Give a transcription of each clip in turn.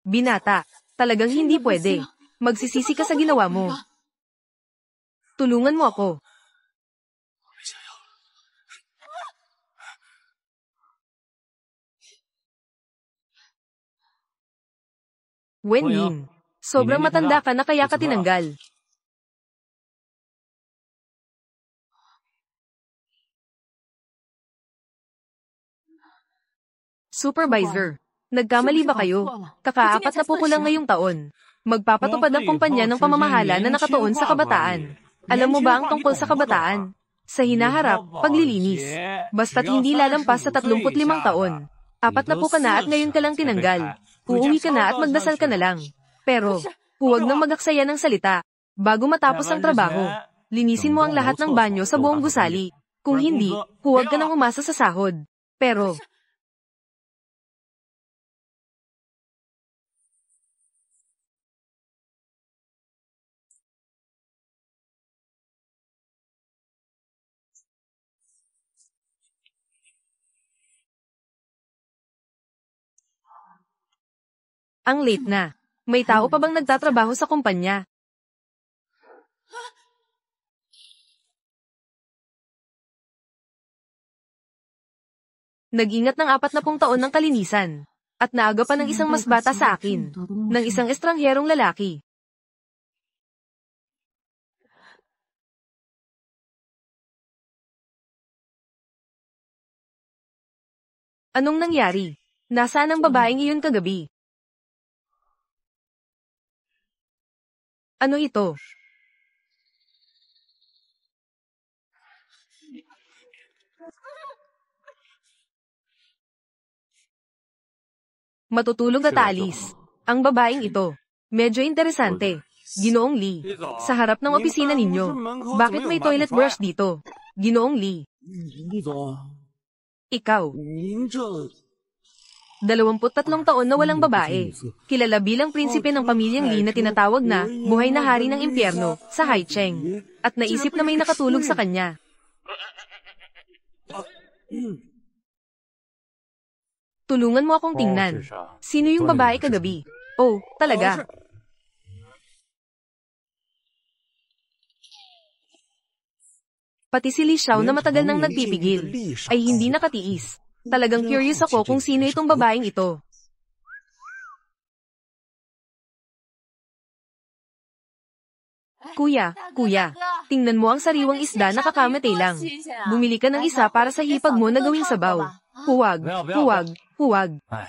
Binata, talagang hindi pwede. Magsisisi ka sa ginawa mo. Tulungan mo ako. Wenyin, sobrang matanda ka na kaya ka tinanggal. Supervisor, nagkamali ba kayo? Kakaapat na po ko lang ngayong taon. Magpapatupad ang kumpanya ng pamamahala na nakatuon sa kabataan. Alam mo ba ang tungkol sa kabataan? Sa hinaharap, paglilinis. Basta't hindi lalampas sa 35 taon. 4 ka na at ngayon ka lang tinanggal. Uuwi ka na at magdasal ka na lang. Pero, huwag nang magaksaya ng salita. Bago matapos ang trabaho, linisin mo ang lahat ng banyo sa buong gusali. Kung hindi, huwag ka nang umasa sa sahod. Pero, ang late na. May tao pa bang nagtatrabaho sa kumpanya? Nag-ingat ng 40 taon ng kalinisan. At naaga pa ng isang mas bata sa akin. Ng isang estrangherong lalaki. Anong nangyari? Nasaan ang babaeng iyon kagabi? Ano ito? Matutulog at aalis. Ang babaeng ito. Medyo interesante. Ginoong Lee. Sa harap ng opisina ninyo. Bakit may toilet brush dito? Ginoong Lee. Ikaw. 23 taon na walang babae. Kilala bilang prinsipe ng pamilyang Lee na tinatawag na buhay na hari ng impyerno sa Haicheng. At naisip na may nakatulog sa kanya. Tulungan mo akong tingnan. Sino yung babae kagabi? Oh, talaga? Pati si Li Xiao na matagal nang nagpipigil ay hindi nakatiis. Talagang curious ako kung sino itong babaeng ito. Kuya, tingnan mo ang sariwang isda na kakamatay lang. Bumili ka ng isa para sa hipag mo na gawing sabaw. Huwag.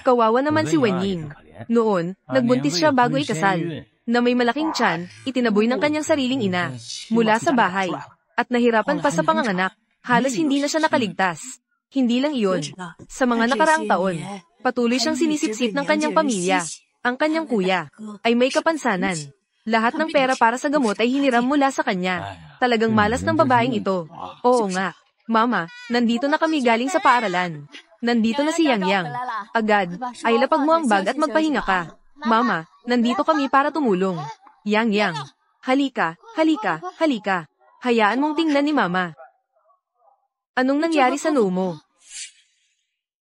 Kawawa naman si Wenying. Noon, nagbuntis siya bago ikasal. Na may malaking tiyan, itinaboy ng kanyang sariling ina. Mula sa bahay. At nahirapan pa sa panganganak. Halos hindi na siya nakaligtas. Hindi lang iyon. Sa mga nakaraang taon, patuloy siyang sinisipsip ng kanyang pamilya. Ang kanyang kuya ay may kapansanan. Lahat ng pera para sa gamot ay hiniram mula sa kanya. Talagang malas ng babaeng ito. Oo nga. Mama, nandito na kami galing sa paaralan. Nandito na si Yang Yang. Agad, ay lapag mo ang bag at magpahinga ka. Mama, nandito kami para tumulong. Yang Yang. Halika. Hayaan mong tingnan ni Mama. Anong nangyari sa noo mo?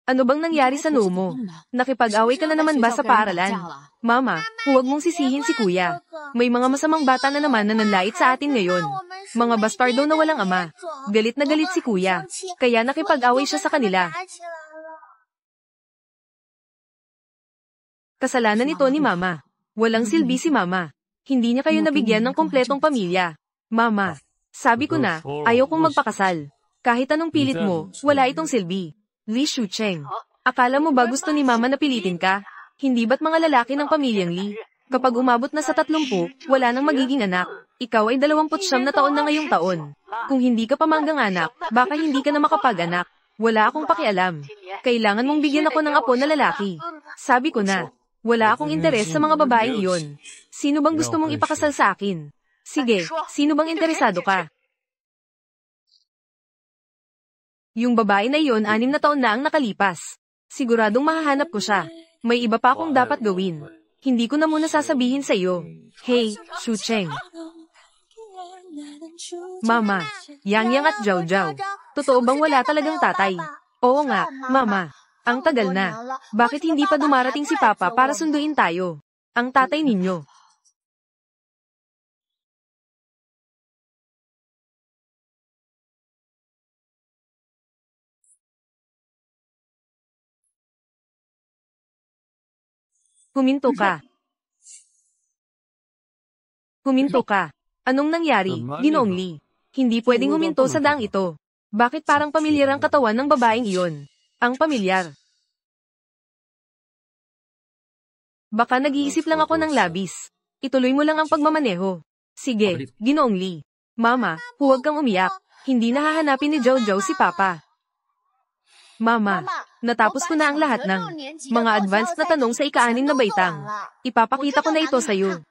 Ano bang nangyari sa noo mo? Nakipag-away ka na naman ba sa paaralan? Mama, huwag mong sisihin si Kuya. May mga masamang bata na naman na nanlait sa atin ngayon. Mga bastardo na walang ama. Galit na galit si Kuya. Kaya nakipag-away siya sa kanila. Kasalanan ito ni Mama. Walang silbi si Mama. Hindi niya kayo nabigyan ng kompletong pamilya. Mama, sabi ko na, ayaw kong magpakasal. Kahit anong pilit mo, wala itong silbi. Li Shucheng, akala mo ba gusto ni Mama na pilitin ka? Hindi ba't mga lalaki ng pamilyang Li? Kapag umabot na sa 30, wala nang magiging anak. Ikaw ay 29 na taon na ngayong taon. Kung hindi ka pa mangganganak, baka hindi ka na makapag-anak. Wala akong pakialam. Kailangan mong bigyan ako ng apo na lalaki. Sabi ko na, wala akong interes sa mga babaeng iyon. Sino bang gusto mong ipakasal sa akin? Sige, sino bang interesado ka? Yung babae na iyon 6 na taon na ang nakalipas. Siguradong mahahanap ko siya. May iba pa akong dapat gawin. Hindi ko na muna sasabihin sa iyo. Hey, Shucheng. Mama, Yang Yang at Zhao Zhao. Totoo bang wala talagang tatay? Oo nga, Mama. Ang tagal na. Bakit hindi pa dumarating si Papa para sunduin tayo? Ang tatay ninyo. Huminto ka. Huminto ka. Anong nangyari, Ginoong Lee? Hindi pwedeng huminto sa daang ito. Bakit parang pamilyar ang katawan ng babaeng iyon? Ang pamilyar. Baka nag-iisip lang ako ng labis. Ituloy mo lang ang pagmamaneho. Sige, Ginoong Lee. Mama, huwag kang umiyak. Hindi nahahanapin ni Jojo si Papa. Mama, natapos ko na ang lahat ng mga advanced na tanong sa ika-6 na baitang. Ipapakita ko na ito sa'yo.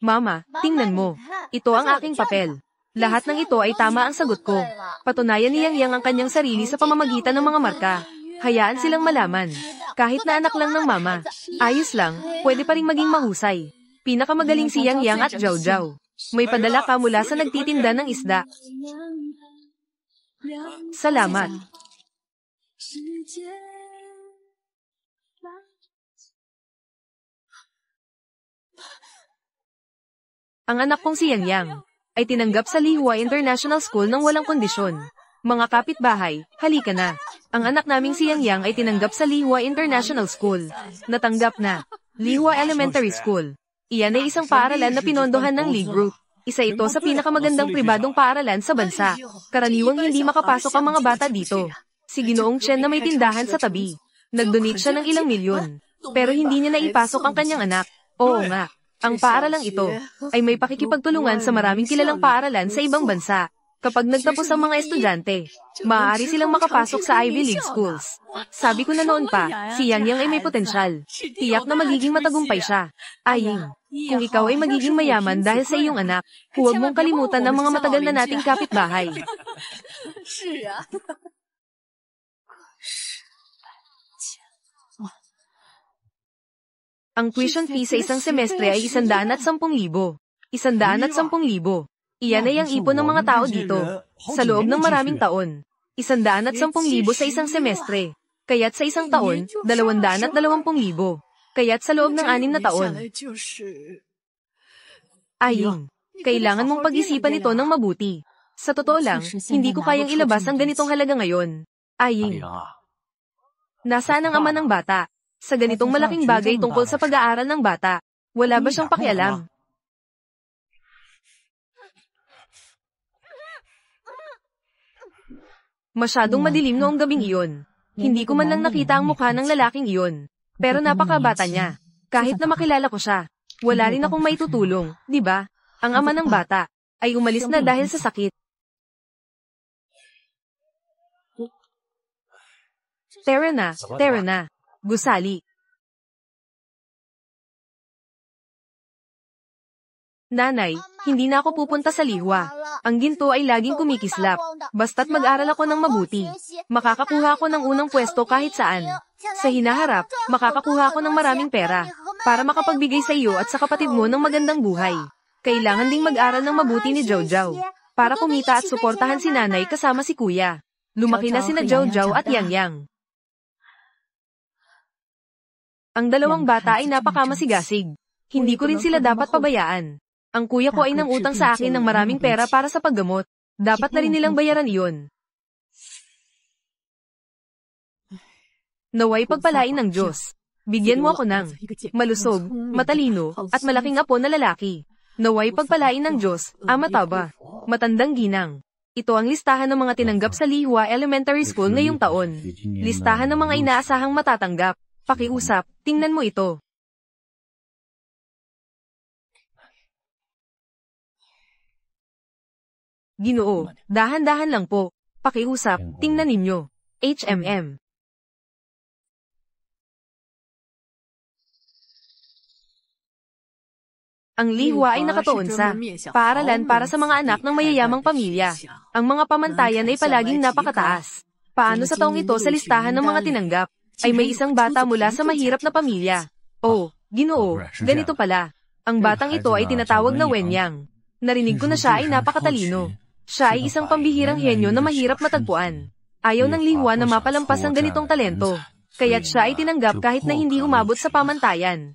Mama, tingnan mo. Ito ang aking papel. Lahat ng ito ay tama ang sagot ko. Patunayan ni Yang Yang ang kanyang sarili sa pamamagitan ng mga marka. Hayaan silang malaman. Kahit na anak lang ng mama. Ayos lang, pwede pa rin maging mahusay. Pinakamagaling si Yang Yang at Zhao Zhao. May padala ka mula sa nagtitinda ng isda. Salamat. Ang anak kong si Yang Yang ay tinanggap sa Lihua International School ng walang kondisyon. Mga kapitbahay, halika na. Ang anak naming si Yang Yang ay tinanggap sa Lihua International School. Natanggap na. Lihua Elementary School. Iyan ay isang paaralan na pinondohan ng Lee Group. Isa ito sa pinakamagandang pribadong paaralan sa bansa. Karaniwang hindi makapasok ang mga bata dito. Si Ginoong Chen na may tindahan sa tabi. Nag-donate siya ng ilang milyon. Pero hindi niya naipasok ang kanyang anak. Oo nga. Ang paaralang ito ay may pakikipagtulungan sa maraming kilalang paaralan sa ibang bansa. Kapag nagtapos ang mga estudyante, maaari silang makapasok sa Ivy League schools. Sabi ko na noon pa, si Yang Yang ay may potensyal. Tiyak na magiging matagumpay siya. Aying, kung ikaw ay magiging mayaman dahil sa iyong anak, huwag mong kalimutan ang mga matagal na nating kapitbahay. Ang tuition fee sa isang semestre ay 110,000. 110,000. Iyan ay ang ipon ng mga tao dito. Sa loob ng maraming taon. 110,000 sa isang semestre. Kaya't sa isang taon, 220,000. Kaya't sa loob ng 6 na taon. Aying, kailangan mong pag-isipan ito ng mabuti. Sa totoo lang, hindi ko kayang ilabas ang ganitong halaga ngayon. Aying. Nasaan ang ama ng bata? Sa ganitong malaking bagay tungkol sa pag-aaral ng bata, wala ba siyang pakialam? Masyadong madilim noong gabing iyon. Hindi ko man lang nakita ang mukha ng lalaking iyon. Pero napakabata niya. Kahit na makilala ko siya, wala rin akong maitutulong, di ba? Ang ama ng bata ay umalis na dahil sa sakit. Tara na. Gusali. Nanay, hindi na ako pupunta sa Lihua. Ang ginto ay laging kumikislap. Basta't mag-aral ako ng mabuti. Makakakuha ako ng unang pwesto kahit saan. Sa hinaharap, makakakuha ako ng maraming pera para makapagbigay sa iyo at sa kapatid mo ng magandang buhay. Kailangan ding mag-aral ng mabuti ni Zhao Zhao para kumita at suportahan si nanay kasama si kuya. Lumaki na sina Zhao Zhao at Yang Yang. Ang dalawang bata ay napakamasigasig. Hindi ko rin sila dapat pabayaan. Ang kuya ko ay nangutang sa akin ng maraming pera para sa paggamot. Dapat na rin nilang bayaran iyon. Naway pagpalain ng Diyos. Bigyan mo ako ng malusog, matalino, at malaking apo na lalaki. Naway pagpalain ng Diyos, Ama Taba. Matandang ginang. Ito ang listahan ng mga tinanggap sa Lihua Elementary School ngayong taon. Listahan ng mga inaasahang matatanggap. Pakiusap, tingnan mo ito. Ginoo, dahan-dahan lang po. Pakiusap, tingnan ninyo. HMM. Ang Lihua ay nakatuon sa paaralan para sa mga anak ng mayayamang pamilya. Ang mga pamantayan ay palaging napakataas. Paano sa taong ito sa listahan ng mga tinanggap, ay may isang bata mula sa mahirap na pamilya? Oh, Ginoo, ganito pala. Ang batang ito ay tinatawag na Wen Yang. Narinig ko na siya ay napakatalino. Siya ay isang pambihirang henyo na mahirap matagpuan. Ayaw ng Lihua na mapalampas ang ganitong talento. Kaya't siya ay tinanggap kahit na hindi umabot sa pamantayan.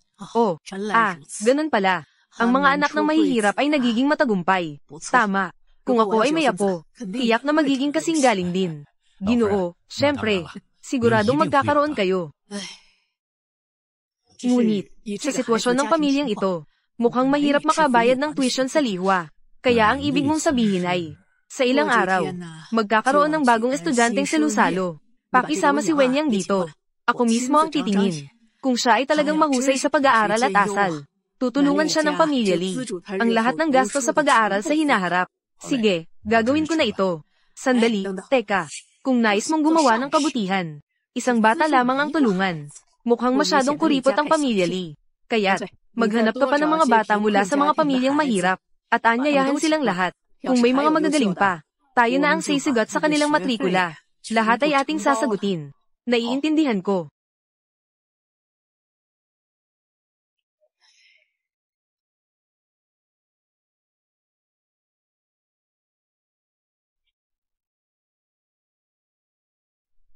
Ganun pala. Ang mga anak ng mahihirap ay nagiging matagumpay. Tama. Kung ako ay may apo, tiyak na magiging kasing galing din. Ginoo, syempre, siguradong magkakaroon kayo. Ngunit, sa sitwasyon ng pamilyang ito, mukhang mahirap makabayad ng tuition sa Lihua. Kaya ang ibig mong sabihin ay, sa ilang araw, magkakaroon ng bagong estudyanteng selusalo. Pakisama si Wenyang dito. Ako mismo ang titingin. Kung siya ay talagang mahusay sa pag-aaral at asal, tutulungan siya ng pamilya Lee. Ang lahat ng gastos sa pag-aaral sa hinaharap. Sige, gagawin ko na ito. Sandali, teka. Kung nais mong gumawa ng kabutihan, isang bata lamang ang tulungan. Mukhang masyadong kuripot ang pamilya Lee. Kaya't, maghanap ka pa ng mga bata mula sa mga pamilyang mahirap, at anyayahan silang lahat. Kung may mga magagaling pa, tayo na ang sisigot sa kanilang matrikula. Lahat ay ating sasagutin. Naiintindihan ko.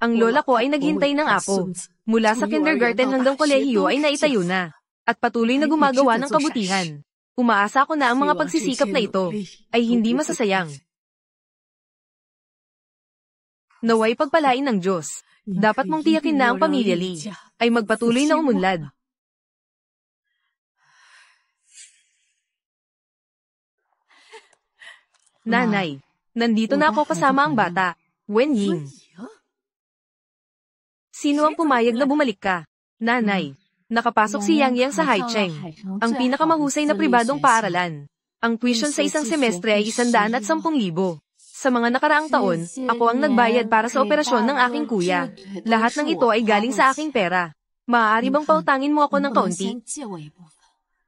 Ang lola ko ay naghintay ng apo. Mula sa kindergarten hanggang kolehiyo ay naitayo na. At patuloy na gumagawa ng kabutihan. Umaasa ko na ang mga pagsisikap na ito ay hindi masasayang. Naway pagpalain ng Diyos. Dapat mong tiyakin na ang pamilya Lee ay magpatuloy na umunlad. Nanay, nandito na ako kasama ang bata, Wenying. Sino ang pumayag na bumalik ka? Nanay, nakapasok si Yang sa Haicheng, ang pinakamahusay na pribadong paaralan. Ang tuition sa isang semestre ay 110,000. Sa mga nakaraang taon, ako ang nagbayad para sa operasyon ng aking kuya. Lahat ng ito ay galing sa aking pera. Maaari bang pautangin mo ako ng kaunti?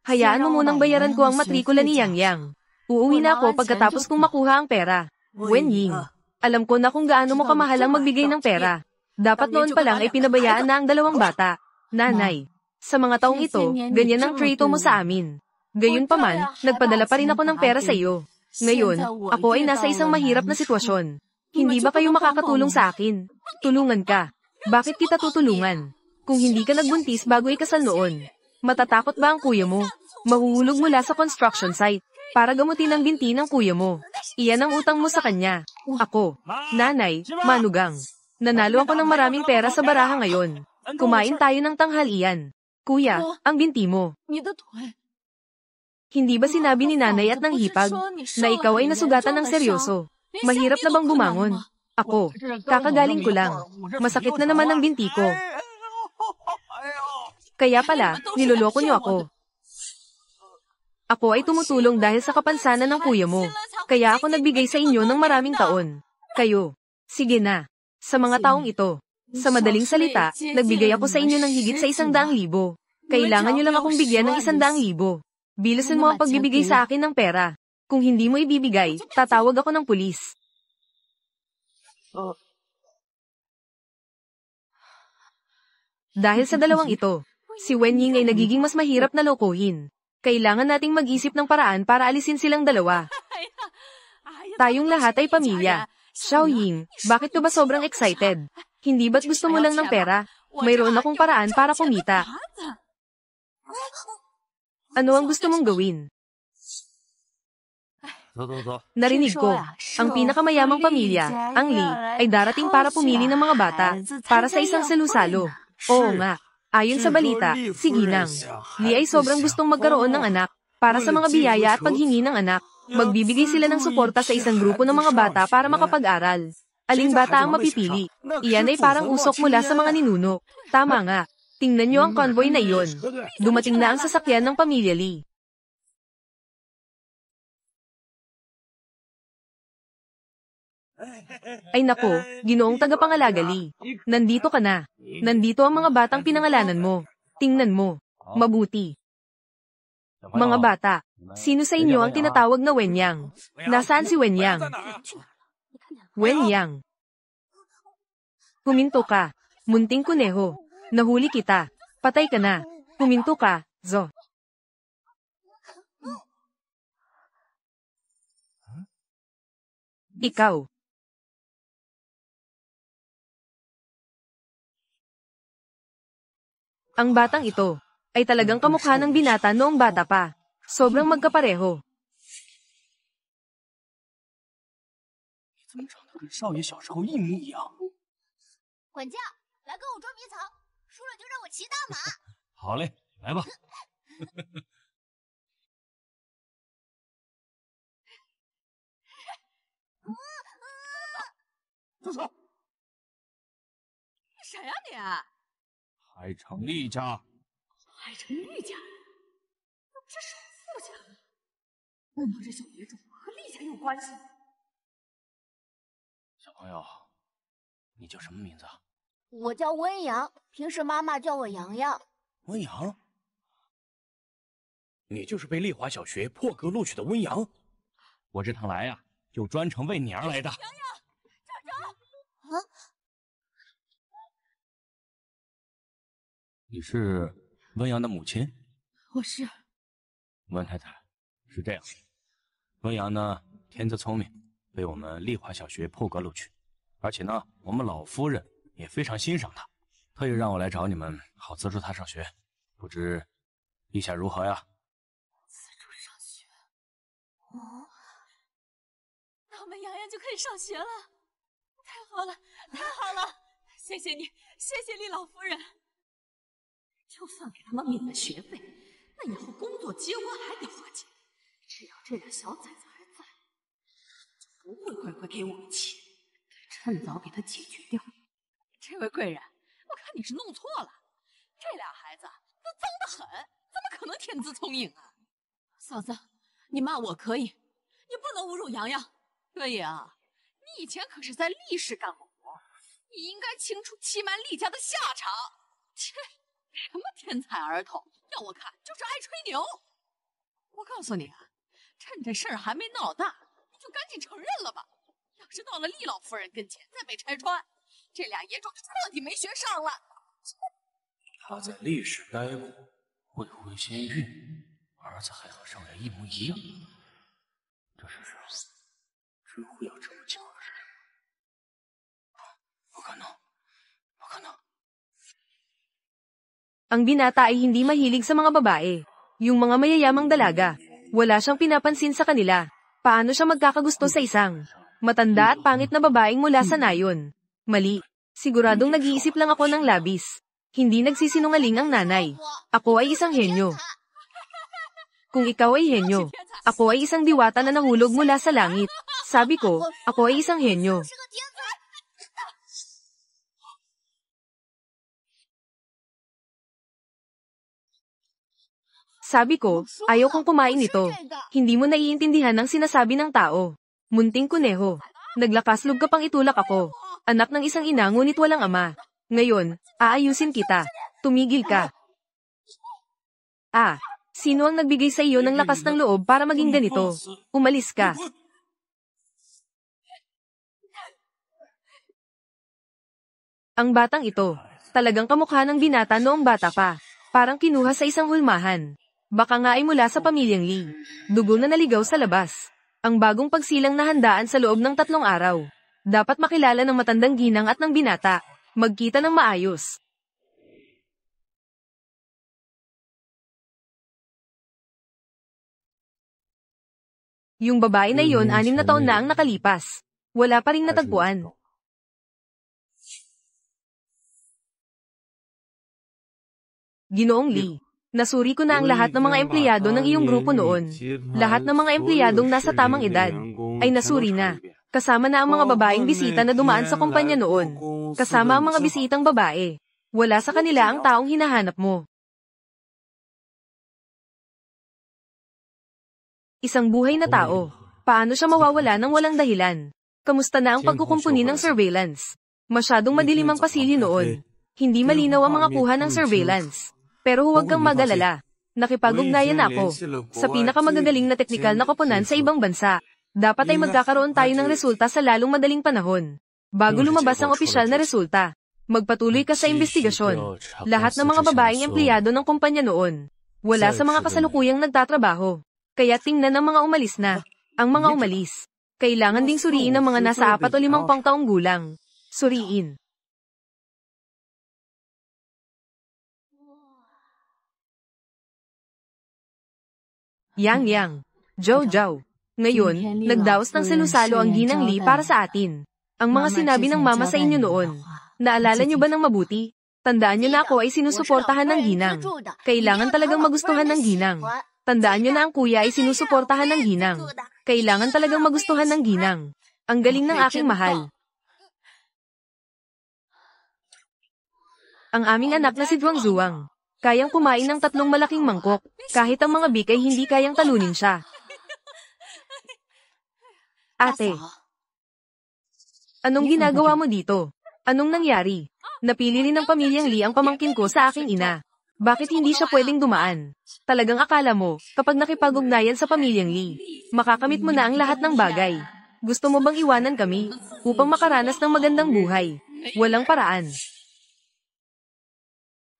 Hayaan mo munang bayaran ko ang matrikula ni Yang. Uuwi na ako pagkatapos kong makuha ang pera. Wenying, alam ko na kung gaano mo kamahal ang magbigay ng pera. Dapat noon pa lang ay pinabayaan na ang dalawang bata. Nanay, sa mga taong ito, ganyan ang treto mo sa amin. Gayunpaman, nagpadala pa rin ako ng pera sa iyo. Ngayon, ako ay nasa isang mahirap na sitwasyon. Hindi ba kayo makakatulong sa akin? Tulungan ka. Bakit kita tutulungan? Kung hindi ka nagbuntis bago ikasal noon, matatakot ba ang kuya mo? Mahuhulog mula sa construction site para gamutin ang binti ng kuya mo. Iyan ang utang mo sa kanya. Ako, nanay, manugang. Nanalo ako ng maraming pera sa baraha ngayon. Kumain tayo ng tanghalian. Kuya, ang binti mo. Hindi ba sinabi ni nanay at ng hipag na ikaw ay nasugatan ng seryoso? Mahirap na bang bumangon? Ako, kakagaling ko lang. Masakit na naman ang binti ko. Kaya pala, niloloko niyo ako. Ako ay tumutulong dahil sa kapansanan ng kuya mo. Kaya ako nagbigay sa inyo ng maraming taon. Kayo, sige na. Sa mga taong ito, sa madaling salita, nagbigay ako sa inyo ng higit sa 100,000. Kailangan nyo lang akong bigyan ng 100,000. Bilasan mo ang pagbibigay sa akin ng pera. Kung hindi mo ibibigay, tatawag ako ng pulis. Dahil sa dalawang ito, si Wenying ay nagiging mas mahirap na lokohin. Kailangan nating mag-isip ng paraan para alisin silang dalawa. Tayong lahat ay pamilya. Xiaoying, bakit ka ba sobrang excited? Hindi ba't gusto mo lang ng pera? Mayroon akong paraan para kumita. Ano ang gusto mong gawin? Narinig ko, ang pinakamayamang pamilya, ang Lee, ay darating para pumili ng mga bata, para sa isang selusalo. Oo nga, ayon sa balita, si Ginang, Lee ay sobrang gustong magkaroon ng anak, para sa mga biyaya at paghingi ng anak. Magbibigay sila ng suporta sa isang grupo ng mga bata para makapag-aral. Aling bata ang mapipili? Iyan ay parang usok mula sa mga ninuno. Tama nga. Tingnan niyo ang convoy na iyon. Dumating na ang sasakyan ng pamilya Lee. Ay nako, ginoong tagapangalaga Lee. Nandito ka na. Nandito ang mga batang pinangalanan mo. Tingnan mo. Mabuti. Mga bata, sino sa inyo ang tinatawag na Wenyang? Nasaan si Wenyang? Wenyang. Huminto ka. Munting kuneho. Nahuli kita. Patay ka na. Huminto ka, Zo. Ikaw. Ang batang ito ay talagang kamukha ng binata noong bata pa. Sobrang magkapareho. 怎么长得跟少爷小时候一模一样？管家，来跟我捉迷藏，输了就让我骑大马。好嘞，来吧。住手！谁呀你？海城厉家。海城厉家？那不是首富家？难道这小野种和厉家有关系？ 小朋友，你叫什么名字啊？我叫温阳，平时妈妈叫我洋洋。温阳，你就是被丽华小学破格录取的温阳。我这趟来呀，就专程为你而来的。洋洋，站住！啊！你是温阳的母亲？我是。温太太，是这样，温阳呢，天资聪明。 被我们丽华小学破格录取，而且呢，我们老夫人也非常欣赏他，特意让我来找你们，好资助他上学。不知意下如何呀？资助上学？哦，那我们洋洋就可以上学了，太好了，太好了！谢谢你，谢谢丽老夫人。就算给他们免了学费，那以后工作结婚还得花钱。只要这俩小崽子 不会乖乖给我们钱，得趁早给他解决掉。这位贵人，我看你是弄错了，这俩孩子都脏得很，怎么可能天资聪颖啊？嫂子，你骂我可以，你不能侮辱洋洋。哥爷啊，你以前可是在厉氏干过活，你应该清楚欺瞒厉家的下场。切，什么天才儿童，要我看就是爱吹牛。我告诉你啊，趁这事儿还没闹大。 就赶紧承认了吧！要是到了厉老夫人跟前再被拆穿，这俩野种就彻底没学上了。他在厉氏待过，未婚先孕，儿子还和少爷一模一样。这世上真会有这么巧的事？不可能，不可能！ Ang binata ay hindi mahilig sa mga babae. Yung mga mayayamang dalaga, wala siyang pinapansin sa kanila. Paano siya magkakagusto sa isang matanda at pangit na babaeng mula sa nayon? Mali. Siguradong nag-iisip lang ako ng labis. Hindi nagsisinungaling ang nanay. Ako ay isang henyo. Kung ikaw ay henyo, ako ay isang diwata na nahulog mula sa langit. Sabi ko, ako ay isang henyo. Sabi ko, ayaw kong kumain ito. Hindi mo naiintindihan ang sinasabi ng tao. Munting kuneho. Naglakaslog ka pang itulak ako. Anak ng isang ina ngunit walang ama. Ngayon, aayusin kita. Tumigil ka. Ah, sino ang nagbigay sa iyo ng lakas ng loob para maging ganito? Umalis ka. Ang batang ito, talagang kamukha ng binata noong bata pa. Parang kinuha sa isang hulmahan. Baka nga ay mula sa pamilyang Lee. Dugo na naligaw sa labas. Ang bagong pagsilang na handaan sa loob ng 3 araw. Dapat makilala ng matandang ginang at ng binata. Magkita ng maayos. Yung babae na iyon 6 na taon na ang nakalipas. Wala pa ring natagpuan. Ginoong Lee. Nasuri ko na ang lahat ng mga empleyado ng iyong grupo noon. Lahat ng mga empleyadong nasa tamang edad ay nasuri na. Kasama na ang mga babaeng bisita na dumaan sa kumpanya noon. Kasama ang mga bisitang babae. Wala sa kanila ang taong hinahanap mo. Isang buhay na tao. Paano siya mawawala ng walang dahilan? Kamusta na ang pagkukumpuni ng surveillance? Masyadong madilim ang pasilyo noon. Hindi malinaw ang mga kuha ng surveillance. Pero huwag kang mag-alala. Nakipag-ugnayan ako sa pinakamagagaling na teknikal na koponan sa ibang bansa. Dapat ay magkakaroon tayo ng resulta sa lalong madaling panahon. Bago lumabas ang opisyal na resulta, magpatuloy ka sa investigasyon. Lahat ng mga babaeng empleyado ng kumpanya noon, wala sa mga kasalukuyang nagtatrabaho. Kaya tingnan ang mga umalis na. Ang mga umalis, kailangan ding suriin ang mga nasa 4 o 5 taong gulang. Suriin. Yang, Zhou. Ngayon, nagdaos ng selusalo ang Ginang Li para sa atin. Ang mga sinabi ng mama sa inyo noon. Naalala niyo ba ng mabuti? Tandaan niyo na ako ay sinusuportahan ng Ginang. Kailangan talagang magustuhan ng Ginang. Tandaan niyo na ang kuya ay sinusuportahan ng Ginang. Kailangan talagang magustuhan ng Ginang. Ang galing ng aking mahal. Ang aming anak na si Zhuang. Kayang kumain ng 3 malaking mangkok, kahit ang mga bik ay hindi kayang talunin siya. Ate, anong ginagawa mo dito? Anong nangyari? Napili rin ng pamilyang Li ang pamangkin ko sa aking ina. Bakit hindi siya pwedeng dumaan? Talagang akala mo, kapag nakipag-ugnayan sa pamilyang Li, makakamit mo na ang lahat ng bagay. Gusto mo bang iwanan kami, upang makaranas ng magandang buhay? Walang paraan.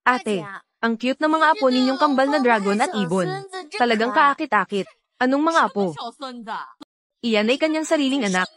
Ate, ang cute na mga apo ninyong kambal na dragon at ibon. Talagang kaakit-akit. Anong mga apo? Iyan ay kanyang sariling anak.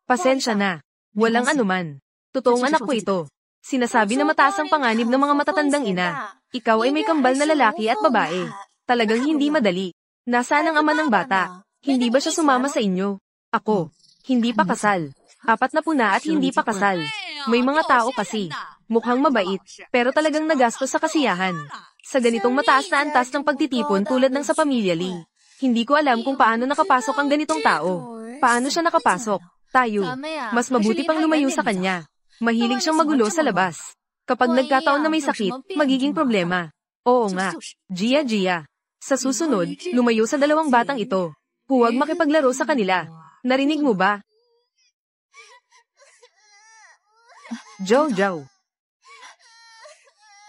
Pasensya na. Walang anuman. Totoong anak ko ito. Sinasabi na mataas ang panganib ng mga matatandang ina. Ikaw ay may kambal na lalaki at babae. Talagang hindi madali. Nasaan ang ama ng bata? Hindi ba siya sumama sa inyo? Ako. Hindi pa kasal. 4 na puna at hindi pa kasal. May mga tao kasi. Mukhang mabait, pero talagang nagastos sa kasiyahan. Sa ganitong mataas na antas ng pagtitipon tulad ng sa pamilya Li. Hindi ko alam kung paano nakapasok ang ganitong tao. Paano siya nakapasok? Tayo. Mas mabuti pang lumayo sa kanya. Mahilig siyang magulo sa labas. Kapag nagkataon na may sakit, magiging problema. Oo nga. Gia. Sa susunod, lumayo sa 2 batang ito. Huwag makipaglaro sa kanila. Narinig mo ba? Zhou.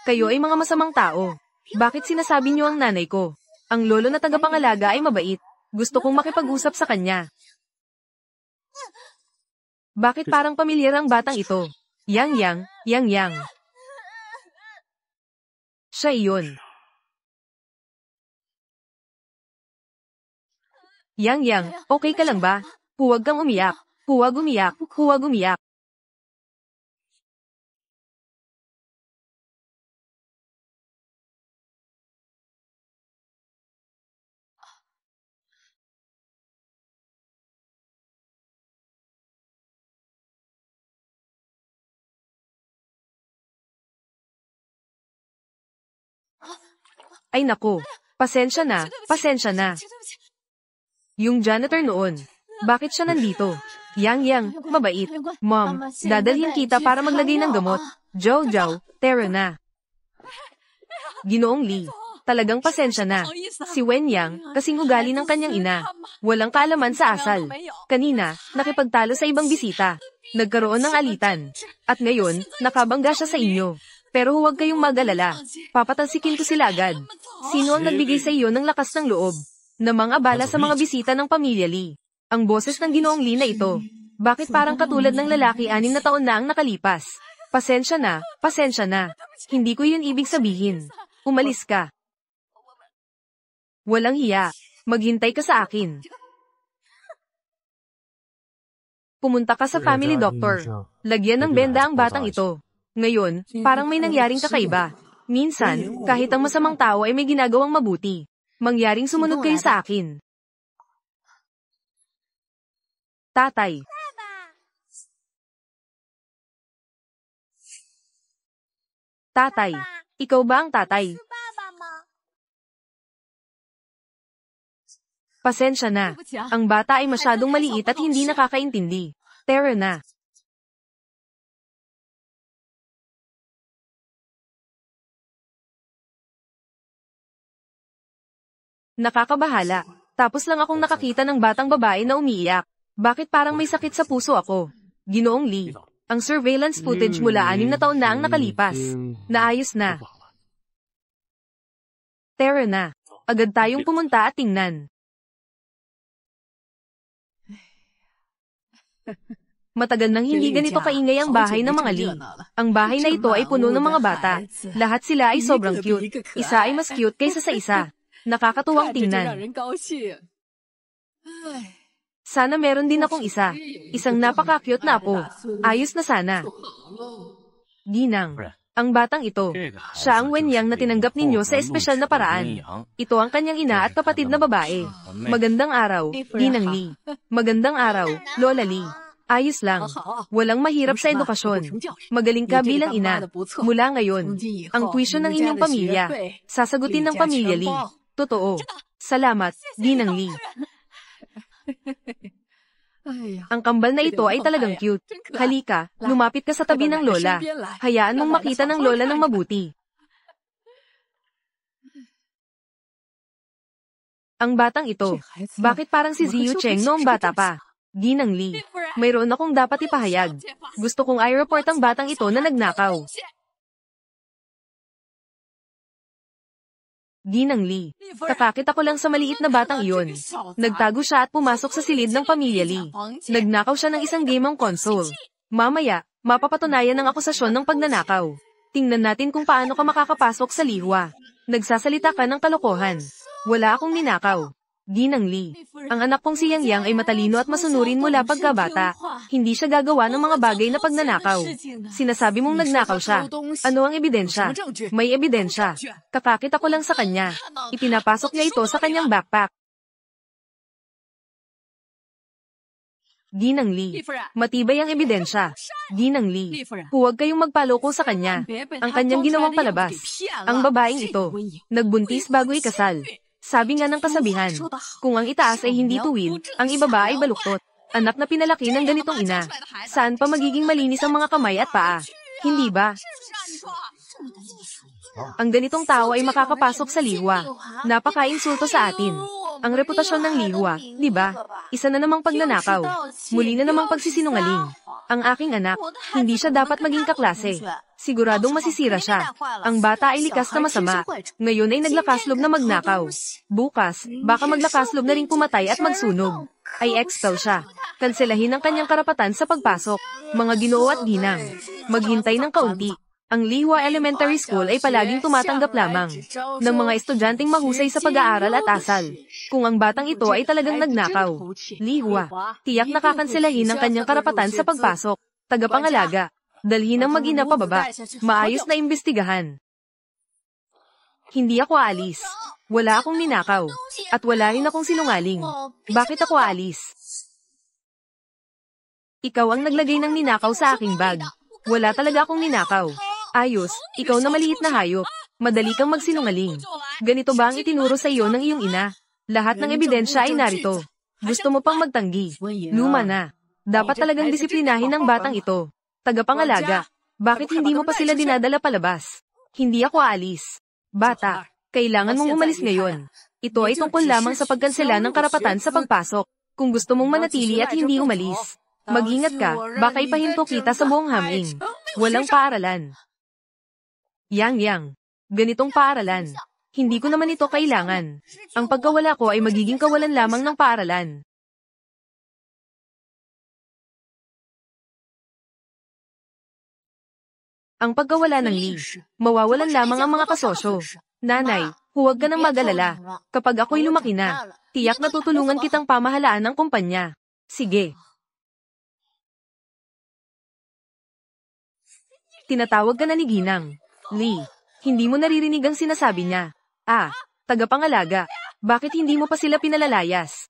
Kayo ay mga masamang tao. Bakit sinasabi niyo ang nanay ko? Ang lolo na tagapangalaga ay mabait. Gusto kong makipag-usap sa kanya. Bakit parang pamilyar ang batang ito? Yang. Siya iyon. Yang, okay ka lang ba? Huwag kang umiyak. Huwag umiyak. Ay naku, pasensya na. Yung janitor noon, bakit siya nandito? Yang, mabait. Mom, dadalhin kita para maglagay ng gamot. Zhou, tara na. Ginoong Li, talagang pasensya na. Si Wen Yang, kasing ugali ng kanyang ina. Walang kaalaman sa asal. Kanina, nakipagtalo sa ibang bisita. Nagkaroon ng alitan. At ngayon, nakabangga siya sa inyo. Pero huwag kayong mag-alala. Papatalsikin ko sila agad. Sino ang nagbigay sa iyo ng lakas ng loob? Na mga abala sa mga bisita ng pamilya Li. Ang boses ng Ginoong Li na ito. Bakit parang katulad ng lalaki 6 na taon na ang nakalipas? Pasensya na. Hindi ko yun ibig sabihin. Umalis ka. Walang hiya. Maghintay ka sa akin. Pumunta ka sa family doctor. Lagyan ng benda ang batang ito. Ngayon, parang may nangyaring kakaiba. Minsan, kahit ang masamang tao ay may ginagawang mabuti. Mangyaring sumunod kayo sa akin. Tatay. Tatay. Ikaw ba ang tatay? Pasensya na. Ang bata ay masyadong maliit at hindi nakakaintindi. Tara na. Nakakabahala. Tapos lang akong nakakita ng batang babae na umiiyak. Bakit parang may sakit sa puso ako? Ginoong Li, ang surveillance footage mula 6 na taon na ang nakalipas. Naayos na. Tara na. Agad tayong pumunta at tingnan. Matagal nang hindi ganito kaingay ang bahay ng mga Li. Ang bahay na ito ay puno ng mga bata. Lahat sila ay sobrang cute. Isa ay mas cute kaysa sa isa. Nakakatuwang tingnan. Sana meron din akong isa. Isang napaka-cute na apo. Ayos na sana. Ginang, Ang batang ito, siya ang Wenyang na tinanggap ninyo sa espesyal na paraan. Ito ang kanyang ina at kapatid na babae. Magandang araw, Ginang Li. Magandang araw, Lola Li. Ayos lang. Walang mahirap sa edukasyon. Magaling ka bilang ina. Mula ngayon, ang tuition ng inyong pamilya, sasagutin ng pamilya Li. Totoo. Salamat, Ginang Li. Ang kambal na ito ay talagang cute. Halika, lumapit ka sa tabi ng lola. Hayaan mong makita ng lola ng mabuti. Ang batang ito, bakit parang si Ziyu Cheng noong bata pa? Ginang Li, mayroon akong dapat ipahayag. Gusto kong i-report ang batang ito na nagnakaw. Ginang Li, kakakita ko lang sa maliit na batang iyon. Nagtago siya at pumasok sa silid ng pamilya Li. Nagnakaw siya ng isang gaming console. Mamaya, mapapatunayan ng akusasyon ng pagnanakaw. Tingnan natin kung paano ka makakapasok sa lihwa. Nagsasalita ka ng kalokohan. Wala akong ninakaw. Ginang Li, ang anak kong si Yang Yang ay matalino at masunurin mula pagkabata. Hindi siya gagawa ng mga bagay na pagnanakaw. Sinasabi mong nagnakaw siya. Ano ang ebidensya? May ebidensya. Kakakita ko lang sa kanya. Ipinapasok niya ito sa kanyang backpack. Ginang Li, matibay ang ebidensya. Ginang Li, huwag kayong magpaloko sa kanya. Ang kanyang ginawang palabas. Ang babaeng ito, nagbuntis bago ikasal. Sabi nga ng kasabihan, kung ang itaas ay hindi tuwid, ang ibaba ay baluktot. Anak na pinalaki ng ganitong ina. Saan pa magiging malinis ang mga kamay at paa? Hindi ba? Ang ganitong tao ay makakapasok sa lihwa. Napaka-insulto sa atin. Ang reputasyon ng lihwa, di ba? Isa na namang pagnanakaw. Muli na namang pagsisinungaling. Ang aking anak, hindi siya dapat maging kaklase. Siguradong masisira siya. Ang bata ay likas na masama. Ngayon ay naglakasloob na magnakaw. Bukas, baka maglakasloob na rin pumatay at magsunog. Ay expel siya. Kanselahin ang kanyang karapatan sa pagpasok. Mga ginoo at ginang. Maghintay ng kaunti. Ang Lihwa Elementary School ay palaging tumatanggap lamang ng mga estudyanteng mahusay sa pag-aaral at asal. Kung ang batang ito ay talagang nagnakaw, Lihwa, tiyak nakakanselahin ang kanyang karapatan sa pagpasok. Tagapangalaga, dalhin ang mag-ina pababa. Maayos na imbestigahan. Hindi ako aalis. Wala akong ninakaw. At wala rin akong sinungaling. Bakit ako aalis? Ikaw ang naglagay ng ninakaw sa aking bag. Wala talaga akong ninakaw. Ayos, ikaw na maliit na hayop. Madali kang magsinungaling. Ganito ba ang itinuro sa iyo ng iyong ina? Lahat ng ebidensya ay narito. Gusto mo pang magtanggi. Luma na. Dapat talagang disiplinahin ang batang ito. Tagapangalaga, bakit hindi mo pa sila dinadala palabas? Hindi ako aalis. Bata, kailangan mong umalis ngayon. Ito ay tungkol lamang sa pagkansela ng karapatan sa pagpasok. Kung gusto mong manatili at hindi umalis, mag-ingat ka, baka ipahinto kita sa buong haming. Walang paaralan. Yang, ganitong paaralan. Hindi ko naman ito kailangan. Ang pagkawala ko ay magiging kawalan lamang ng paaralan. Ang pagkawala ng Li, mawawalan lamang ang mga kasosyo. Nanay, huwag ka nang mag-alala. Kapag ako'y lumaki na, tiyak na tutulungan kitang pamahalaan ng kumpanya. Sige. Tinatawag ka na ni Ginang. Li, hindi mo naririnig ang sinasabi niya. Ah, tagapangalaga, bakit hindi mo pa sila pinalalayas?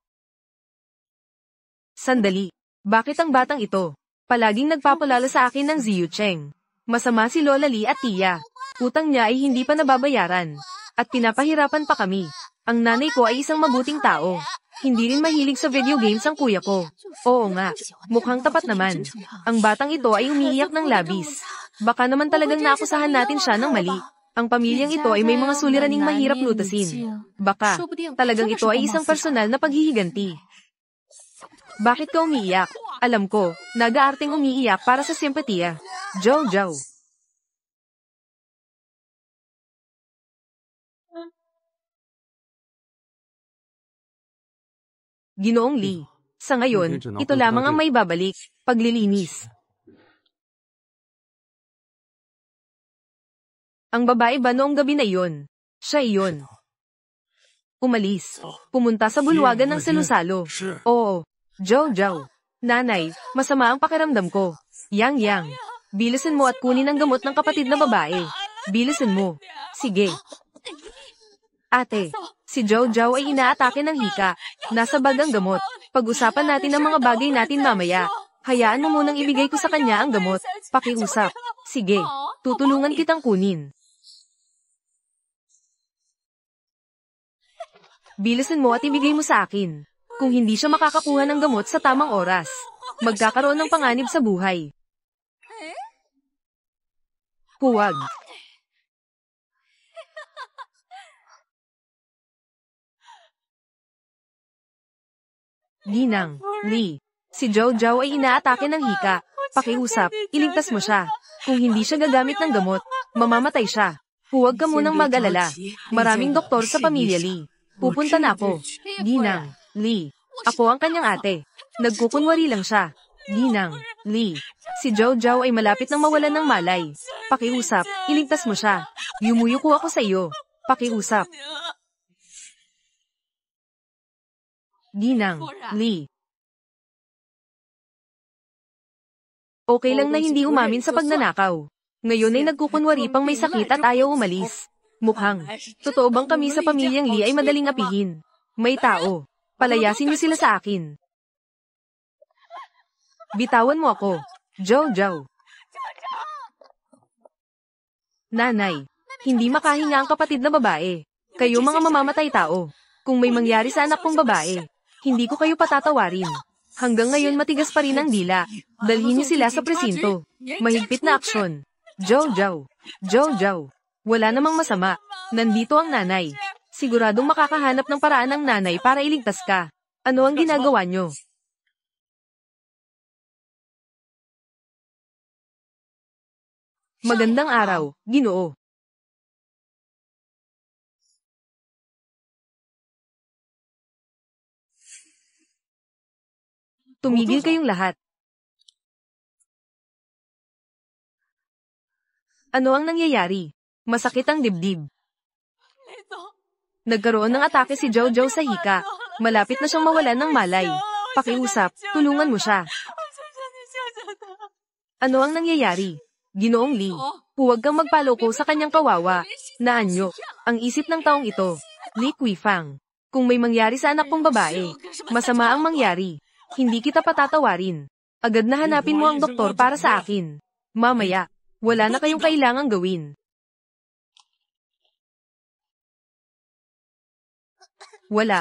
Sandali, bakit ang batang ito palaging nagpapalala sa akin ng Ziyu Cheng? Masama si Lola Li at Tia. Utang niya ay hindi pa nababayaran. At pinapahirapan pa kami. Ang nanay ko ay isang mabuting tao. Hindi rin mahilig sa video games ang kuya ko. Oo nga, mukhang tapat naman. Ang batang ito ay umiiyak ng labis. Baka naman talagang naakusahan natin siya ng mali. Ang pamilyang ito ay may mga suliraning mahirap lutasin. Baka, talagang ito ay isang personal na paghihiganti. Bakit ka umiiyak? Alam ko, nag-aarteng umiiyak para sa simpatiya. Jojo. Ginoong Li, sa ngayon, ito lamang ang may babalik, paglilinis. Ang babae ba noong gabi na iyon? Siya iyon. Umalis. Pumunta sa bulwagan ng salusalo. Oo. Jojo. Nanay, masama ang pakiramdam ko. Yang, Bilisan mo at kunin ang gamot ng kapatid na babae. Bilisan mo. Sige. Ate, si Zhao Zhao ay inaatake ng hika. Nasa bag ang gamot. Pag-usapan natin ang mga bagay natin mamaya. Hayaan mo munang ibigay ko sa kanya ang gamot. Pakiusap. Sige, tutulungan kitang kunin. Bilisan mo at ibigay mo sa akin. Kung hindi siya makakakuha ng gamot sa tamang oras, magkakaroon ng panganib sa buhay. Huwag. Ginang, Lee. Si Zhao Zhao ay inaatake ng hika. Pakiusap, iligtas mo siya. Kung hindi siya gagamit ng gamot, mamamatay siya. Huwag ka munang mag-alala. Maraming doktor sa pamilya Lee. Pupunta na ako. Ginang, Lee. Ako ang kanyang ate. Nagkukunwari lang siya. Ginang, Lee. Si Zhao Zhao ay malapit nang mawalan ng malay. Pakiusap, iligtas mo siya. Yumuyuko ako sa iyo. Pakiusap. Ginang, Lee. Okay lang na hindi umamin sa pagnanakaw. Ngayon ay nagkukunwari pang may sakit at ayaw umalis. Mukhang, totoo bang kami sa pamilyang Lee ay madaling apihin? May tao. Palayasin niyo sila sa akin. Bitawan mo ako. Zhao Zhao. Nanay, hindi makahinga ang kapatid na babae. Kayo mga mamamatay tao. Kung may mangyari sa anak kong babae, hindi ko kayo patatawarin. Hanggang ngayon matigas pa rin ang dila. Dalhin niyo sila sa presinto. Mahigpit na aksyon. Zhao Zhao. Zhao Zhao. Wala namang masama. Nandito ang nanay. Siguradong makakahanap ng paraan ang nanay para iligtas ka. Ano ang ginagawa niyo? Magandang araw, Ginoo. Tumigil kayong lahat. Ano ang nangyayari? Masakit ang dibdib. Nagkaroon ng atake si Zhao Zhao sa hika. Malapit na siyang mawalan ng malay. Pakiusap, tulungan mo siya. Ano ang nangyayari? Ginoong Lee, huwag kang magpaloko sa kanyang kawawa. Naanyo, ang isip ng taong ito. Li Kuifang. Kung may mangyari sa anak kong babae, masama ang mangyari. Hindi kita patatawarin. Agad na hanapin mo ang doktor para sa akin. Mamaya, wala na kayong kailangang gawin. Wala.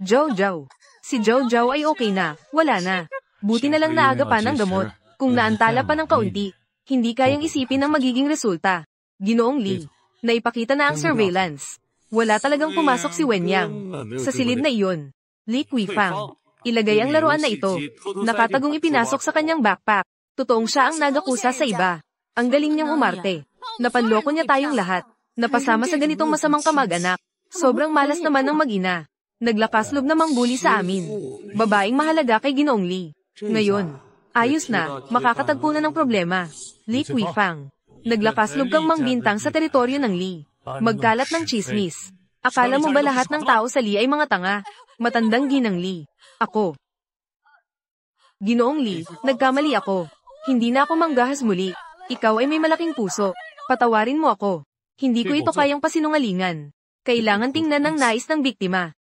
Zhao Zhao. Si Zhao Zhao ay okay na. Wala na. Buti na lang naaga pa ng gamot. Kung naantala pa ng kaunti, hindi kayang isipin ang magiging resulta. Ginoong Lee, naipakita na ang surveillance. Wala talagang pumasok si Wen Yang. Sa silid na iyon, Li Kuifang. Ilagay ang laruan na ito. Nakatagong ipinasok sa kanyang backpack. Totoong siya ang nagakusa sa iba. Ang galing niyang umarte. Napanloko niya tayong lahat. Napasama sa ganitong masamang kamag-anak. Sobrang malas naman ng mag-ina. Naglakas loob na mangbuli sa amin. Babaeng mahalaga kay Ginoong Lee. Ngayon, ayos na, makakatagpo na ng problema. Li Kuifang. Naglakas loob kang mangbintang sa teritoryo ng Lee. Magkalat ng chismis. Akala mo ba lahat ng tao sa Lee ay mga tanga? Matandang ginang Lee. Ako. Ginoong Lee, nagkamali ako. Hindi na ako manggahas muli. Ikaw ay may malaking puso. Patawarin mo ako. Hindi ko ito kayang pasinungalingan. Kailangan tingnan ng nais ng biktima.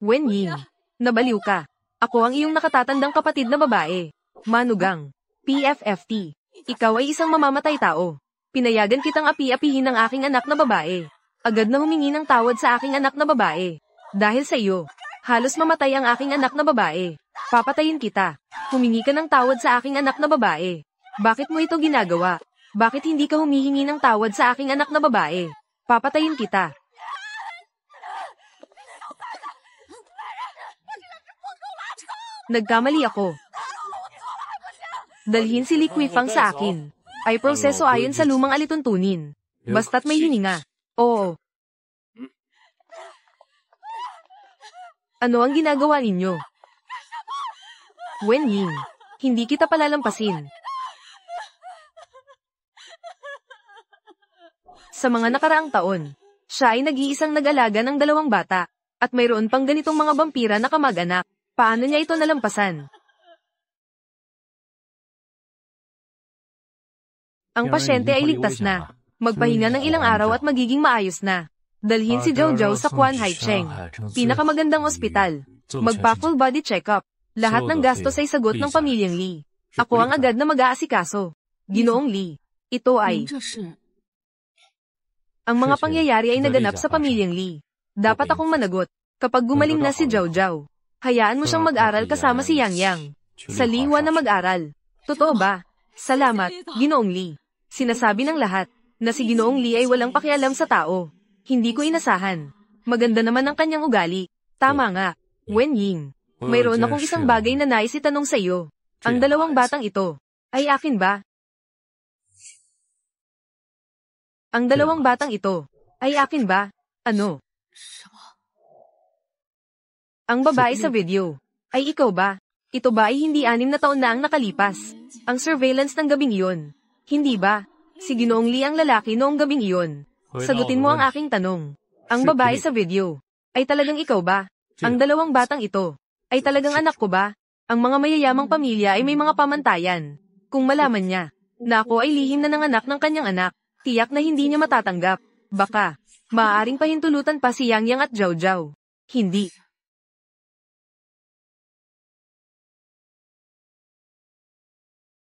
Wen Ying, nabaliw ka. Ako ang iyong nakatatandang kapatid na babae. Manugang. PFFT. Ikaw ay isang mamamatay tao. Pinayagan kitang api-apihin ng aking anak na babae. Agad na humingi ng tawad sa aking anak na babae. Dahil sa iyo, halos mamatay ang aking anak na babae. Papatayin kita. Humingi ka ng tawad sa aking anak na babae. Bakit mo ito ginagawa? Bakit hindi ka humihingi ng tawad sa aking anak na babae? Papatayin kita. Nagkamali ako. Dalhin si Li Kuifang sa akin. Ay proseso ayon sa lumang alituntunin. Basta't may hininga. Oo. Ano ang ginagawa ninyo? Wen Ying, hindi kita palalampasin. Sa mga nakaraang taon, Siya ay nag-iisang nag-alaga ng 2 bata. At mayroon pang ganitong mga vampira na kamag-anak. Paano niya ito nalampasan? Ang pasyente ay ligtas na. Magpahinga ng ilang araw at magiging maayos na. Dalhin si Zhao Zhao sa Quan Hai Cheng, pinakamagandang ospital. Magpa-full body check-up. Lahat ng gastos ay sagot ng pamilyang Li. Ako ang agad na mag-aasikaso. Ginoong Li, ito ay... Ang mga pangyayari ay naganap sa pamilyang Li. Dapat akong managot. Kapag gumaling na si Zhao Zhao, hayaan mo siyang mag-aral kasama si Yang Yang. Sa Liwa na mag-aral. Totoo ba? Salamat, Ginoong Li. Sinasabi ng lahat na si Ginoong Li ay walang pakialam sa tao. Hindi ko inasahan. Maganda naman ang kanyang ugali. Tama nga, Wen Ying. Mayroon akong isang bagay na nais itanong sa iyo. Ang 2 batang ito, ay akin ba? Ang 2 batang ito, ay akin ba? Ano? Ang babae sa video, ay ikaw ba? Ito ba ay hindi 6 na taon na ang nakalipas? Ang surveillance ng gabing iyon. Hindi ba? Si Ginoong Li ang lalaki noong gabing iyon. Sagutin mo ang aking tanong. Ang babae sa video, ay talagang ikaw ba? Ang 2 batang ito, ay talagang anak ko ba? Ang mga mayayamang pamilya ay may mga pamantayan. Kung malaman niya, na ako ay lihim na nanganak ng kanyang anak, tiyak na hindi niya matatanggap. Baka, maaaring pahintulutan pa si Yang Yang at Zhao Zhao. Hindi.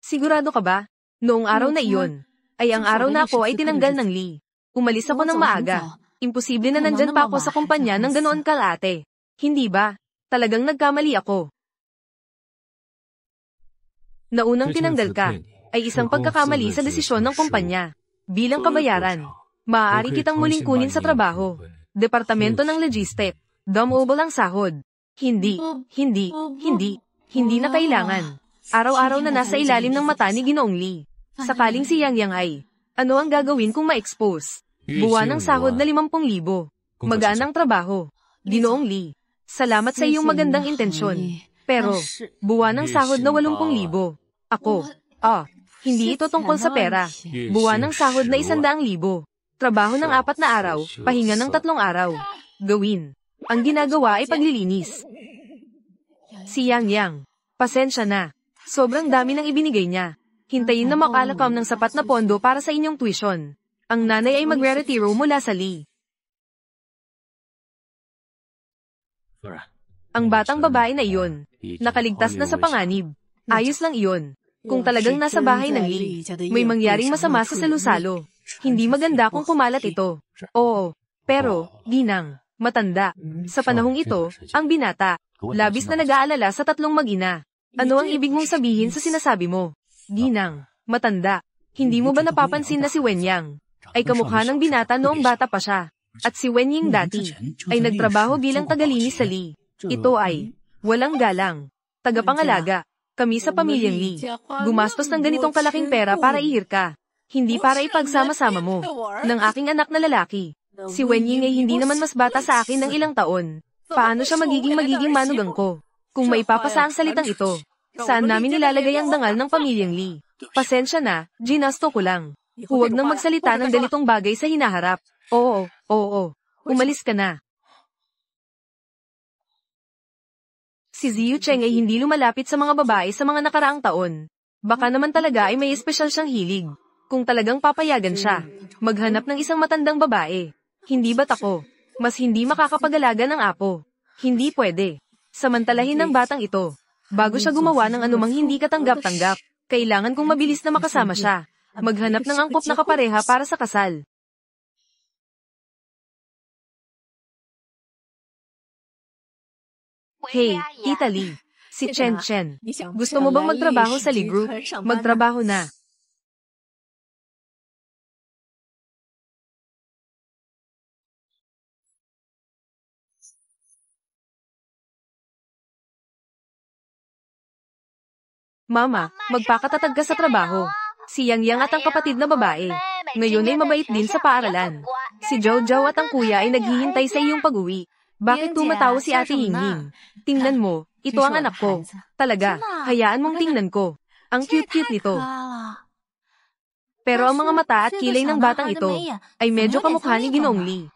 Sigurado ka ba? Noong araw na iyon, ay ang araw na ako ay tinanggal ng Li. Umalis ako ng maaga. Imposible na nandyan pa ako sa kumpanya ng ganoon kalate. Hindi ba? Talagang nagkamali ako. Naunang tinanggal ka, ay isang pagkakamali sa desisyon ng kumpanya. Bilang kabayaran, maaari kitang muling kunin sa trabaho. Departamento ng Logistic, double ang sahod. Hindi na kailangan. Araw-araw na nasa ilalim ng mata ni Ginoong Li. Sakaling si Yang Yang ay, ano ang gagawin kung ma-expose? Buwan ng sahod na 50,000. Magaan ang trabaho. Ginoong Li, salamat sa iyong magandang intensyon. Pero, buwan ng sahod na 80,000. Ako, hindi ito tungkol sa pera. Buwan ng sahod na 100,000. Trabaho ng 4 na araw, pahinga ng 3 araw. Gawin. Ang ginagawa ay paglilinis. Si Yang Yang, pasensya na. Sobrang dami ng ibinigay niya. Hintayin na makalakam ng sapat na pondo para sa inyong tuition. Ang nanay ay magre-retiro mula sa Li. Ang batang babae na iyon, nakaligtas na sa panganib. Ayos lang iyon. Kung talagang nasa bahay ng Li, may mangyaring masama sa salusalo. Hindi maganda kung kumalat ito. Oo, pero, ginang, matanda. Sa panahong ito, ang binata, labis na nag-aalala sa 3 mag-ina. Ano ang ibig mong sabihin sa sinasabi mo? Ginang, matanda. Hindi mo ba napapansin na si Wen Yang ay kamukha ng binata noong bata pa siya? At si Wen Ying dati ay nagtrabaho bilang tagalinis sa Li. Ito ay walang galang. Tagapangalaga. Kami sa pamilyang Li. Gumastos ng ganitong kalaking pera para ihirka. Hindi para ipagsama-sama mo ng aking anak na lalaki. Si Wen Ying ay hindi naman mas bata sa akin ng ilang taon. Paano siya magiging manugang ko? Kung maipapasa ang salitang ito, saan namin nilalagay ang dangal ng pamilyang Li? Pasensya na, ginasto ko lang. Huwag nang magsalita ng ganitong bagay sa hinaharap. Oo. Umalis ka na. Si Ziyu Cheng ay hindi lumalapit sa mga babae sa mga nakaraang taon. Baka naman talaga ay may espesyal siyang hilig. Kung talagang papayagan siya, maghanap ng isang matandang babae. Hindi ba't ako? Mas hindi makakapag-alaga ng apo. Hindi pwede. Samantalahin ng batang ito. Bago siya gumawa ng anumang hindi katanggap-tanggap, kailangan kong mabilis na makasama siya. Maghanap ng angkop na kapareha para sa kasal. Hey, Tita Li. Si Chen Chen. Gusto mo bang magtrabaho sa Li Group? Magtrabaho na. Mama, magpakatatag ka sa trabaho. Si Yang Yang at ang kapatid na babae. Ngayon ay mabait din sa paaralan. Si Zhao Zhao at ang kuya ay naghihintay sa iyong pag-uwi. Bakit tumatawa si Ate Ying Ying? Tingnan mo, ito ang anak ko. Talaga, hayaan mong tingnan ko. Ang cute-cute nito. Pero ang mga mata at kilay ng batang ito ay medyo kamukha ni Ginoong Li.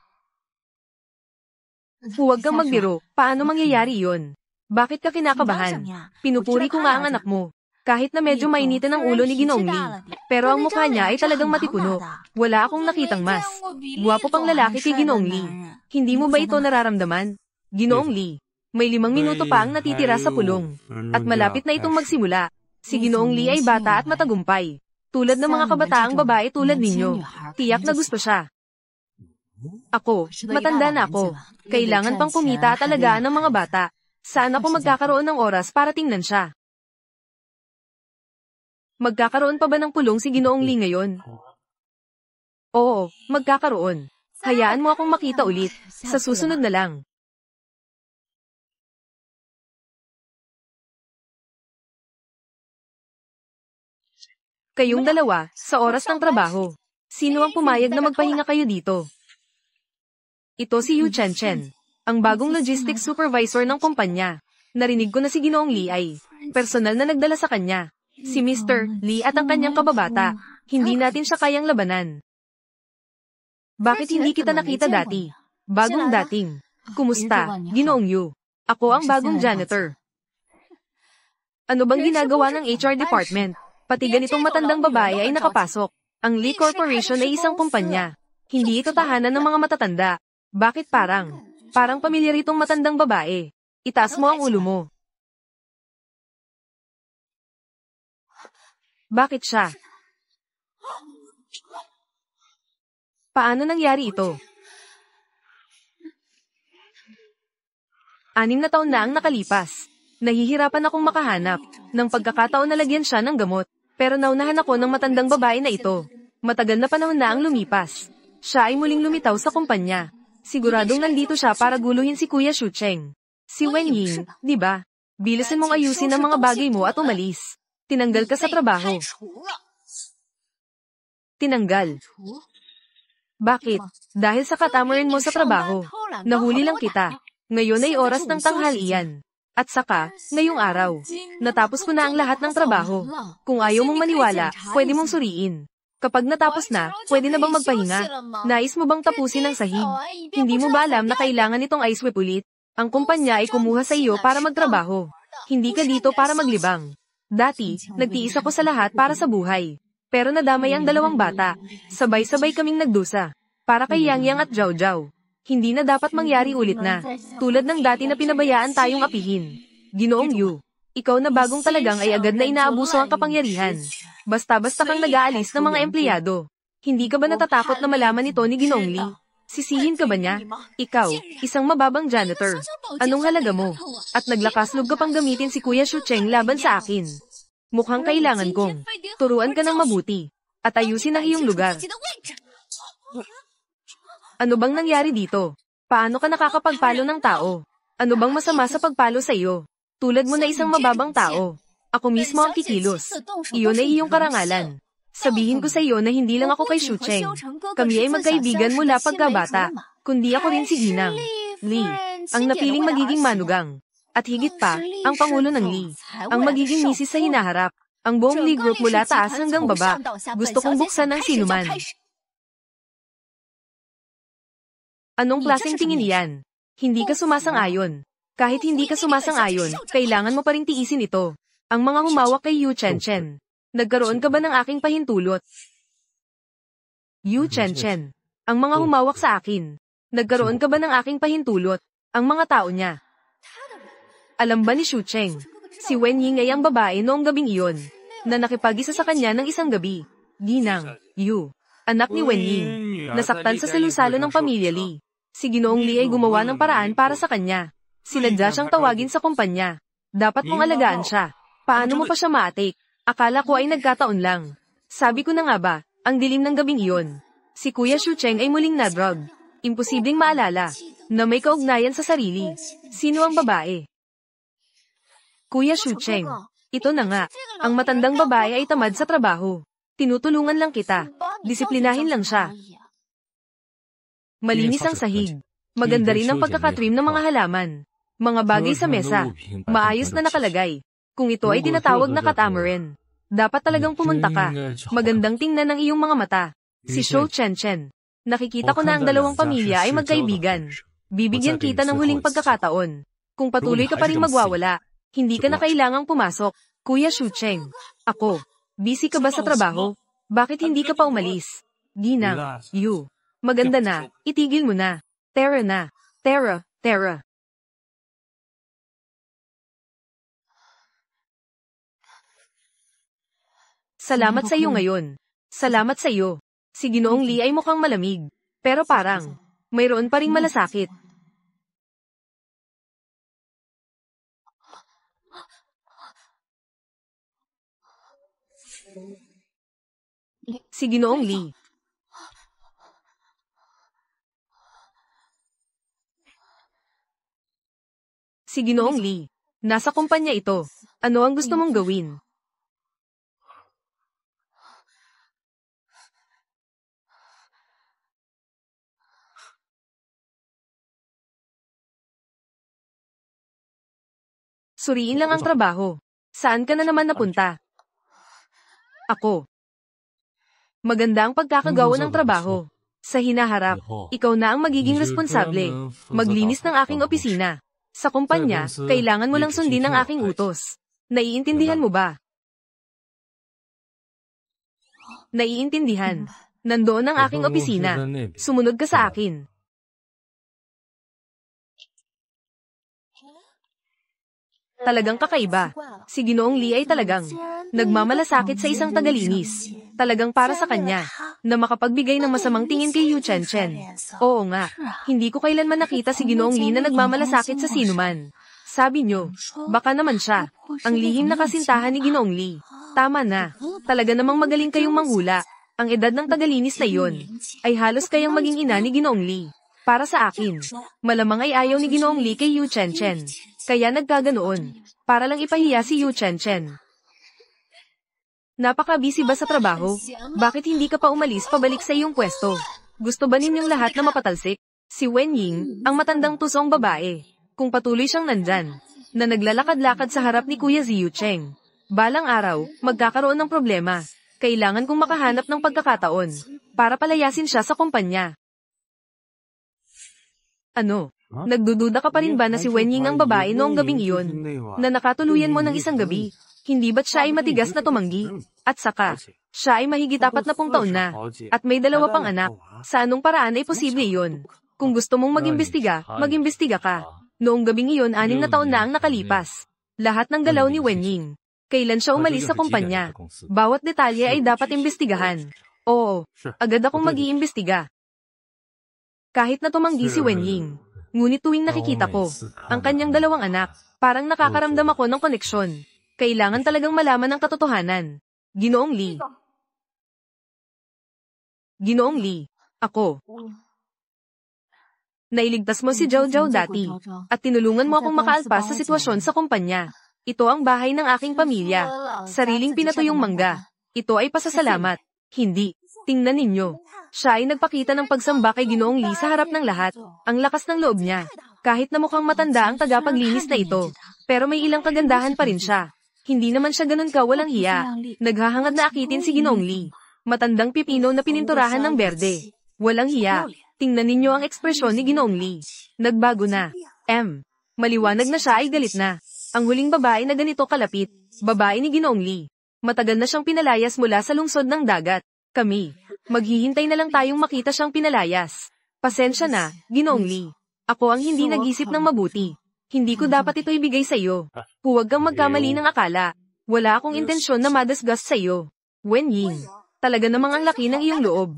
Huwag kang magbiro, paano mangyayari iyon? Bakit ka kinakabahan? Pinupuri ko nga ang anak mo. Kahit na medyo mainitin ang ulo ni Ginoong Li. Pero ang mukha niya ay talagang matipuno. Wala akong nakitang mas. Guwapo pang lalaki kay Ginoong Li. Hindi mo ba ito nararamdaman? Ginoong Li, may 5 minuto pa ang natitira sa pulong. At malapit na itong magsimula. Si Ginoong Li ay bata at matagumpay. Tulad ng mga kabataang babae tulad ninyo. Tiyak na gusto siya. Ako, matanda na ako. Kailangan pang kumita at alagaan ng mga bata. Saan ako magkakaroon ng oras para tingnan siya? Magkakaroon pa ba ng pulong si Ginoong Li ngayon? Oo, magkakaroon. Hayaan mo akong makita ulit. Sa susunod na lang. Kayong dalawa, sa oras ng trabaho. Sino ang pumayag na magpahinga kayo dito? Ito si Yu Chen, ang bagong logistics supervisor ng kumpanya. Narinig ko na si Ginoong Li ay personal na nagdala sa kanya. Si Mr. Li at ang kanyang kababata. Hindi natin siya kayang labanan. Bakit hindi kita nakita dati? Bagong dating. Kumusta, Ginoong Yu? Ako ang bagong janitor. Ano bang ginagawa ng HR department? Pati ganitong matandang babae ay nakapasok. Ang Li Corporation ay isang kumpanya. Hindi ito tahanan ng mga matatanda. Bakit parang pamilyar itong matandang babae? Itaas mo ang ulo mo. Bakit siya? Paano nangyari ito? 6 na taon na ang nakalipas. Nahihirapan akong makahanap ng pagkakataon na lagyan siya ng gamot. Pero naunahan ako ng matandang babae na ito. Matagal na panahon na ang lumipas. Siya ay muling lumitaw sa kumpanya. Siguradong nandito siya para guluhin si Kuya Shucheng. Si Wen Ying, di ba? Bilisan mong ayusin ang mga bagay mo at umalis. Tinanggal ka sa trabaho. Tinanggal. Bakit? Dahil sa katamaran mo sa trabaho. Nahuli lang kita. Ngayon ay oras ng tanghalian. At saka, ngayong araw, natapos ko na ang lahat ng trabaho. Kung ayaw mong maniwala, pwede mong suriin. Kapag natapos na, pwede na bang magpahinga? Nais mo bang tapusin ang sahig? Hindi mo ba alam na kailangan itong ice whip ulit? Ang kumpanya ay kumuha sa iyo para magtrabaho. Hindi ka dito para maglibang. Dati, nagtiis ako sa lahat para sa buhay. Pero nadamay ang 2 bata. Sabay-sabay kaming nagdusa. Para kay Yang Yang at Zhao Zhao. Hindi na dapat mangyari ulit na. Tulad ng dati na pinabayaan tayong apihin. Ginoong Yu, ikaw na bagong talagang ay agad na inaabuso ang kapangyarihan. Basta-basta kang nag-aalis ng mga empleyado. Hindi ka ba natatakot na malaman ito ni Ginoong Li? Sisihin ka ba niya? Ikaw, isang mababang janitor. Anong halaga mo? At naglakaslog ka pang gamitin si Kuya Shucheng laban sa akin. Mukhang kailangan kong turuan ka ng mabuti. At ayusin ang iyong lugar. Ano bang nangyari dito? Paano ka nakakapagpalo ng tao? Ano bang masama sa pagpalo sa iyo? Tulad mo na isang mababang tao. Ako mismo ang kikilos. Iyon ay iyong karangalan. Sabihin ko sa iyo na hindi lang ako kay Shucheng. Kami ay magkaibigan mula pagkabata. Kundi ako rin si Ginang Li, ang napiling magiging manugang. At higit pa, ang pangulo ng Li, ang magiging misis sa hinaharap. Ang buong Li Group mula taas hanggang baba. Gusto kong buksan ng sinuman. Anong klaseng tingin iyan? Hindi ka sumasang-ayon. Kahit hindi ka sumasang-ayon, kailangan mo pa rin tiisin ito. Ang mga humawak kay Yu Chen. Nagkaroon ka ba ng aking pahintulot? Yu Chen. Ang mga humawak sa akin. Nagkaroon ka ba ng aking pahintulot? Ang mga tao niya. Alam ba ni Shucheng? Si Wen Ying ay ang babae noong gabing iyon, na nakipag-isa sa kanya ng isang gabi. Ginang Yu, anak ni Wen Ying, nasaktan sa salusalo ng pamilya Li. Si Ginoong Li ay gumawa ng paraan para sa kanya. Sinadya siyang tawagin sa kumpanya. Dapat mong alagaan siya. Paano mo pa siya maatik? Akala ko ay nagkataon lang. Sabi ko na nga ba, ang dilim ng gabing iyon. Si Kuya Shucheng ay muling na-drug. Imposibleng maalala, na may kaugnayan sa sarili. Sino ang babae? Kuya Shucheng. Ito na nga, ang matandang babae ay tamad sa trabaho. Tinutulungan lang kita. Disiplinahin lang siya. Malinis ang sahig. Maganda rin ang pagkakatrim ng mga halaman. Mga bagay sa mesa. Maayos na nakalagay. Kung ito ay tinatawag na katamaran, dapat talagang pumunta ka. Magandang tingnan ng iyong mga mata. Si Shou Chen. Nakikita ko na ang 2 pamilya ay magkaibigan. Bibigyan kita ng huling pagkakataon. Kung patuloy ka pa rin magwawala, hindi ka na kailangang pumasok. Kuya Shucheng, ako. Busy ka ba sa trabaho? Bakit hindi ka pa umalis? Ginang, you. Maganda na, itigil mo na. Tara na. Tara. Salamat sa iyo ngayon. Salamat sa iyo. Si Ginoong Li ay mukhang malamig. Pero parang, mayroon pa ring malasakit. Si Ginoong Li. Si Ginoong Li. Nasa kumpanya ito. Ano ang gusto mong gawin? Suriin lang ang trabaho. Saan ka na naman napunta? Ako. Maganda ang pagkakagawa ng trabaho. Sa hinaharap, ikaw na ang magiging responsable. Maglinis ng aking opisina. Sa kumpanya, kailangan mo lang sundin ang aking utos. Naiintindihan mo ba? Naiintindihan. Nandoon ang aking opisina. Sumunod ka sa akin. Talagang kakaiba. Si Ginoong Li ay talagang nagmamalasakit sa isang tagalinis. Talagang para sa kanya, na makapagbigay ng masamang tingin kay Yu Chen. Oo nga, hindi ko kailanman nakita si Ginoong Li na nagmamalasakit sa sinuman. Sabi nyo, baka naman siya, ang lihim na kasintahan ni Ginoong Li. Tama na, talaga namang magaling kayong manghula. Ang edad ng tagalinis na iyon, ay halos kayang maging ina ni Ginoong Li. Para sa akin, malamang ay ayaw ni Ginoong Li kay Yu Chen. Kaya nagkaganoon, para lang ipahiya si Yu Chen. Napaka-busy ba sa trabaho? Bakit hindi ka pa umalis pabalik sa iyong pwesto? Gusto ba ninyong lahat na mapatalsik? Si Wen Ying, ang matandang tusong babae. Kung patuloy siyang nandyan, na naglalakad-lakad sa harap ni Kuya Ziyu Cheng. Balang araw, magkakaroon ng problema. Kailangan kong makahanap ng pagkakataon, para palayasin siya sa kumpanya. Ano? Nagdududa ka pa rin ba na si Wen Ying ang babae noong gabing iyon? Na nakatuluyan mo ng isang gabi? Hindi ba't siya ay matigas na tumanggi? At saka, siya ay mahigit 40 taon na, at may 2 pang anak. Sa anong paraan ay posible iyon? Kung gusto mong mag-imbestiga ka. Noong gabing iyon 6 na taon na ang nakalipas. Lahat ng galaw ni Wen Ying. Kailan siya umalis sa kumpanya? Bawat detalye ay dapat imbestigahan. Oo, agad akong mag-iimbestiga. Kahit na tumanggi si Wen Ying. Ngunit tuwing nakikita ko, ang kanyang 2 anak, parang nakakaramdam ako ng koneksyon. Kailangan talagang malaman ang katotohanan. Ginoong Li. Ginoong Li, ako. Nailigtas mo si Zhao Zhao dati, at tinulungan mo akong makaalpas sa sitwasyon sa kumpanya. Ito ang bahay ng aking pamilya. Sariling pinatuyong mangga. Ito ay pasasalamat. Hindi. Tingnan ninyo. Siya ay nagpakita ng pagsamba kay Ginoong Li sa harap ng lahat. Ang lakas ng loob niya. Kahit na mukhang matanda ang tagapaglinis na ito. Pero may ilang kagandahan pa rin siya. Hindi naman siya ganun ka walang hiya. Naghahangad na akitin si Ginoong Li. Matandang pipino na pininturahan ng berde. Walang hiya. Tingnan ninyo ang ekspresyon ni Ginoong Li. Nagbago na. Maliwanag na siya ay galit na. Ang huling babae na ganito kalapit. Babae ni Ginoong Li. Matagal na siyang pinalayas mula sa lungsod ng dagat. Kami. Maghihintay na lang tayong makita siyang pinalayas. Pasensya na, Ginoong Li. Ako ang hindi nag-isip ng mabuti. Hindi ko dapat ito ibigay sa iyo. Huwag kang magkamali ng akala. Wala akong intensyon na madasgas sa iyo. Wen Ying, talaga namang ang laki ng iyong loob.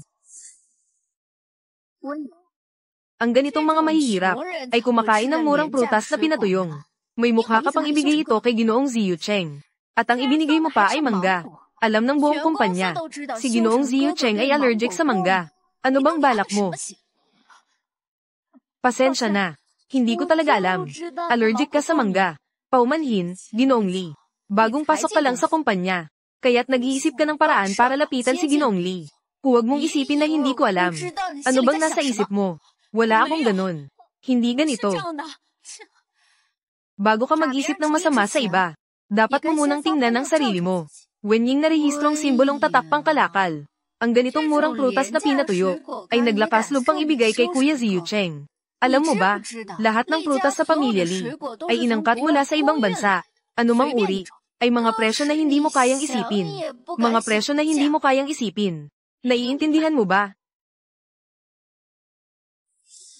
Ang ganitong mga mahihirap ay kumakain ng murang prutas na pinatuyong. May mukha ka pang ibigay ito kay Ginoong Ziyu Cheng. At ang ibinigay mo pa ay mangga. Alam ng buong kumpanya, si Ginoong Ziyu Cheng ay allergic sa mangga. Ano bang balak mo? Pasensya na. Hindi ko talaga alam. Allergic ka sa mangga. Paumanhin, Ginoong Li. Bagong pasok ka lang sa kumpanya. Kaya't nag-iisip ka ng paraan para lapitan si Ginoong Li. Huwag mong isipin na hindi ko alam. Ano bang nasa isip mo? Wala akong ganun. Hindi ganito. Bago ka mag-isip ng masama sa iba, dapat mo munang tingnan ang sarili mo. Wen Ying na rehistrong simbolong tatak pangkalakal. Ang ganitong murang prutas na pinatuyo ay naglakas loob pang ibigay kay Kuya Ziyu Cheng. Alam mo ba, lahat ng prutas sa pamilya Li ay inangkat mula sa ibang bansa. Anumang uri, ay mga presyo na hindi mo kayang isipin. Mga presyo na hindi mo kayang isipin. Naiintindihan mo ba?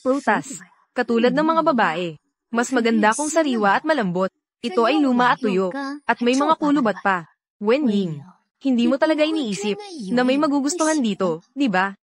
Prutas. Katulad ng mga babae. Mas maganda kung sariwa at malambot. Ito ay luma at tuyo. At may mga kulubat pa. Wenying. Hindi mo talaga iniisip na may magugustuhan dito, di ba?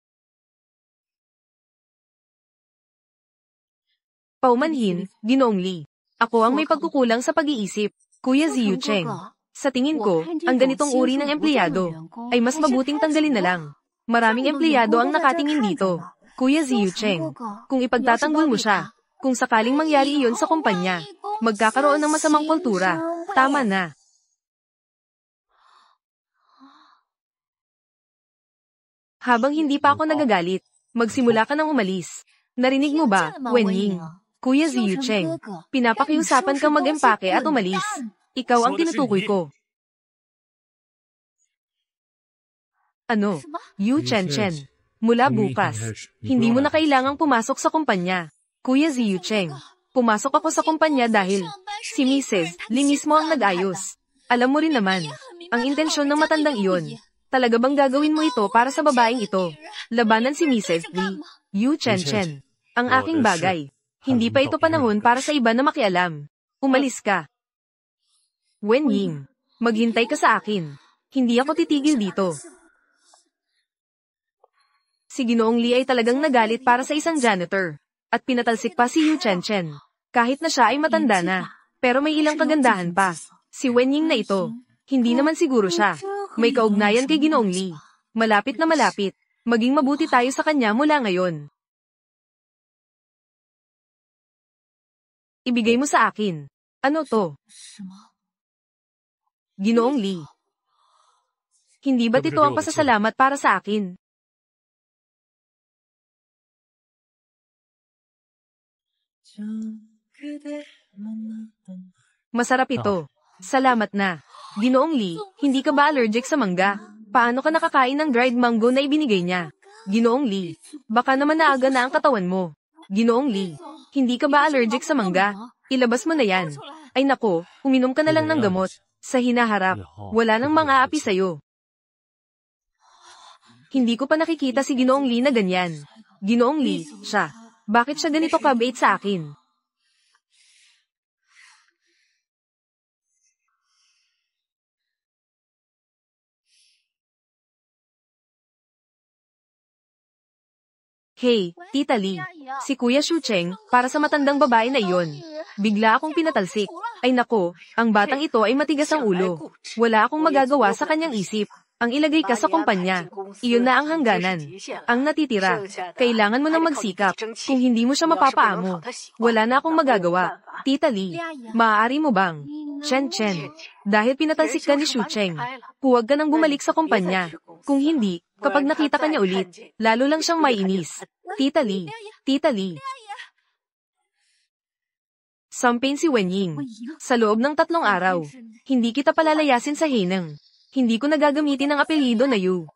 Paumanhin, Ginoong Li. Ako ang may pagkukulang sa pag-iisip. Kuya Ziyu Cheng. Sa tingin ko, ang ganitong uri ng empleyado ay mas mabuting tanggalin na lang. Maraming empleyado ang nakatingin dito. Kuya Ziyu Cheng, kung ipagtatanggol mo siya, kung sakaling mangyari iyon sa kumpanya, magkakaroon ng masamang kultura. Tama na. Habang hindi pa ako nagagalit, magsimula ka nang umalis. Narinig mo ba, Wenying? Kuya Ziyu Cheng, pinapakiusapan kang mag-empake at umalis. Ikaw ang tinutukoy ko. Ano? Yu Chen Chen. Mula bukas, hindi mo na kailangang pumasok sa kumpanya. Kuya Ziyu Cheng, pumasok ako sa kumpanya dahil si Mrs. Li mismo ang nag-ayos. Alam mo rin naman, ang intensyon ng matandang iyon. Talaga bang gagawin mo ito para sa babaeng ito? Labanan si Mrs. Li. Yu Chen Chen. Ang aking bagay. Hindi pa ito panahon para sa iba na makialam. Umalis ka. Wenying, maghintay ka sa akin. Hindi ako titigil dito. Si Ginoong Li ay talagang nagalit para sa isang janitor. At pinatalsik pa si Yu Chen Chen. Kahit na siya ay matanda na. Pero may ilang kagandahan pa. Si Wenying na ito. Hindi naman siguro siya. May kaugnayan kay Ginoong Li. Malapit na malapit. Maging mabuti tayo sa kanya mula ngayon. Ibigay mo sa akin. Ano to? Ginoong Li. Hindi ba't ito ang pasasalamat para sa akin? Masarap ito. Salamat na. Ginoong Li, hindi ka ba allergic sa mangga? Paano ka nakakain ng dried mango na ibinigay niya? Ginoong Li, baka naman naaga na ang katawan mo. Ginoong Li, hindi ka ba allergic sa mangga? Ilabas mo na yan. Ay nako, uminom ka na lang ng gamot. Sa hinaharap, wala nang mga api sa'yo. Hindi ko pa nakikita si Ginoong Li na ganyan. Ginoong Li, siya. Bakit siya ganito kabait sa akin? Hey, Tita Li. Si Kuya Shu Cheng, para sa matandang babae na iyon. Bigla akong pinatalsik. Ay nako, ang batang ito ay matigas ang ulo. Wala akong magagawa sa kanyang isip. Ang ilagay ka sa kumpanya, iyon na ang hangganan. Ang natitira, kailangan mo nang magsikap. Kung hindi mo siya mapapaamo, wala na akong magagawa. Tita Li, maaari mo bang? Chen Chen, dahil pinatalsik ka ni Shu Cheng, huwag ka nang bumalik sa kumpanya. Kung hindi, kapag nakita ka niya ulit, lalo lang siyang maiinis. Tita Li, Tita Li. Sampain si Wenying. Sa loob ng 3 araw, hindi kita palalayasin sa hinang. Hindi ko nagagamitin ang apelyido na Yu.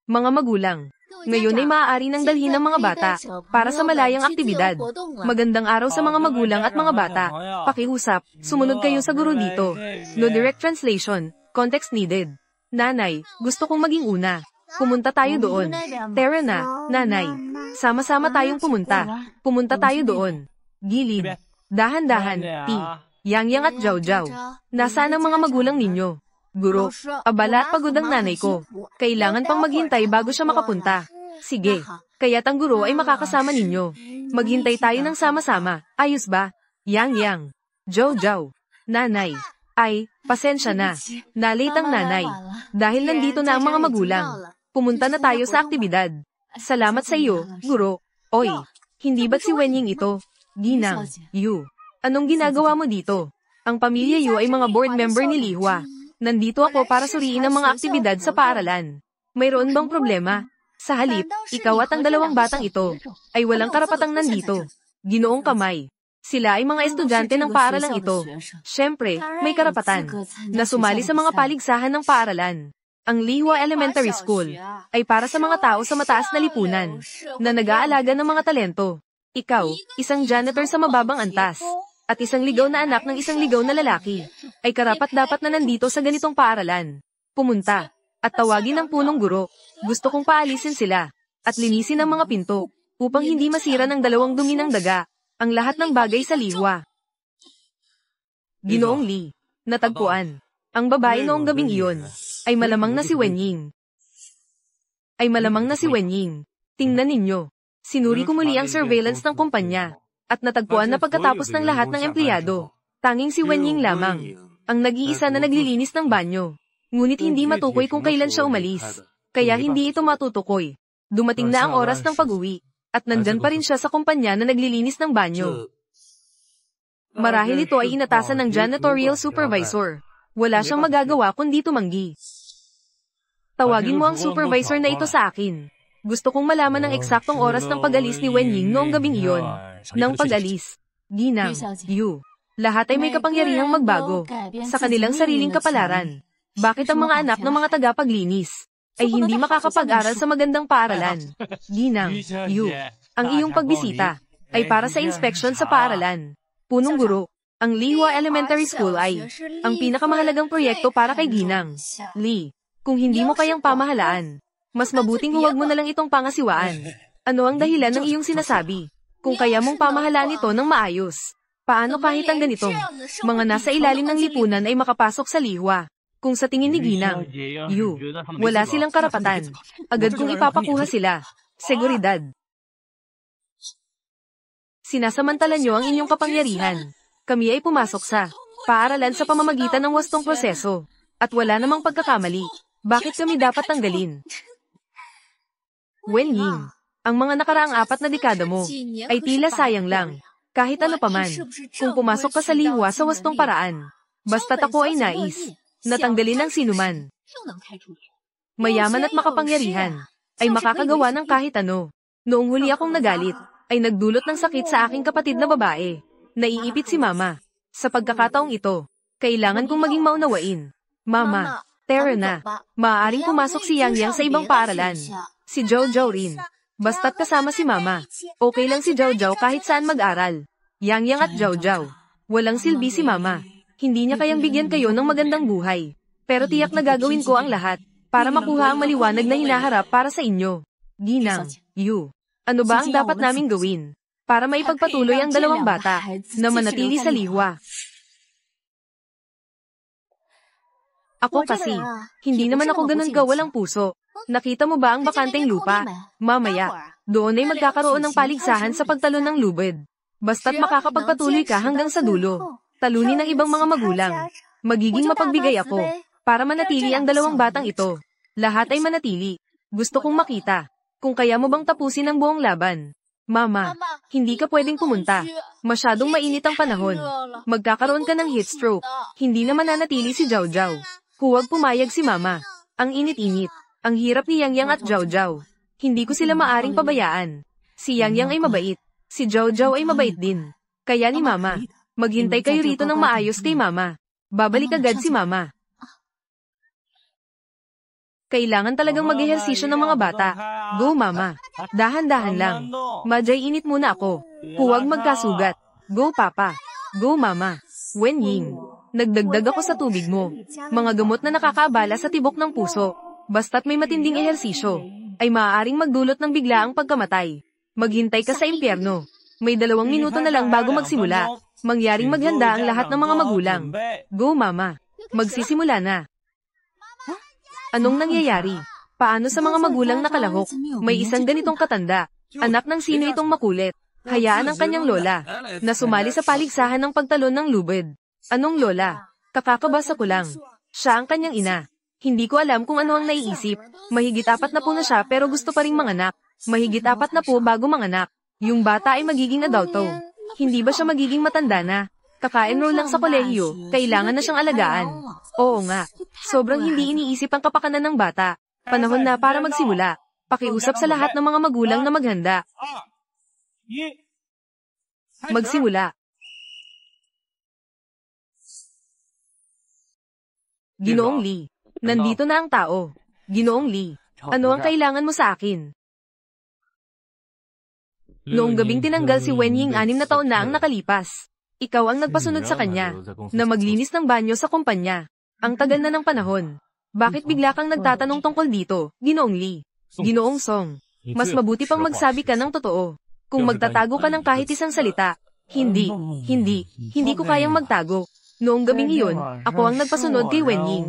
Mga magulang, ngayon ay maaari nang dalhin ng mga bata para sa malayang aktibidad. Magandang araw sa mga magulang at mga bata. Pakiusap, sumunod kayo sa guro dito. No direct translation, context needed. Nanay, gusto kong maging una. Pumunta tayo doon. Tara na, nanay. Sama-sama tayong pumunta. Pumunta tayo doon. Gilid. Dahan-dahan, Ti. Yang-yang at Jiao-Jiao. Nasaan ang mga magulang ninyo? Guro, abala at pagod ang nanay ko. Kailangan pang maghintay bago siya makapunta. Sige, kaya't ang guro ay makakasama ninyo. Maghintay tayo ng sama-sama. Ayos ba? Yang-yang. Jiao-Jiao. Nanay. Ay, pasensya na. Nalate ang nanay. Dahil nandito na ang mga magulang. Pumunta na tayo sa aktibidad. Salamat sa iyo, guro. Oy, hindi ba't si Wenying ito? Ginang, Yu. Anong ginagawa mo dito? Ang pamilya Yu ay mga board member ni Li Hua. Nandito ako para suriin ang mga aktibidad sa paaralan. Mayroon bang problema? Sa halip, ikaw at ang 2 batang ito ay walang karapatang nandito. Ginoong Kamay. Sila ay mga estudyante ng paaralang ito. Siyempre, may karapatan na sumali sa mga paligsahan ng paaralan. Ang Lihua Elementary School ay para sa mga tao sa mataas na lipunan na nag-aalaga ng mga talento. Ikaw, isang janitor sa mababang antas, at isang ligaw na anak ng isang ligaw na lalaki, ay karapat-dapat na nandito sa ganitong paaralan. Pumunta, at tawagin ang punong guro. Gusto kong paalisin sila, at linisin ang mga pinto, upang hindi masira ng dalawang dumi ng daga, ang lahat ng bagay sa Lihua. Ginoong Lee, natagpuan. Ang babae noong gabing iyon, ay malamang na si Wenying. Tingnan ninyo. Sinuri ko muli ang surveillance ng kumpanya, at natagpuan na pagkatapos ng lahat ng empleyado, tanging si Wenying lamang, ang nag-iisa na naglilinis ng banyo. Ngunit hindi matukoy kung kailan siya umalis, kaya hindi ito matutukoy. Dumating na ang oras ng pag-uwi, at nandyan pa rin siya sa kumpanya na naglilinis ng banyo. Marahil ito ay inatasan ng janitorial supervisor. Wala siyang magagawa kundi tumanggi. Tawagin mo ang supervisor na ito sa akin. Gusto kong malaman ang eksaktong oras ng pag-alis ni Wenying noong gabing iyon. Nang pag-alis, Ginang, Yu, lahat ay may kapangyarihang magbago sa kanilang sariling kapalaran. Bakit ang mga anak ng mga tagapaglinis ay hindi makakapag-aral sa magandang paaralan? Ginang, Yu, ang iyong pagbisita ay para sa inspeksyon sa paaralan. Punong guro, ang Lihua Elementary School ay ang pinakamahalagang proyekto para kay Ginang. Lee, kung hindi mo kayang pamahalaan, mas mabuting huwag mo na lang itong pangasiwaan. Ano ang dahilan ng iyong sinasabi? Kung kaya mong pamahalaan ito ng maayos, paano kahit ang ganitong mga nasa ilalim ng lipunan ay makapasok sa Lihua? Kung sa tingin ni Ginang, Yu, wala silang karapatan. Agad kong ipapakuha sila. Seguridad. Sinasamantala nyo ang inyong kapangyarihan. Kami ay pumasok sa paaralan sa pamamagitan ng wastong proseso, at wala namang pagkakamali. Bakit kami dapat tanggalin? Wenying, ang mga nakaraang 4 na dekada mo ay tila sayang lang. Kahit ano paman, kung pumasok ka sa Lihua sa wastong paraan, basta't ako ay nais, natanggalin ng sinuman. Mayaman at makapangyarihan, ay makakagawa ng kahit ano. Noong huli akong nagalit, ay nagdulot ng sakit sa aking kapatid na babae. Naiipit si Mama. Sa pagkakataong ito, kailangan kong maging maunawain. Mama, tara na. Maaaring pumasok si Yang Yang sa ibang paaralan. Si Zhao Zhao rin. Basta't kasama si Mama. Okay lang si Zhao Zhao kahit saan mag-aral. Yang Yang at Zhao Zhao. Walang silbi si Mama. Hindi niya kayang bigyan kayo ng magandang buhay. Pero tiyak na gagawin ko ang lahat para makuha ang maliwanag na hinaharap para sa inyo. Ginang, Yu, ano ba ang dapat naming gawin para maipagpatuloy ang dalawang bata na manatili sa Lihua? Ako kasi, hindi naman ako ganun kawalang puso. Nakita mo ba ang bakanteng lupa? Mamaya, doon ay magkakaroon ng paligsahan sa pagtalon ng lubid. Basta't makakapagpatuloy ka hanggang sa dulo. Talunin ng ibang mga magulang. Magiging mapagbigay ako para manatili ang dalawang batang ito. Lahat ay manatili. Gusto kong makita kung kaya mo bang tapusin ang buong laban. Mama, hindi ka pwedeng pumunta. Masyadong mainit ang panahon. Magkakaroon ka ng heat stroke. Hindi na mananatili si Zhao Zhao. Huwag pumayag si Mama. Ang init-init. Ang hirap ni Yang Yang at Zhao Zhao. Hindi ko sila maaring pabayaan. Si Yang Yang ay mabait. Si Zhao Zhao ay mabait din. Kaya ni Mama, maghintay kayo rito ng maayos kay Mama. Babalik agad si Mama. Kailangan talagang mag-ehersisyo ng mga bata. Go, Mama. Dahan-dahan lang. Madyay init muna ako. Huwag magkasugat. Go, Papa. Go, Mama. Wenying, nagdagdag ako sa tubig mo. Mga gamot na nakakaabala sa tibok ng puso. Basta't may matinding ehersisyo, ay maaaring magdulot ng biglaang pagkamatay. Maghintay ka sa impyerno. May 2 minuto na lang bago magsimula. Mangyaring maghanda ang lahat ng mga magulang. Go, Mama. Magsisimula na. Anong nangyayari? Paano sa mga magulang na kalahok? May isang ganitong katanda. Anak ng sino itong makulit? Hayaan ang kanyang lola na sumali sa paligsahan ng pagtalon ng lubid. Anong lola? Kakakabasa ko lang. Siya ang kanyang ina. Hindi ko alam kung ano ang naiisip. Mahigit 4 na po na siya pero gusto pa ring manganak. Mahigit 4 na po bago manganak. Yung bata ay magiging adulto. Hindi ba siya magiging matanda na? Kaka-enroll lang sa kolehiyo, kailangan na siyang alagaan. Oo nga, sobrang hindi iniisip ang kapakanan ng bata. Panahon na para magsimula. Pakiusap sa lahat ng mga magulang na maghanda. Magsimula. Ginoong Lee, Nandito na ang tao. Ginoong Li, ano ang kailangan mo sa akin? Noong gabing tinanggal si Wen Ying 6 na taon na ang nakalipas. Ikaw ang nagpasunod sa kanya na maglinis ng banyo sa kumpanya. Ang tagal na ng panahon. Bakit bigla kang nagtatanong tungkol dito, Ginoong Li? Ginoong Song, mas mabuti pang magsabi ka ng totoo. Kung magtatago ka ng kahit isang salita, hindi ko kayang magtago. Noong gabing iyon, ako ang nagpasunod kay Wen Ying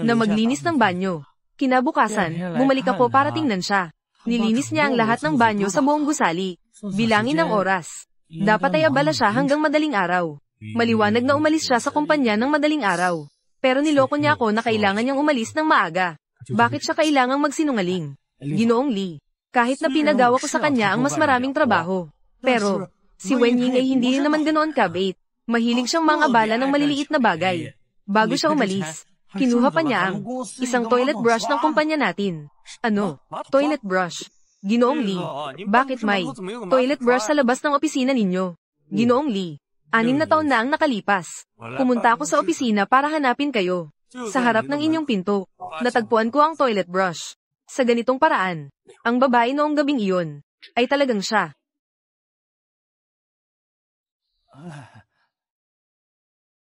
na maglinis ng banyo. Kinabukasan, bumalik ako para tingnan siya. Nilinis niya ang lahat ng banyo sa buong gusali. Bilangin ang oras. Dapat ay abala siya hanggang madaling araw. Maliwanag na umalis siya sa kumpanya ng madaling araw. Pero niloko niya ako na kailangan niyang umalis ng maaga. Bakit siya kailangang magsinungaling? Ginoong Li, kahit na pinagawa ko sa kanya ang mas maraming trabaho. Pero, si Wen Ying ay hindi naman ganoon kabait. Mahilig siyang mangabala ng maliliit na bagay. Bago siya umalis, kinuha pa niya ang isang toilet brush ng kumpanya natin. Ano? Toilet brush? Ginoong Li, bakit may toilet brush sa labas ng opisina ninyo? Ginoong Li, 6 na taon na ang nakalipas. Pumunta ako sa opisina para hanapin kayo. Sa harap ng inyong pinto, natagpuan ko ang toilet brush. Sa ganitong paraan, ang babae noong gabing iyon ay talagang siya.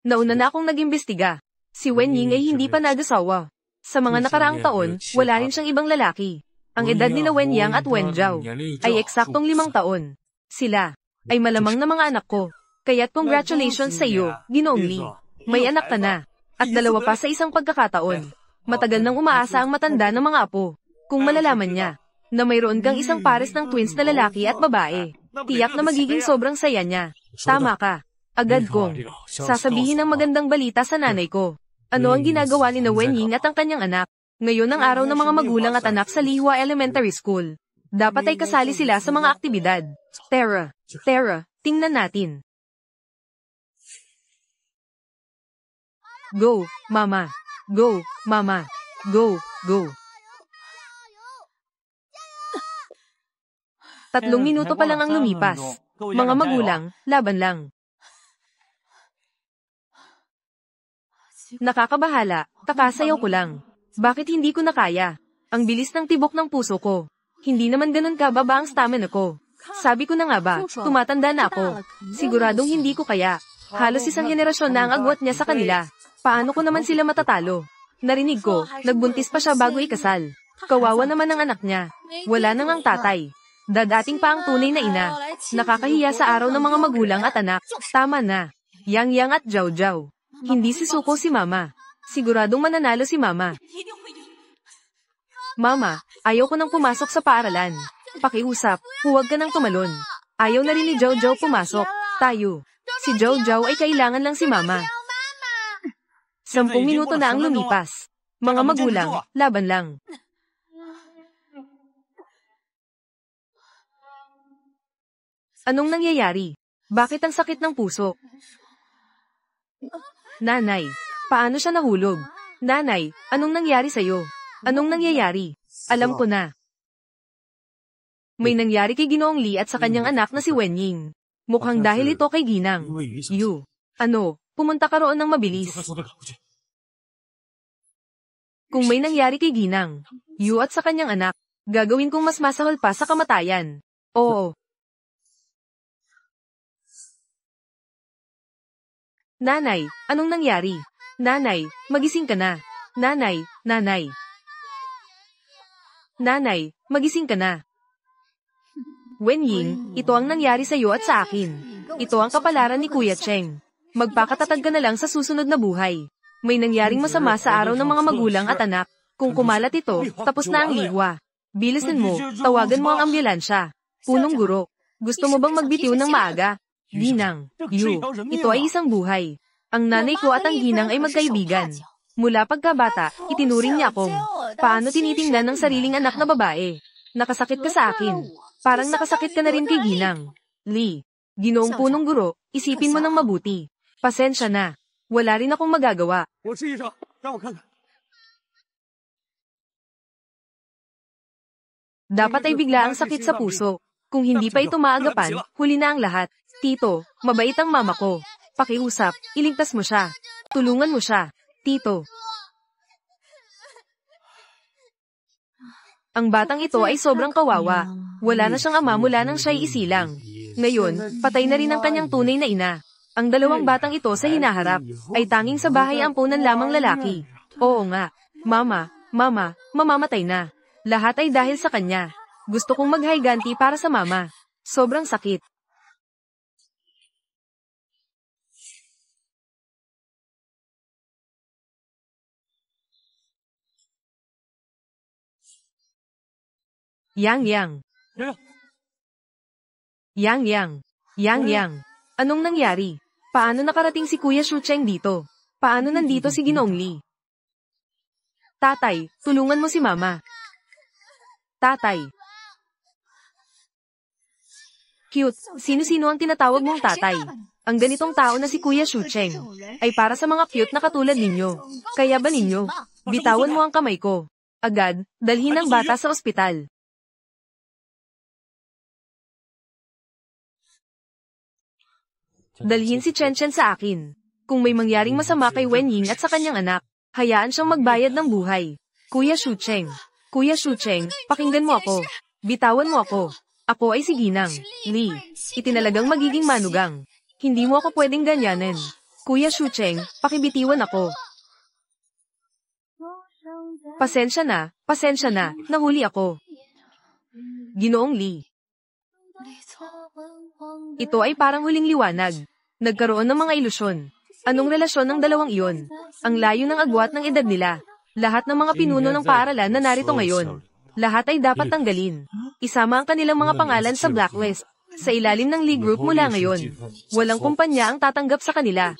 Nauna na akong nag-imbestiga. Si Wen Ying ay hindi pa nag-asawa. Sa mga nakaraang taon, wala rin siyang ibang lalaki. Ang edad ni Wen Yang at Wen Zhao ay eksaktong 5 taon. Sila ay malamang na mga anak ko. Kaya't congratulations sa iyo, Ginoong Li. May anak ka na. At 2 pa sa isang pagkakataon. Matagal nang umaasa ang matanda ng mga apo. Kung malalaman niya na mayroon kang isang pares ng twins na lalaki at babae, tiyak na magiging sobrang saya niya. Tama ka. Agad kong sasabihin ng magandang balita sa nanay ko. Ano ang ginagawa ni Wen Ying at ang kanyang anak? Ngayon ang araw ng mga magulang at anak sa Lihua Elementary School. Dapat ay kasali sila sa mga aktibidad. Tara, tingnan natin. Go, mama. Go, mama. Go. 3 minuto pa lang ang lumipas. Mga magulang, laban lang. Nakakabahala, kakasayaw ko lang. Bakit hindi ko na kaya? Ang bilis ng tibok ng puso ko. Hindi naman ganun kababa ang stamina ko. Sabi ko na nga ba, tumatanda na ako. Siguradong hindi ko kaya. Halos isang henerasyon na ang agwat niya sa kanila. Paano ko naman sila matatalo? Narinig ko, nagbuntis pa siya bago ikasal. Kawawa naman ang anak niya. Wala nang ang tatay. Dadating pa ang tunay na ina. Nakakahiya sa araw ng mga magulang at anak. Tama na. Yang Yang at Zhao Zhao. Hindi si Suko si Mama. Siguradong mananalo si Mama. Mama, ayaw ko nang pumasok sa paaralan. Pakiusap, huwag ka nang tumalon. Ayaw na rin ni Zhao Zhao pumasok. Tayo. Si Zhao Zhao ay kailangan lang si Mama. 10 minuto na ang lumipas. Mga magulang, laban lang. Anong nangyayari? Bakit ang sakit ng puso? Nanay, paano siya nahulog? Nanay, anong nangyari sa'yo? Anong nangyayari? Alam ko na. May nangyari kay Ginoong Li at sa kanyang anak na si Wen Ying. Mukhang dahil ito kay Ginang. Yu, pumunta ka roon ng mabilis. Kung may nangyari kay Ginang, Yu at sa kanyang anak, gagawin kong mas masahol pa sa kamatayan. Oo. Nanay, anong nangyari? Nanay, magising ka na. Nanay. Nanay, magising ka na. Wen Ying, ito ang nangyari sa iyo at sa akin. Ito ang kapalaran ni Kuya Cheng. Magpakatatag ka na lang sa susunod na buhay. May nangyaring masama sa araw ng mga magulang at anak. Kung kumalat ito, tapos na ang liwa. Bilisan mo, tawagan mo ang ambulansya. Punong guro, gusto mo bang magbitiw ng maaga? Ginang, Yu, ito ay isang buhay. Ang nanay ko at ang Ginang ay magkaibigan. Mula pagkabata, itinuring niya akong paano tinitingnan ng sariling anak na babae. Nakasakit ka sa akin. Parang nakasakit ka na rin kay Ginang. Li, Ginoong Punong Guro, isipin mo ng mabuti. Pasensya na. Wala rin akong magagawa. Dapat ay bigla ang sakit sa puso. Kung hindi pa ito maagapan, huli na ang lahat. Tito, mabait ang mama ko. Pakiusap, iligtas mo siya. Tulungan mo siya. Tito. Ang batang ito ay sobrang kawawa. Wala na siyang ama mula nang siya'y isilang. Ngayon, patay na rin ang kanyang tunay na ina. Ang dalawang batang ito sa hinaharap ay tanging sa bahay ampunan lamang lalaki. Oo nga. Mama, mamamatay na. Lahat ay dahil sa kanya. Gusto kong maghiganti para sa mama. Sobrang sakit. Yang. Anong nangyari? Paano nakarating si Kuya Shucheng dito? Paano nandito si Ginoong Li? Tatay, tulungan mo si Mama. Tatay. Cute, sino-sino ang tinatawag mong tatay? Ang ganitong tao na si Kuya Shucheng ay para sa mga cute na katulad ninyo. Kaya ba ninyo? Bitawan mo ang kamay ko. Agad, dalhin ang bata sa ospital. Dalhin si Chen sa akin. Kung may mangyaring masama kay Wen Ying at sa kanyang anak, hayaan siyang magbayad ng buhay. Kuya Shucheng, pakinggan mo ako. Bitawan mo ako. Ako ay si Ginang Li. Itinalagang magiging manugang. Hindi mo ako pwedeng ganyanin. Kuya Shucheng, pakibitiwan ako. Pasensya na, nahuli ako. Ginoong Li. Ito ay parang huling liwanag. Nagkaroon ng mga ilusyon. Anong relasyon ng dalawang iyon? Ang layo ng agwat ng edad nila. Lahat ng mga pinuno ng paaralan na narito ngayon. Lahat ay dapat tanggalin. Isama ang kanilang mga pangalan sa blacklist. Sa ilalim ng Lee Group mula ngayon. Walang kumpanya ang tatanggap sa kanila.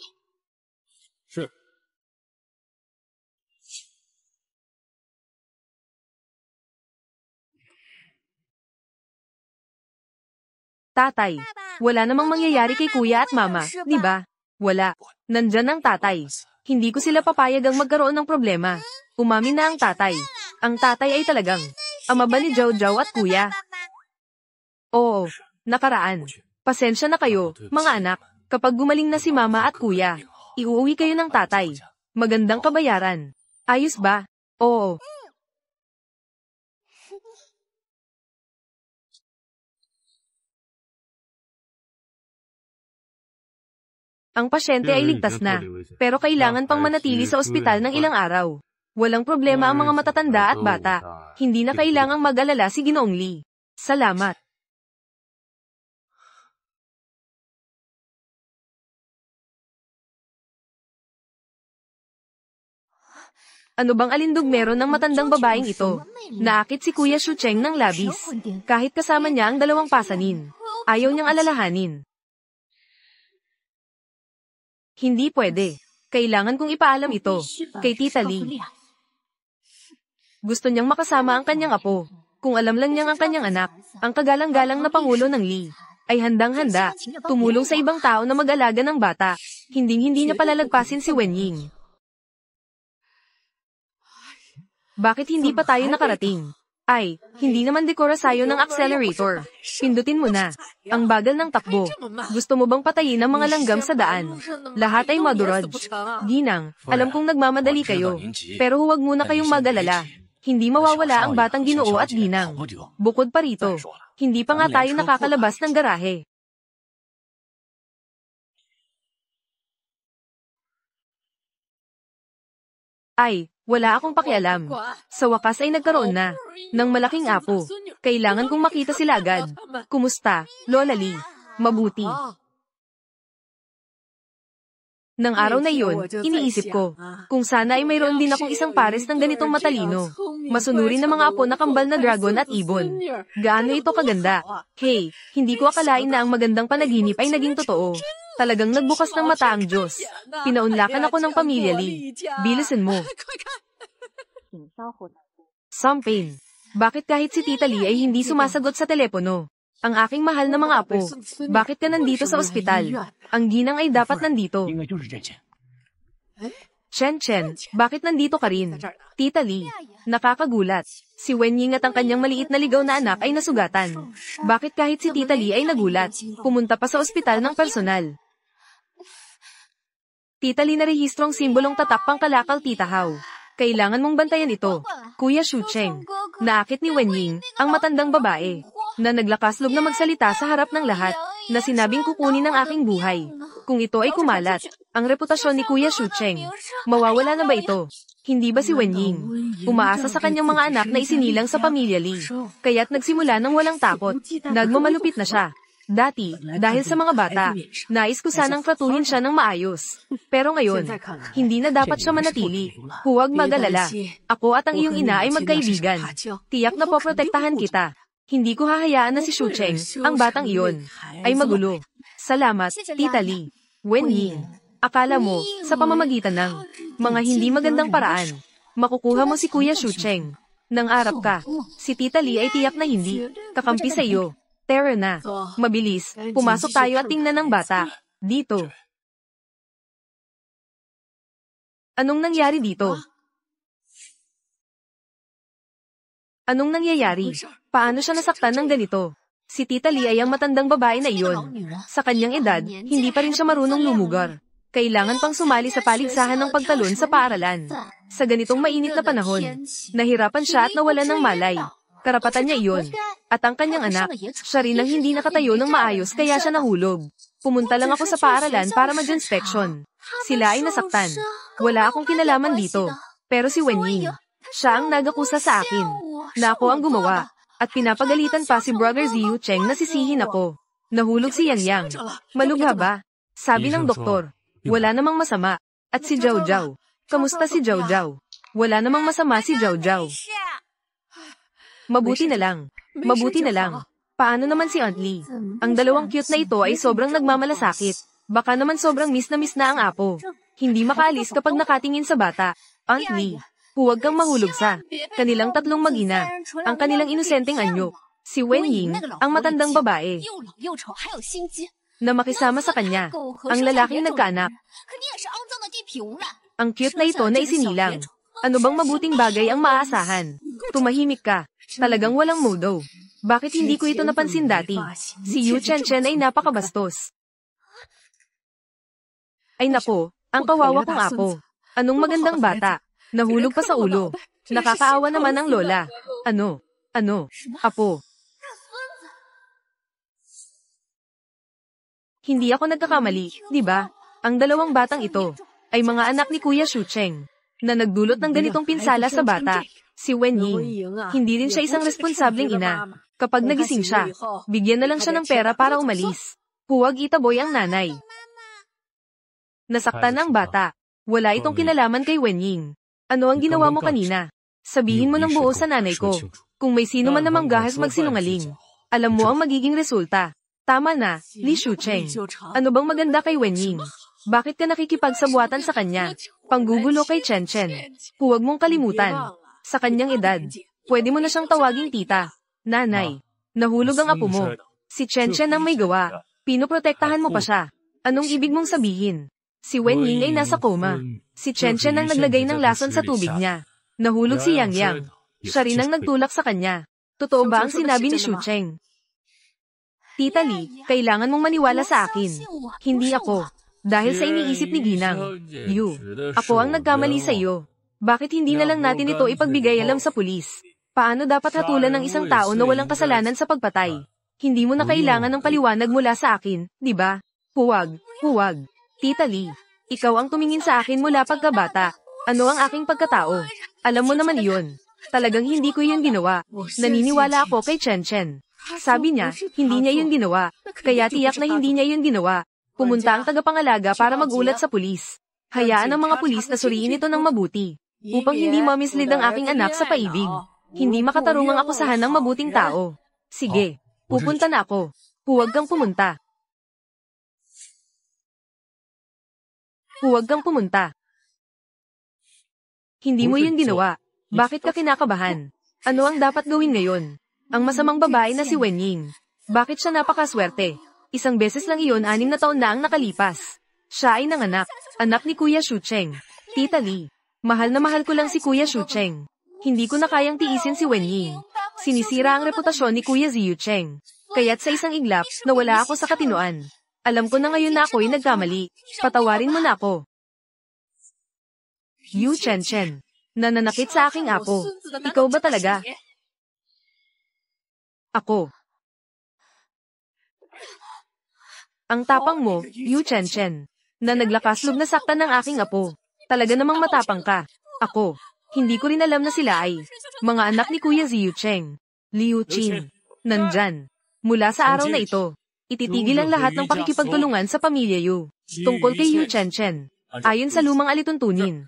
Tatay, wala namang mangyayari kay kuya at mama, di ba? Wala. Nandyan ang tatay. Hindi ko sila papayag ang magkaroon ng problema. Umamin na ang tatay. Ang tatay ay talagang ama ba ni Zhao Zhao at kuya? Oo, nakaraan. Pasensya na kayo, mga anak. Kapag gumaling na si mama at kuya, iuuwi kayo ng tatay. Magandang kabayaran. Ayos ba? Oo. Ang pasyente ay ligtas na, pero kailangan pang manatili sa ospital ng ilang araw. Walang problema ang mga matatanda at bata. Hindi na kailangang mag-alala si Ginoong Li. Salamat. Ano bang alindog meron ng matandang babaeng ito? Naakit si Kuya Shucheng ng labis. Kahit kasama niya ang dalawang pasanin. Ayaw niyang alalahanin. Hindi pwede. Kailangan kong ipaalam ito kay Tita Li. Gusto niyang makasama ang kanyang apo. Kung alam lang niyang ang kanyang anak, ang kagalang-galang na pangulo ng Li, ay handang-handa tumulong sa ibang tao na mag-alaga ng bata. Hinding-hindi niya palalagpasin si Wen Ying. Bakit hindi pa tayo nakarating? Ay, hindi naman dekorasayo ng accelerator. Pindutin mo na. Ang bagal ng takbo. Gusto mo bang patayin ang mga langgam sa daan? Lahat ay maduraj. Ginang, alam kong nagmamadali kayo. Pero huwag muna kayong mag-alala. Hindi mawawala ang batang Ginoo at Ginang. Bukod pa rito, hindi pa nga tayo nakakalabas ng garahe. Ay, wala akong pakialam. Sa wakas ay nagkaroon na ng malaking apo. Kailangan kong makita sila agad. Kumusta, Lola Li? Mabuti. Nang araw na iyon, iniisip ko, kung sana ay mayroon din akong isang pares ng ganitong matalino. Masunurin na mga apo na kambal na dragon at ibon. Gaano ito kaganda? Hey, hindi ko akalain na ang magandang panaginip ay naging totoo. Talagang nagbukas ng mata ang Diyos. Pinaunlakan ako ng pamilya Li. Bilisan mo. Sampain. Bakit kahit si Tita Li ay hindi sumasagot sa telepono? Ang aking mahal na mga apo, bakit ka nandito sa ospital? Ang Ginang ay dapat nandito. Chen, bakit nandito ka rin? Tita Li, nakakagulat. Si Wen Ying at ang kanyang maliit na ligaw na anak ay nasugatan. Bakit kahit si Tita Li ay nagulat, pumunta pa sa ospital ng personal? Tita Li, narehistrong simbolong tatak pangkalakal Tita Hao. Kailangan mong bantayan ito. Kuya Shucheng. Naakit ni Wenying, ang matandang babae, na naglakaslog na magsalita sa harap ng lahat, na sinabing kukunin ang aking buhay. Kung ito ay kumalat, ang reputasyon ni Kuya Shucheng, mawawala na ba ito? Hindi ba si Wenying umaasa sa kanyang mga anak na isinilang sa pamilya Li? Kaya't nagsimula ng walang takot, nagmamalupit na siya. Dati, dahil sa mga bata, nais ko sanang tratuhin siya ng maayos. Pero ngayon, hindi na dapat siya manatili. Huwag mag-alala. Ako at ang iyong ina ay magkaibigan. Tiyak na poprotektahan kita. Hindi ko hahayaan na si Shucheng, ang batang iyon, ay magulo. Salamat, Tita Li. Wenying, akala mo, sa pamamagitan ng mga hindi magandang paraan, makukuha mo si Kuya Shucheng. Nang arap ka, si Tita Li ay tiyak na hindi kakampi sa iyo. Tara na. Mabilis, pumasok tayo at tingnan ng bata. Dito. Anong nangyari dito? Anong nangyayari? Paano siya nasaktan ng ganito? Si Tita Li ay ang matandang babae na iyon. Sa kanyang edad, hindi pa rin siya marunong lumugar. Kailangan pang sumali sa paligsahan ng pagtalon sa paaralan. Sa ganitong mainit na panahon, nahirapan siya at nawalan ng malay. Karapatan niya iyon. At ang kanyang anak, siya rin ang hindi nakatayo ng maayos kaya siya nahulog. Pumunta lang ako sa paaralan para mag-inspection. Sila ay nasaktan. Wala akong kinalaman dito. Pero si Wenying, siya ang nagakusa sa akin, na ako ang gumawa. At pinapagalitan pa si Brother Ziyu Cheng na sisihin ako. Nahulog si Yang Yang. Malugha ba? Sabi ng doktor, wala namang masama. At si Zhao Zhao. Kamusta si Zhao Zhao? Wala namang masama si Zhao Zhao. Mabuti na lang. Mabuti na lang. Paano naman si Aunt Li? Ang dalawang cute na ito ay sobrang nagmamalasakit. Baka naman sobrang miss na ang apo. Hindi makaalis kapag nakatingin sa bata. Aunt Li, huwag kang mahulog sa kanilang tatlong mag-ina. Ang kanilang inosenteng anyo. Si Wenying, ang matandang babae, na makisama sa kanya. Ang lalaking nagkaanak. Ang cute na ito na isinilang. Ano bang mabuting bagay ang maaasahan? Tumahimik ka. Talagang walang modo. Bakit hindi ko ito napansin dati? Si Yu Chen ay napakabastos. Ay nako, ang kawawa kong apo. Anong magandang bata. Nahulog pa sa ulo. Nakakaawa naman ang lola. Ano? Apo. Hindi ako nagkakamali, di ba? Ang dalawang batang ito ay mga anak ni Kuya Shucheng na nagdulot ng ganitong pinsala sa bata. Si Wenying, hindi rin siya isang responsableng ina. Kapag nagising siya, bigyan na lang siya ng pera para umalis. Huwag itaboy ang nanay. Nasaktan ang bata. Wala itong kinalaman kay Wenying. Ano ang ginawa mo kanina? Sabihin mo ng buo sa nanay ko. Kung may sino man namang gahas magsinungaling, alam mo ang magiging resulta. Tama na, Li Shucheng. Ano bang maganda kay Wenying? Bakit ka nakikipagsabuatan sa kanya? Panggugulo kay Chen. Huwag mong kalimutan. Sa kanyang edad, pwede mo na siyang tawaging tita. Nanay, nahulog ang apo mo. Si Chen ang may gawa. Pinoprotektahan mo pa siya. Anong ibig mong sabihin? Si Wenying ay nasa coma. Si Chen ang naglagay ng lason sa tubig niya. Nahulog si Yang Yang. Siya rin ang nagtulak sa kanya. Totoo ba ang sinabi ni Shucheng? Tita Li, kailangan mong maniwala sa akin. Hindi ako. Dahil sa iniisip ni Ginang. Yu, ako ang nagkamali sa iyo. Bakit hindi na lang natin ito ipagbigay alam sa pulis? Paano dapat hatulan ng isang tao na walang kasalanan sa pagpatay? Hindi mo na kailangan ng paliwanag mula sa akin, di ba? Huwag. Tita Li, ikaw ang tumingin sa akin mula pagkabata. Ano ang aking pagkatao? Alam mo naman iyon. Talagang hindi ko yun ginawa. Naniniwala ako kay Chen. Sabi niya, hindi niya yun ginawa. Kaya tiyak na hindi niya yun ginawa. Pumunta ang tagapangalaga para magulat sa pulis. Hayaan ang mga pulis na suriin ito ng mabuti. Upang hindi mamislead ang aking anak sa paibig. Hindi makatarungang akusahan ng mabuting tao. Sige, pupunta na ako. Huwag kang pumunta. Hindi mo yun ginawa. Bakit ka kinakabahan? Ano ang dapat gawin ngayon? Ang masamang babae na si Wenying. Bakit siya napakaswerte? Isang beses lang iyon, 6 na taon na ang nakalipas. Siya ay nanganak, anak ni Kuya Shucheng. Tita Li, mahal na mahal ko lang si Kuya Shucheng. Hindi ko na kayang tiisin si Wenying. Sinisira ang reputasyon ni Kuya Ziyu Cheng. Kaya't sa isang iglap, nawala ako sa katinoan. Alam ko na ngayon na ako'y nagkamali. Patawarin mo na ako. Yu Chen. Nananakit sa aking apo. Ikaw ba talaga? Ako. Ang tapang mo, Yu Chen, na naglakaslog na saktan ng aking apo. Talaga namang matapang ka. Ako. Hindi ko rin alam na sila ay mga anak ni Kuya Ziyu Cheng. Liu Qin. Nandyan. Mula sa araw na ito, ititigil ang lahat ng pakikipagtulungan sa pamilya Yu. Tungkol kay Yu Chen. Ayon sa lumang alituntunin.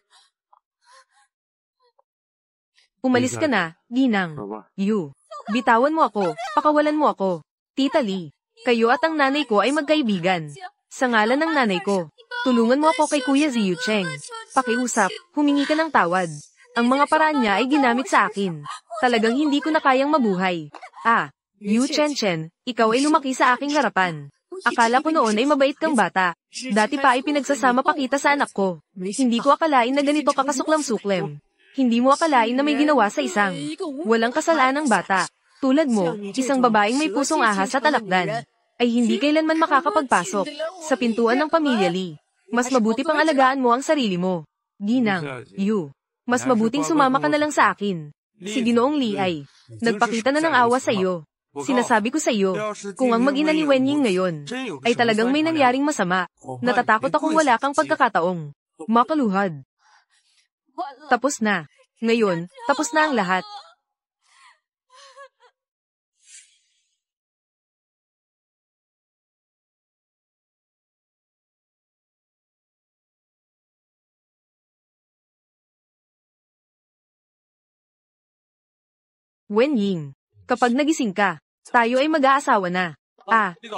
Umalis ka na, Ginang. Yu. Bitawan mo ako, pakawalan mo ako. Tita Li, kayo at ang nanay ko ay magkaibigan. Sa ngalan ng nanay ko, tulungan mo ako kay Kuya Ziyu Cheng. Pakiusap, humingi ka ng tawad. Ang mga paraan niya ay ginamit sa akin. Talagang hindi ko na kayang mabuhay. Yu Chen, ikaw ay lumaki sa aking harapan. Akala ko noon ay mabait kang bata. Dati pa ay pinagsasama pa kita sa anak ko. Hindi ko akalain na ganito kakasuklam-suklem. Hindi mo akalain na may ginawa sa isang walang kasalanang bata. Tulad mo, isang babaeng may pusong ahas at alakdan, ay hindi kailanman makakapagpasok sa pintuan ng pamilya Li. Mas mabuti pang alagaan mo ang sarili mo. Ginang, Yu, mas mabuting sumama ka na lang sa akin. Si Ginoong Li ay nagpakita na ng awa sa iyo. Sinasabi ko sa iyo, kung ang mag-ina ni Wenying ngayon ay talagang may nangyaring masama, natatakot akong wala kang pagkakataong makaluhad. Tapos na. Ngayon, tapos na ang lahat. Wenying, kapag nagising ka, tayo ay mag-aasawa na.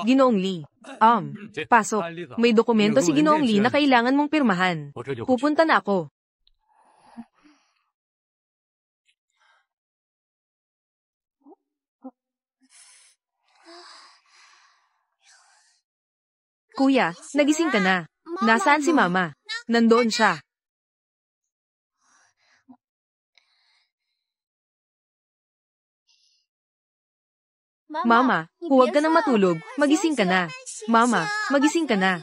Ginoong Li. Pasok. May dokumento si Ginoong Li na kailangan mong pirmahan. Pupunta na ako. Kuya, nagising ka na. Nasaan si Mama? Nandoon siya. Mama, huwag ka nang matulog. Magising ka na. Mama, magising ka na.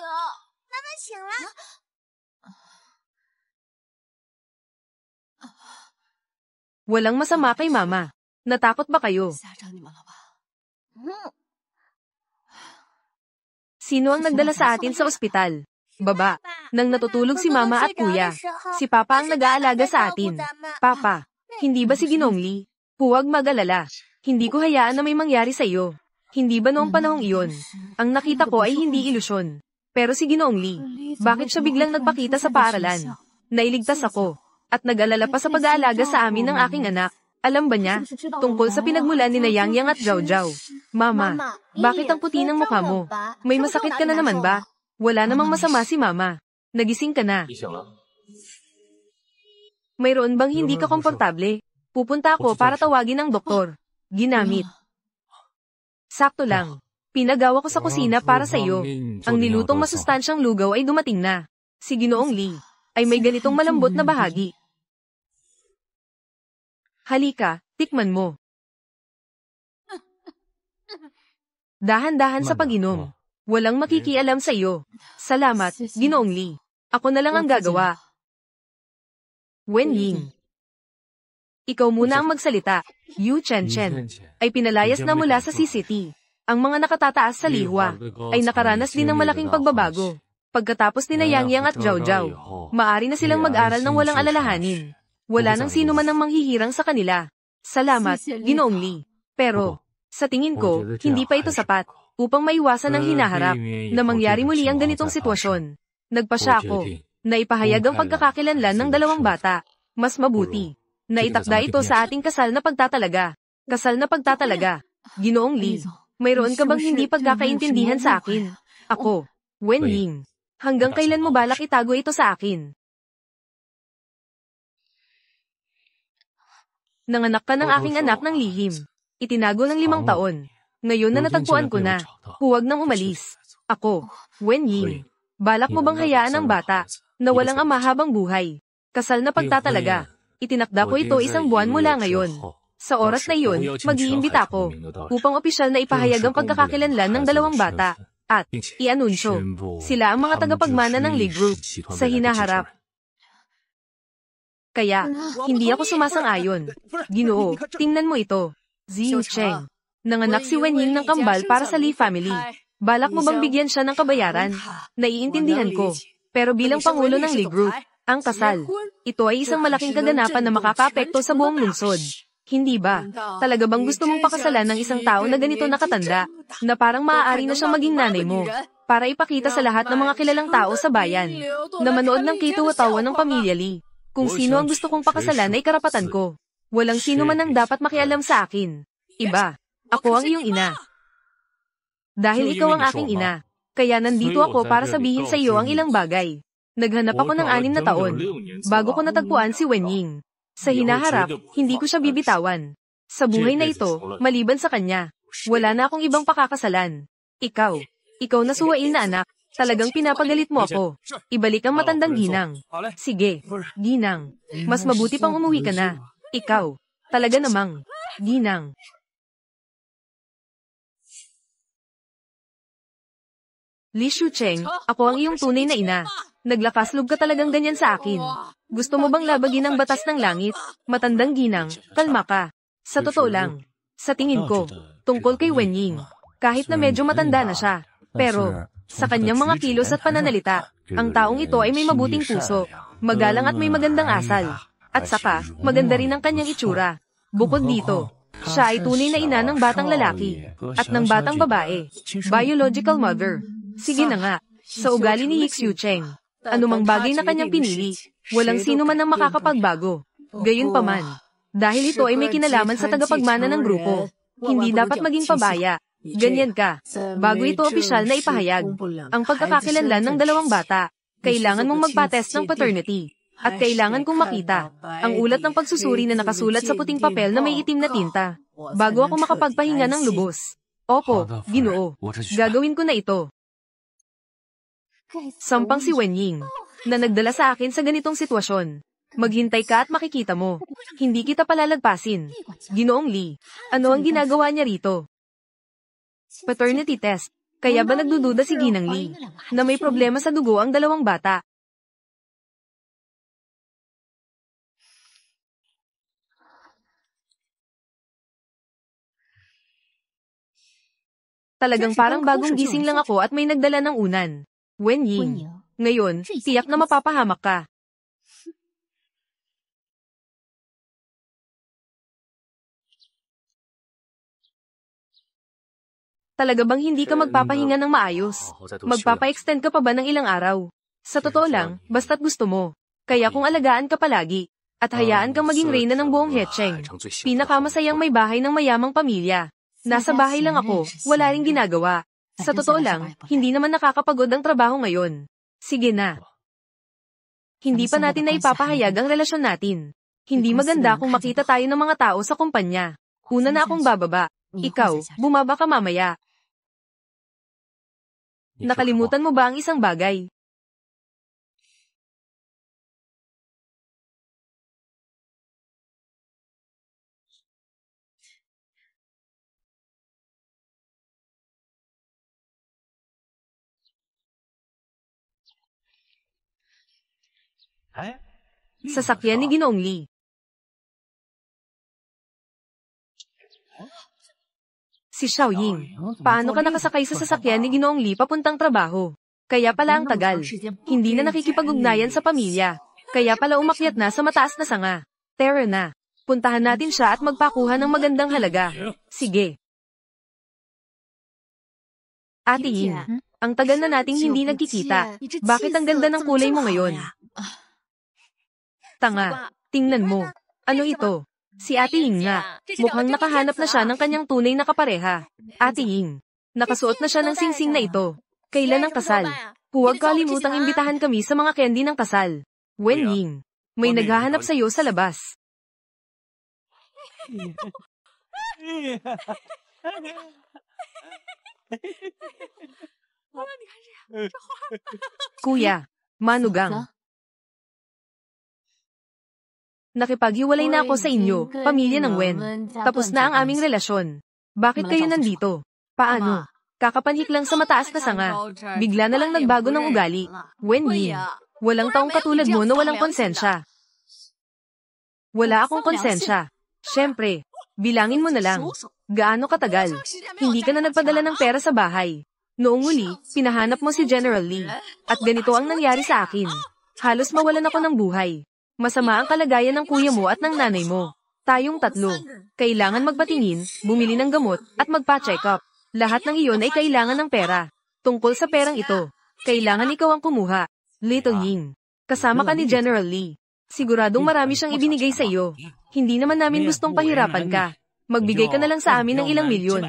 Walang masama kay Mama. Natakot ba kayo? Sino ang nagdala sa atin sa ospital? Baba. Nang natutulog si Mama at Kuya. Si Papa ang nag-aalaga sa atin. Papa, hindi ba si Ginoong Li? Huwag mag-alala. Hindi ko hayaan na may mangyari sa iyo. Hindi ba noong panahong iyon? Ang nakita ko ay hindi ilusyon. Pero si Ginoong Li, bakit siya biglang nagpakita sa paaralan? Nailigtas ako. At nag-alala pa sa pag-aalaga sa amin ng aking anak. Alam ba niya? Tungkol sa pinagmulan ni Yang Yang at Zhao Zhao. Mama, bakit ang puti ng mukha mo? May masakit ka na naman ba? Wala namang masama si Mama. Nagising ka na. Mayroon bang hindi ka komportable? Pupunta ako para tawagin ang doktor. Ginamit. Sakto lang. Pinagawa ko sa kusina para sa iyo. Ang nilutong masustansyang lugaw ay dumating na. Si Ginoong Li ay may ganitong malambot na bahagi. Halika, tikman mo. Dahan-dahan sa pag-inom. Walang makikialam sa iyo. Salamat, Ginoong Li. Ako na lang ang gagawa. Wenying. Ikaw muna ang magsalita. Yu Chen ay pinalayas na mula sa CCT. Ang mga nakatataas sa Lihua ay nakaranas din ng malaking pagbabago. Pagkatapos ni Yang Yang at Zhao Zhao, maari na silang mag-aral ng walang alalahanin. Wala nang sino man ang manghihirang sa kanila. Salamat, Ginoong Li. Pero, sa tingin ko, hindi pa ito sapat upang maiwasan ang hinaharap na mangyari muli ang ganitong sitwasyon. Nagpasya ako na ipahayag ang pagkakakilanlan ng dalawang bata. Mas mabuti na itakda ito sa ating kasal na pagtatalaga. Kasal na pagtatalaga. Ginoong Li, mayroon ka bang hindi pagkakaintindihan sa akin? Ako, Wenying. Hanggang kailan mo balak itago ito sa akin? Nanganak ka ng aking anak ng lihim. Itinago ng 5 taon. Ngayon na natagpuan ko na. Huwag nang umalis. Ako, Wenying. Balak mo bang hayaan ang bata na walang ama habang buhay? Kasal na pagtatalaga. Itinakda ko ito 1 buwan mula ngayon. Sa oras na iyon, mag-iimbita ako upang opisyal na ipahayag ang pagkakakilanlan ng 2 bata at i-anunsyo. Sila ang mga tagapagmana ng Li Group sa hinaharap. Kaya, hindi ako sumasang-ayon. Ginoo, tingnan mo ito. Ziyu Cheng. Nanganak si Wenying ng kambal para sa Li family. Balak mo bang bigyan siya ng kabayaran? Naiintindihan ko. Pero bilang pangulo ng Li Group, ang kasal, ito ay isang malaking kaganapan na makakaapekto sa buong lungsod. Hindi ba? Talaga bang gusto mong pakasalan ng isang tao na ganito nakatanda, na parang maaari na siyang maging nanay mo, para ipakita sa lahat ng mga kilalang tao sa bayan, na manood ng kituwatawa ng pamilya Li? Kung sino ang gusto kong pakasalan ay karapatan ko. Walang sino man ang dapat makialam sa akin. Iba, ako ang iyong ina. Dahil ikaw ang aking ina, kaya nandito ako para sabihin sa iyo ang ilang bagay. Naghanap ako ng 6 na taon, bago ko natagpuan si Wenying. Sa hinaharap, hindi ko siya bibitawan. Sa buhay na ito, maliban sa kanya, wala na akong ibang pakakasalan. Ikaw na suwain na anak, talagang pinapagalit mo ako. Ibalik ang matandang ginang. Sige, ginang, mas mabuti pang umuwi ka na. Ikaw, talaga namang, ginang. Li Shucheng, ako ang iyong tunay na ina. Naglakas-loob ka talagang ganyan sa akin. Gusto mo bang labagin ang batas ng langit? Matandang ginang, kalma ka. Sa totoo lang, sa tingin ko, tungkol kay Wenying, kahit na medyo matanda na siya, pero, sa kanyang mga kilos at pananalita, ang taong ito ay may mabuting puso, magalang at may magandang asal. At saka, maganda rin ang kanyang itsura. Bukod dito, siya ay tunay na ina ng batang lalaki, at ng batang babae, biological mother. Sige na nga, sa ugali ni Yixiu Cheng, anumang bagay na kanyang pinili, walang sino man ang makakapagbago. Gayunpaman, dahil ito ay may kinalaman sa tagapagmana ng grupo, hindi dapat maging pabaya. Ganyan ka. Bago ito opisyal na ipahayag, ang pagkakakilanlan ng 2 bata, kailangan mong magpa-test ng paternity. At kailangan kong makita ang ulat ng pagsusuri na nakasulat sa puting papel na may itim na tinta, bago ako makapagpahinga ng lubos. Opo, Ginoo. Gagawin ko na ito. Sampang si Wenying, na nagdala sa akin sa ganitong sitwasyon. Maghintay ka at makikita mo. Hindi kita palalagpasin. Ginoong Li, ano ang ginagawa niya rito? Paternity test. Kaya ba nagdududa si Ginang Li na may problema sa dugo ang 2 bata? Talagang parang bagong gising lang ako at may nagdala ng unan. Wenying, ngayon, tiyak na mapapahamak ka. Talaga bang hindi ka magpapahinga ng maayos? Magpapa-extend ka pa ba ng ilang araw? Sa totoo lang, basta't gusto mo. Kaya kung alagaan ka palagi, at hayaan kang maging reyna ng buong Hetcheng, pinakamasayang may bahay ng mayamang pamilya. Nasa bahay lang ako, wala ring ginagawa. Sa totoo lang, hindi naman nakakapagod ang trabaho ngayon. Sige na. Hindi pa natin na ipapahayag ang relasyon natin. Hindi maganda kung makita tayo ng mga tao sa kumpanya. Una na akong bababa. Ikaw, bumaba ka mamaya. Nakalimutan mo ba ang isang bagay? Sasakyan ni Ginoong Li. Si Xiaoying, paano ka nakasakay sa sasakyan ni Ginoong Li papuntang trabaho? Kaya pala ang tagal. Hindi na nakikipag-ugnayan sa pamilya. Kaya pala umakyat na sa mataas na sanga. Tara na. Puntahan natin siya at magpakuha ng magandang halaga. Sige. Ate Ying, ang tagal na nating hindi nagkikita. Bakit ang ganda ng kulay mo ngayon? Tanga, tingnan mo. Ano ito? Si Ate Ying nga. Mukhang nakahanap na siya ng kanyang tunay na kapareha. Ate Ying, nakasuot na siya ng singsing na ito. Kailan ang kasal? Huwag kalimutang imbitahan kami sa mga candy ng kasal. Wenying, may naghahanap sa iyo sa labas. Kuya, manugang. Nakipaghiwalay na ako sa inyo, pamilya ng Wen. Tapos na ang aming relasyon. Bakit kayo nandito? Paano? Kakapanhik lang sa mataas na sanga. Bigla na lang nagbago ng ugali. Wenying, walang taong katulad mo na walang konsensya. Wala akong konsensya. Siyempre, bilangin mo na lang. Gaano katagal? Hindi ka na nagpadala ng pera sa bahay. Noong huli, pinahanap mo si General Lee. At ganito ang nangyari sa akin. Halos mawalan ako ng buhay. Masama ang kalagayan ng kuya mo at ng nanay mo. Tayong tatlo. Kailangan magpatingin, bumili ng gamot, at magpa-check up. Lahat ng iyon ay kailangan ng pera. Tungkol sa perang ito, kailangan ikaw ang kumuha. Little Ying. Kasama ka ni General Lee. Siguradong marami siyang ibinigay sa iyo. Hindi naman namin gustong pahirapan ka. Magbigay ka na lang sa amin ng ilang milyon.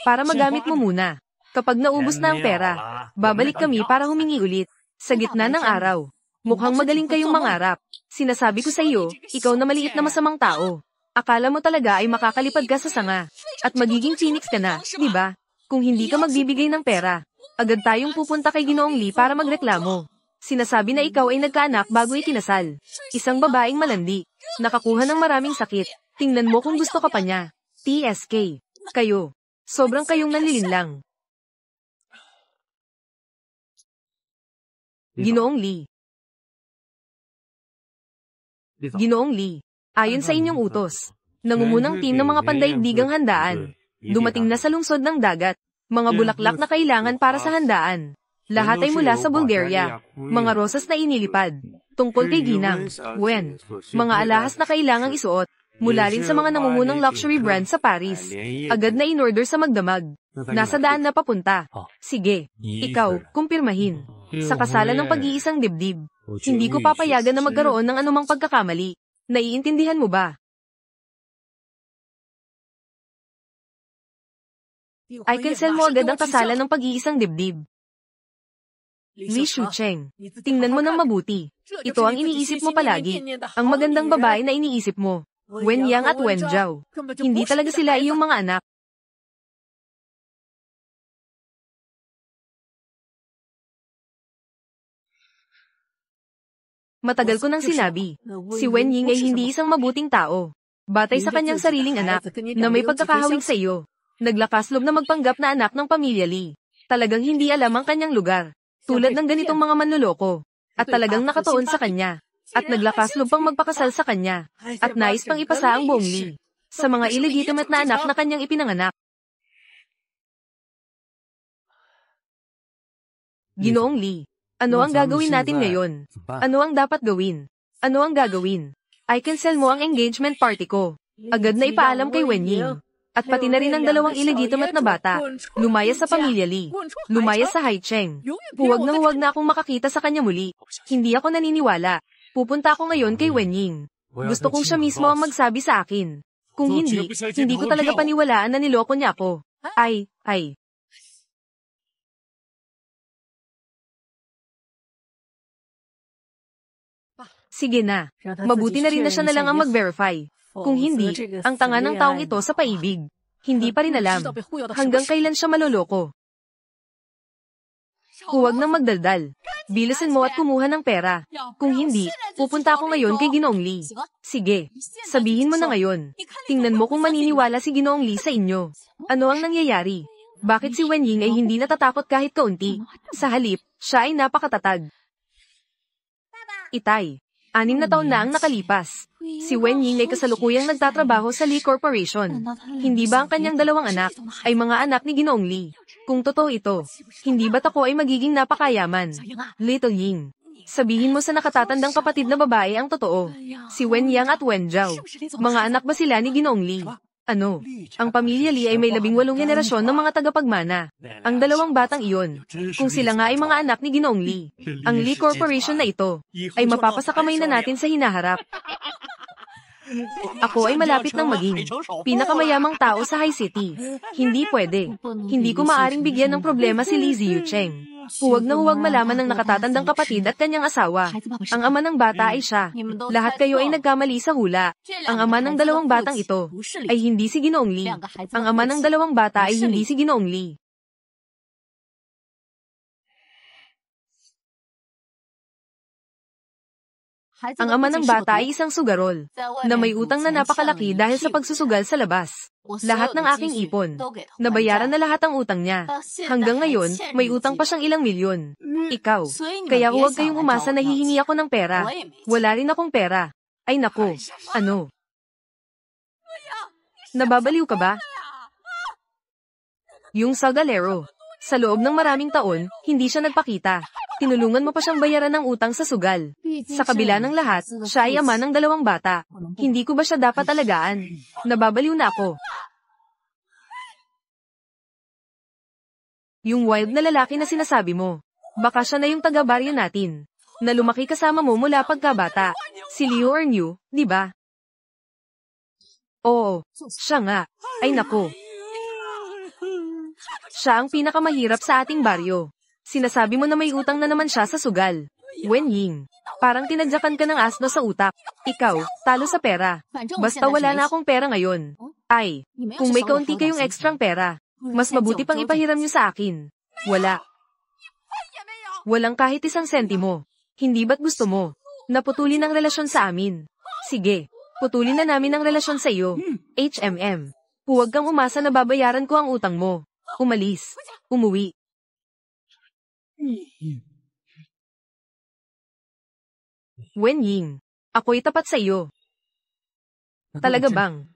Para magamit mo muna. Kapag naubos na ang pera, babalik kami para humingi ulit. Sa gitna ng araw. Mukhang magaling kayong mangarap. Sinasabi ko sa iyo, ikaw na maliit na masamang tao. Akala mo talaga ay makakalipad ka sa sanga. At magiging phoenix ka na, di ba? Kung hindi ka magbibigay ng pera, agad tayong pupunta kay Ginoong Lee para magreklamo. Sinasabi na ikaw ay nagkaanak bago ikinasal. Isang babaeng malandi. Nakakuha ng maraming sakit. Tingnan mo kung gusto ka pa niya. TSK. Kayo. Sobrang kayong nanlilinlang. Ginoong Lee. Ginoong Lee. Ayon sa inyong utos, nangungunang team ng mga pandaigdigang handaan. Dumating na sa lungsod ng dagat. Mga bulaklak na kailangan para sa handaan. Lahat ay mula sa Bulgaria. Mga rosas na inilipad. Tungkol kay Ginang, Wen. Mga alahas na kailangang isuot. Mula rin sa mga nangungunang luxury brand sa Paris. Agad na in-order sa magdamag. Nasa daan na papunta. Sige, ikaw, kumpirmahin. Sa kasalan ng pag-iisang dibdib. Hindi ko papayagan na magkaroon ng anumang pagkakamali. Naiintindihan mo ba? I-cancel mo agad ang kasalan ng pag-iisang dibdib. Li Shucheng, tingnan mo ng mabuti. Ito ang iniisip mo palagi. Ang magandang babae na iniisip mo. Wen Yang at Wen Zhao. Hindi talaga sila iyong mga anak. Matagal ko nang sinabi, si Wen Ying ay hindi isang mabuting tao. Batay sa kanyang sariling anak, na may pagkakahawig sa iyo. Naglakas loob na magpanggap na anak ng pamilya Lee. Talagang hindi alam ang kanyang lugar. Tulad ng ganitong mga manloloko. At talagang nakatuon sa kanya. At naglakas loob pang magpakasal sa kanya. At nais pang ipasa ang buong Lee sa mga illegitimate na anak na kanyang ipinanganak. Ginoong Lee, ano ang gagawin natin ngayon? Ano ang dapat gawin? Ano ang gagawin? I-cancel mo ang engagement party ko. Agad na ipaalam kay Wen Ying. At pati na rin ang dalawang illegitimate na bata. Lumayas sa pamilya Lee. Lumayas sa Haicheng. Huwag na akong makakita sa kanya muli. Hindi ako naniniwala. Pupunta ako ngayon kay Wen Ying. Gusto kong siya mismo ang magsabi sa akin. Kung hindi ko talaga paniwalaan na niloko niya ako. Ay. Sige na. Mabuti na rin na siya na lang ang mag-verify. Kung hindi, ang tanga ng taong ito sa paibig. Hindi pa rin alam. Hanggang kailan siya maloloko. Huwag nang magdaldal. Bilisan mo at kumuha ng pera. Kung hindi, pupunta ako ngayon kay Ginoong Lee. Sige, sabihin mo na ngayon. Tingnan mo kung maniniwala si Ginoong Lee sa inyo. Ano ang nangyayari? Bakit si Wen Ying ay hindi natatakot kahit kaunti? Sa halip, siya ay napakatatag. Itay. 6 na taon na ang nakalipas. Si Wen Ying ay kasalukuyang nagtatrabaho sa Lee Corporation. Hindi ba ang kanyang dalawang anak ay mga anak ni Ginoong Lee? Kung totoo ito, hindi ba't ako ay magiging napakayaman? Little Ying, sabihin mo sa nakatatandang kapatid na babae ang totoo. Si Wen Yang at Wen Zhao. Mga anak ba sila ni Ginoong Lee? Ano? Ang pamilya Lee ay may 18 henerasyon ng mga tagapagmana. Ang dalawang batang iyon, kung sila nga ay mga anak ni Ginoong Lee, ang Lee Corporation na ito, ay mapapasakamay na natin sa hinaharap. Ako ay malapit ng maging pinakamayamang tao sa High City. Hindi pwede. Hindi ko maaring bigyan ng problema si Li Ziyucheng. Huwag na huwag malaman ng nakatatandang kapatid at kanyang asawa. Ang ama ng bata ay siya. Lahat kayo ay nagkamali sa hula. Ang ama ng dalawang batang ito ay hindi si Ginoong Lee. Ang ama ng dalawang bata ay hindi si Ginoong Lee. Ang ama ng bata ay isang sugarol, na may utang na napakalaki dahil sa pagsusugal sa labas. Lahat ng aking ipon, nabayaran na lahat ang utang niya. Hanggang ngayon, may utang pa siyang ilang milyon. Ikaw, kaya huwag kayong umasa na hihingi ako ng pera. Wala rin akong pera. Ay naku, ano? Nababaliw ka ba? Yung Sagalero. Sa loob ng maraming taon, hindi siya nagpakita. Tinulungan mo pa siyang bayaran ng utang sa sugal. Sa kabila ng lahat, siya ay ama ng 2 bata. Hindi ko ba siya dapat alagaan? Nababaliw na ako. Yung wild na lalaki na sinasabi mo. Baka siya na yung taga-baryo natin. Na lumaki kasama mo mula pagkabata. Si Liu Erniu, di ba? Oo, siya nga. Ay naku. Siya ang pinakamahirap sa ating baryo. Sinasabi mo na may utang na naman siya sa sugal. Wen Ying, parang tinadyakan ka ng asno sa utak. Ikaw, talo sa pera. Basta wala na akong pera ngayon. Ay, kung may kaunti kayong ekstrang pera, mas mabuti pang ipahiram niyo sa akin. Wala. Walang kahit isang sentimo. Hindi ba't gusto mo? Naputulin ang relasyon sa amin. Sige, putulin na namin ang relasyon sa iyo. HMM. Huwag kang umasa na babayaran ko ang utang mo. Umalis. Umuwi. Wen Ying, ako'y tapat sa iyo. Talaga bang?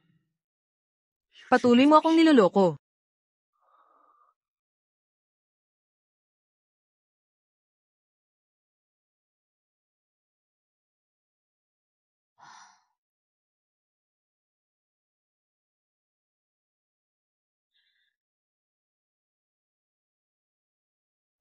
Patuloy mo akong niloloko.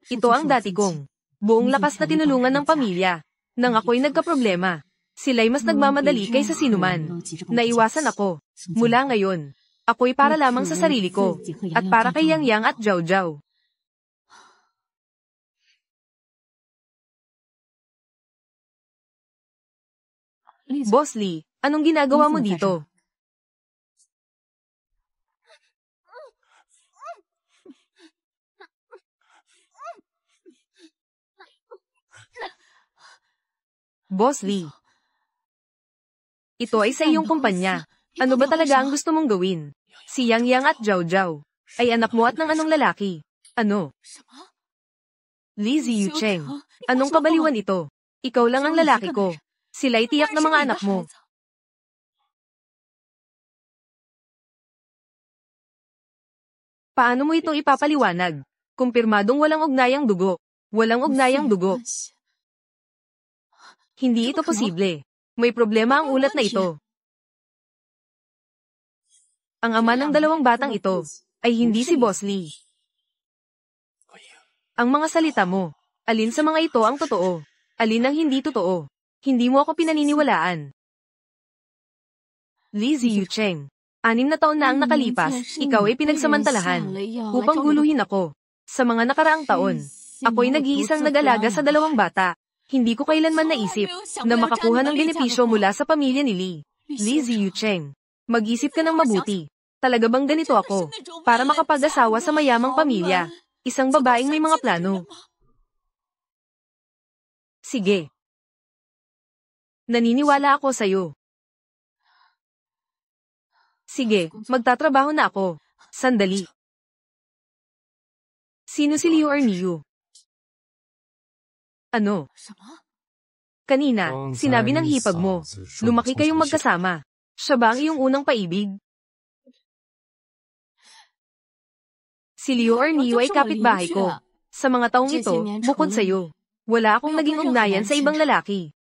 Ito ang dati kong buong lakas na tinulungan ng pamilya. Nang ako'y nagkaproblema, sila'y mas nagmamadali kaysa sinuman. Naiwasan ako. Mula ngayon, ako'y para lamang sa sarili ko, at para kay Yang Yang at Zhao Zhao. Boss Lee, anong ginagawa mo dito? Boss Lee. Ito ay sa iyong kumpanya. Ano ba talaga ang gusto mong gawin? Si Yang Yang at Zhao Zhao ay anak mo at ng anong lalaki? Ano? Li Ziyucheng, anong kabaliwan ito? Ikaw lang ang lalaki ko. Sila'y tiyak na mga anak mo. Paano mo itong ipapaliwanag? Kumpirmadong walang ugnayang dugo. Walang ugnayang dugo. Hindi ito posible. May problema ang ulat na ito. Ang ama ng 2 batang ito ay hindi si Boss Lee. Ang mga salita mo, alin sa mga ito ang totoo? Alin ang hindi totoo? Hindi mo ako pinaniniwalaan. Li Ziyucheng, 6 na taon na ang nakalipas, ikaw ay pinagsamantalahan upang guluhin ako. Sa mga nakaraang taon, ako'y nag-iisang nag-alaga sa 2 bata. Hindi ko kailanman naisip na makakuha ng benepisyo mula sa pamilya ni Li. Li Ziyucheng, mag-isip ka ng mabuti. Talaga bang ganito ako para makapag-asawa sa mayamang pamilya? Isang babaeng may mga plano. Sige. Naniniwala ako sa'yo. Sige, magtatrabaho na ako. Sandali. Sino si Liu Erniu? Ano? Kanina, sinabi ng hipag mo, lumaki kayong magkasama. Siya ba ang iyong unang paibig? Si Liu Erniu ay kapitbahay ko. Sa mga taong ito, bukod sa'yo, wala akong naging ugnayan sa ibang lalaki.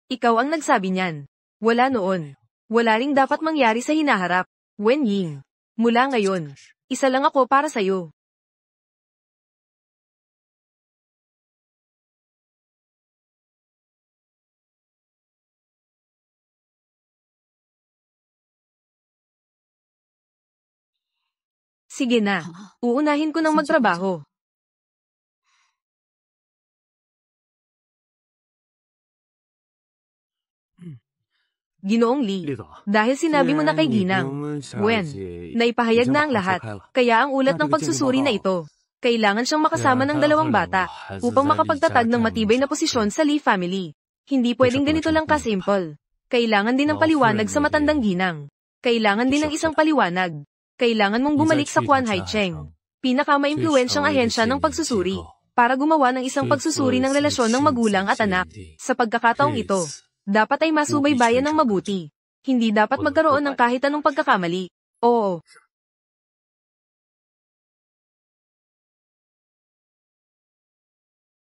Ikaw ang nagsabi niyan. Wala noon. Wala ring dapat mangyari sa hinaharap. Wen Ying, mula ngayon, isa lang ako para sa'yo. Sige na, uunahin ko ng magtrabaho. Ginoong Li, dahil sinabi mo na kay Ginang, Wen, naipahayag na ang lahat, kaya ang ulat ng pagsusuri na ito, kailangan siyang makasama ng 2 bata, upang makapagtatag ng matibay na posisyon sa Li family. Hindi pwedeng ganito lang ka-simple. Kailangan din ng paliwanag sa matandang Ginang. Kailangan din ng isang paliwanag. Kailangan mong bumalik sa Quan Hai Cheng, pinakamaimpluwensyang ahensya ng pagsusuri, para gumawa ng isang pagsusuri ng relasyon ng magulang at anak. Sa pagkakataong ito, dapat ay masubaybayan ng mabuti. Hindi dapat magkaroon ng kahit anong pagkakamali. Oo.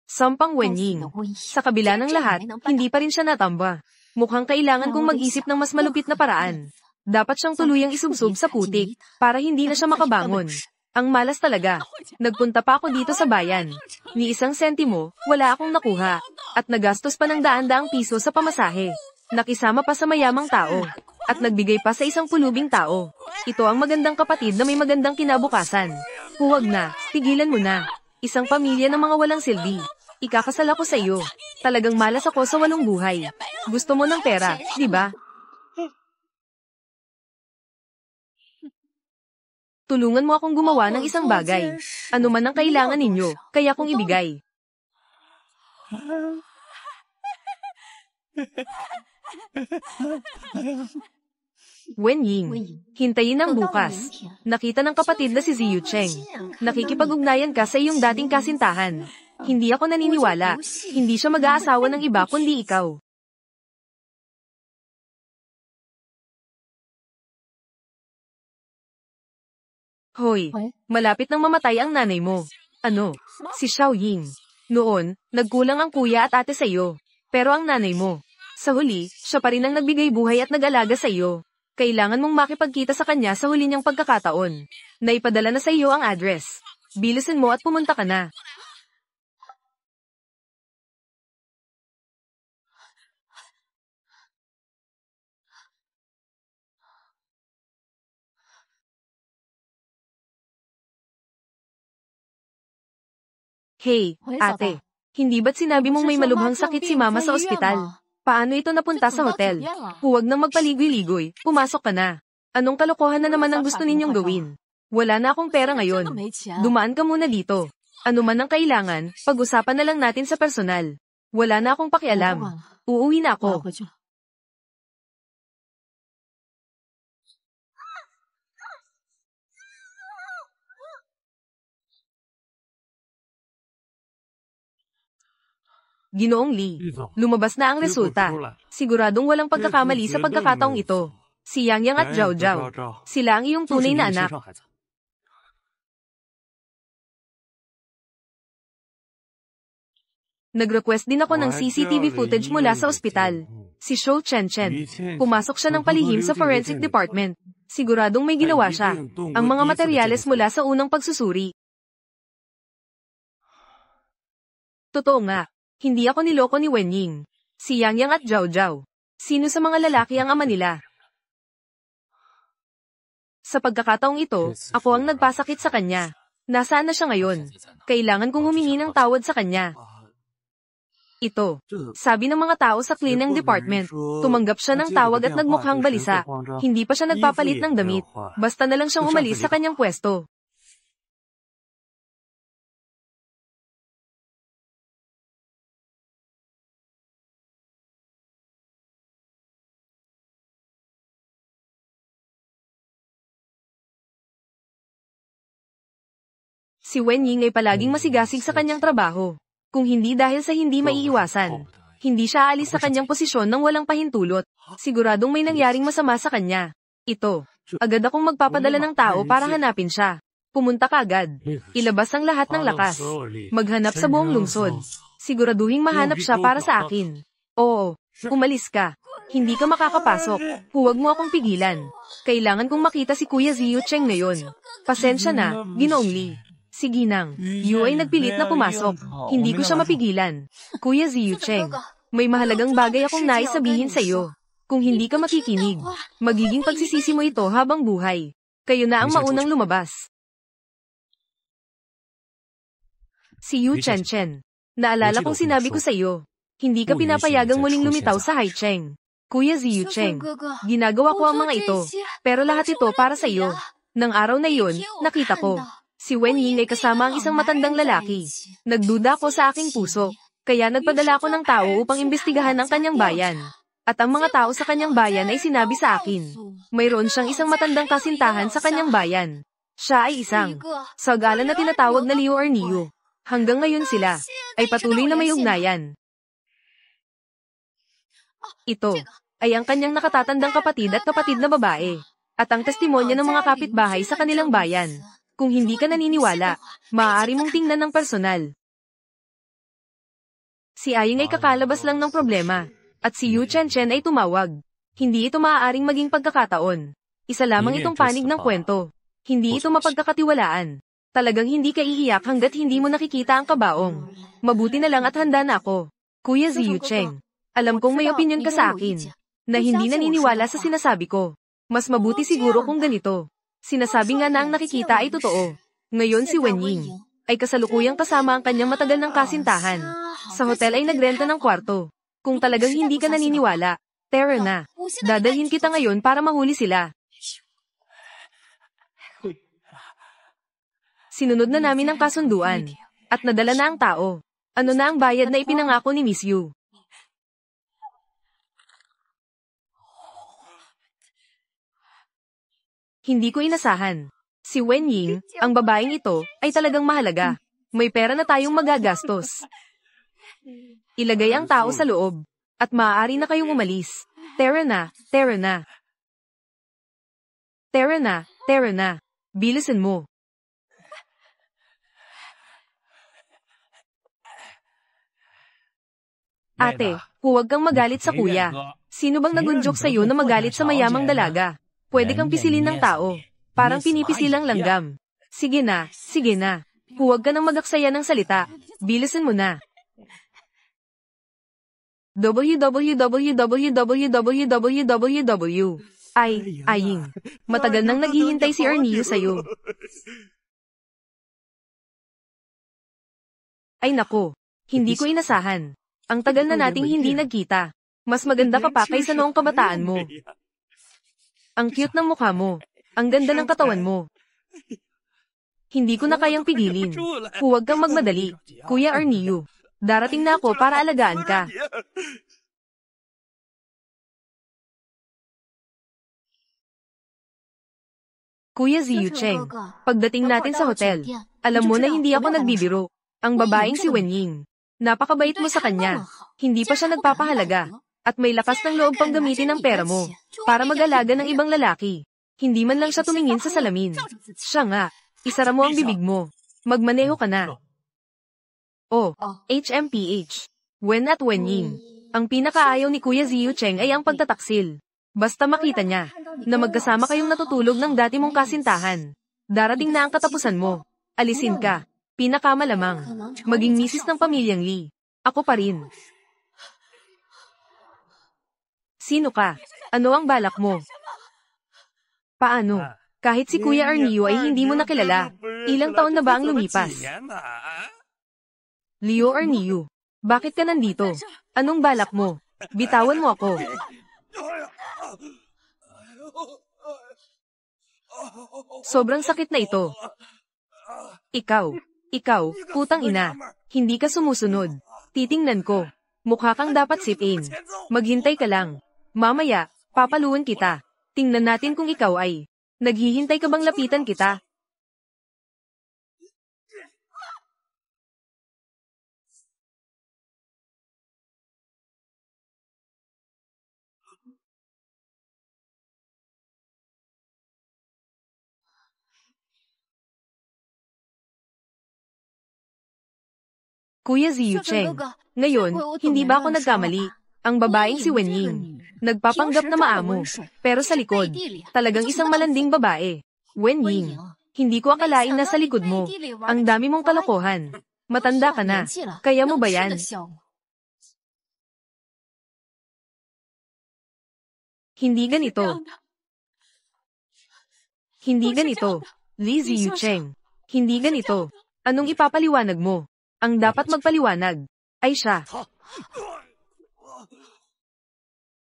Sampang Wenying. Sa kabila ng lahat, hindi pa rin siya natamba. Mukhang kailangan kong mag-isip ng mas malupit na paraan. Dapat siyang tuluyang isubsob sa putik, para hindi na siya makabangon. Ang malas talaga. Nagpunta pa ako dito sa bayan. Ni isang sentimo, wala akong nakuha. At nagastos pa ng daan-daang piso sa pamasahe. Nakisama pa sa mayamang tao. At nagbigay pa sa isang pulubing tao. Ito ang magandang kapatid na may magandang kinabukasan. Huwag na, tigilan mo na. Isang pamilya ng mga walang silbi. Ikakasal ako sa iyo. Talagang malas ako sa walong buhay. Gusto mo ng pera, di ba? Tulungan mo akong gumawa ng isang bagay. Ano man ang kailangan ninyo, kaya kong ibigay. Wenying, hintayin ang bukas. Nakita ng kapatid na si Ziyu Cheng. Nakikipag-ugnayan ka sa iyong dating kasintahan. Hindi ako naniniwala. Hindi siya mag-aasawa ng iba kundi ikaw. Hoy, malapit nang mamatay ang nanay mo. Ano? Si Xiaoying. Noon, nagkulang ang kuya at ate sa iyo. Pero ang nanay mo, sa huli, siya pa rin ang nagbigay buhay at nag-alaga sa iyo. Kailangan mong makipagkita sa kanya sa huli niyang pagkakataon. Naipadala na sa iyo ang address. Bilisan mo at pumunta ka na. Hey, ate. Hindi ba't sinabi mong may malubhang sakit si mama sa ospital? Paano ito napunta sa hotel? Huwag nang magpaligoy-ligoy, pumasok ka na. Anong kalokohan na naman ang gusto ninyong gawin? Wala na akong pera ngayon. Dumaan ka muna dito. Ano man ang kailangan, pag-usapan na lang natin sa personal. Wala na akong pakialam. Uuwi na ako. Ginoong Li, lumabas na ang resulta. Siguradong walang pagkakamali sa pagkakataong ito. Si Yang Yang at Zhao Zhao. Sila ang iyong tunay na anak. Nag-request din ako ng CCTV footage mula sa ospital. Si Shou Chen Chen. Pumasok siya ng palihim sa forensic department. Siguradong may ginawa siya. Ang mga materyales mula sa unang pagsusuri. Totoo nga. Hindi ako niloko ni Wenying. Si Yang Yang at Zhao Zhao. Sino sa mga lalaki ang ama nila? Sa pagkakataong ito, ako ang nagpasakit sa kanya. Nasaan na siya ngayon? Kailangan kong humingi ng tawad sa kanya. Ito, sabi ng mga tao sa cleaning department. Tumanggap siya ng tawag at nagmukhang balisa. Hindi pa siya nagpapalit ng damit. Basta na lang siyang umalis sa kanyang pwesto. Si Wenying ay palaging masigasig sa kanyang trabaho. Kung hindi dahil sa hindi maiiwasan, hindi siya aalis sa kanyang posisyon nang walang pahintulot. Siguradong may nangyaring masama sa kanya. Ito, agad akong magpapadala ng tao para hanapin siya. Pumunta ka agad. Ilabas ang lahat ng lakas. Maghanap sa buong lungsod. Siguraduhing mahanap siya para sa akin. Oo, umalis ka. Hindi ka makakapasok. Huwag mo akong pigilan. Kailangan kong makita si Kuya Ziyu Cheng ngayon. Pasensya na, Ginoong Li. Si Ginang, Yu ay nagpilit na pumasok. Hindi ko siya mapigilan. Kuya Ziyu Cheng, may mahalagang bagay akong nais sabihin sa iyo. Kung hindi ka makikinig, magiging pagsisisi mo ito habang buhay. Kayo na ang maunang lumabas. Si Yu Chen Chen, naalala kong sinabi ko sa iyo, hindi ka pinapayagang muling lumitaw sa Haicheng. Kuya Ziyu Cheng, ginagawa ko ang mga ito, pero lahat ito para sa iyo. Nang araw na iyon, nakita ko. Si Wenying ay kasama ang isang matandang lalaki. Nagduda ako sa aking puso, kaya nagpadala ko ng tao upang imbestigahan ang kanyang bayan. At ang mga tao sa kanyang bayan ay sinabi sa akin, mayroon siyang isang matandang kasintahan sa kanyang bayan. Siya ay isang sagalan na tinatawag na Liu or Niu. Hanggang ngayon sila ay patuloy na may ugnayan. Ito ay ang kanyang nakatatandang kapatid at kapatid na babae. At ang testimonya ng mga kapitbahay sa kanilang bayan. Kung hindi ka naniniwala, maaari mong tingnan ng personal. Si Aying ay kakalabas lang ng problema. At si Yu Chen ay tumawag. Hindi ito maaaring maging pagkakataon. Isa lamang itong panig ng kwento. Hindi ito mapagkakatiwalaan. Talagang hindi ka iiyak hanggat hindi mo nakikita ang kabaong. Mabuti na lang at handa na ako. Kuya Ziyu Cheng, alam kong may opinyon ka sa akin, na hindi naniniwala sa sinasabi ko. Mas mabuti siguro kung ganito. Sinasabi nga na ang nakikita ay totoo. Ngayon si Wen Ying ay kasalukuyang kasama ang kanyang matagal ng kasintahan. Sa hotel ay nagrenta ng kwarto. Kung talagang hindi ka naniniwala, tara na. Dadalhin kita ngayon para mahuli sila. Sinunod na namin ang kasunduan. At nadala na ang tao. Ano na ang bayad na ipinangako ni Miss Yu? Hindi ko inasahan. Si Wen Ying, ang babaeng ito, ay talagang mahalaga. May pera na tayong magagastos. Ilagay ang tao sa loob. At maaari na kayong umalis. Tara na, tara na. Tara na, tara na. Bilisan mo. Ate, huwag kang magalit sa kuya. Sino bang nagunjok sa'yo na magalit sa mayamang dalaga? Pwede kang pisilin ng tao. Parang pinipisil ang langgam. Sige na, sige na. Huwag ka nang magaksaya ng salita. Bilisan mo na. Aying. Matagal nang naghihintay si Ernie sa'yo. Ay nako, hindi ko inasahan. Ang tagal na nating hindi nagkita. Mas maganda ka pa kaysa noong kabataan mo. Ang cute ng mukha mo. Ang ganda ng katawan mo. Hindi ko na kayang pigilin. Huwag kang magmadali, Kuya Ernie. Darating na ako para alagaan ka. Kuya Ziyu Cheng, pagdating natin sa hotel, alam mo na hindi ako nagbibiro. Ang babaeng si Wen Ying. Napakabait mo sa kanya. Hindi pa siya nagpapahalaga. At may lakas ng loob pang gamitin ang pera mo para mag-alaga ng ibang lalaki. Hindi man lang siya tumingin sa salamin. Siya nga, isara mo ang bibig mo. Magmaneho ka na. Oh, HMPH. Wen at Wen Ying. Ang pinakaayaw ni Kuya Ziyu Cheng ay ang pagtataksil. Basta makita niya na magkasama kayong natutulog ng dati mong kasintahan. Darating na ang katapusan mo. Alisin ka. Pinakamalamang. Maging misis ng pamilyang Lee. Ako pa rin. Sino ka? Ano ang balak mo? Paano? Kahit si Kuya Ernie ay hindi mo nakilala. Ilang taon na ba ang lumipas? Leo Ernie, bakit ka nandito? Anong balak mo? Bitawan mo ako. Sobrang sakit na ito. Ikaw, putang ina. Hindi ka sumusunod. Titingnan ko. Mukha kang dapat sipin. Maghintay ka lang. Mamaya, papaluan kita. Tingnan natin kung ikaw ay. Naghihintay ka bang lapitan kita? Kuya Ziyu Cheng, ngayon, hindi ba ako nagkamali? Ang babaeng si Wen Ying, nagpapanggap na maamo, pero sa likod, talagang isang malanding babae. Wen Ying, hindi ko akalain na sa likod mo, ang dami mong kalokohan. Matanda ka na, kaya mo ba yan? Hindi ganito. Hindi ganito. Li Ziyu Cheng, hindi ganito. Anong ipapaliwanag mo? Ang dapat magpaliwanag ay siya.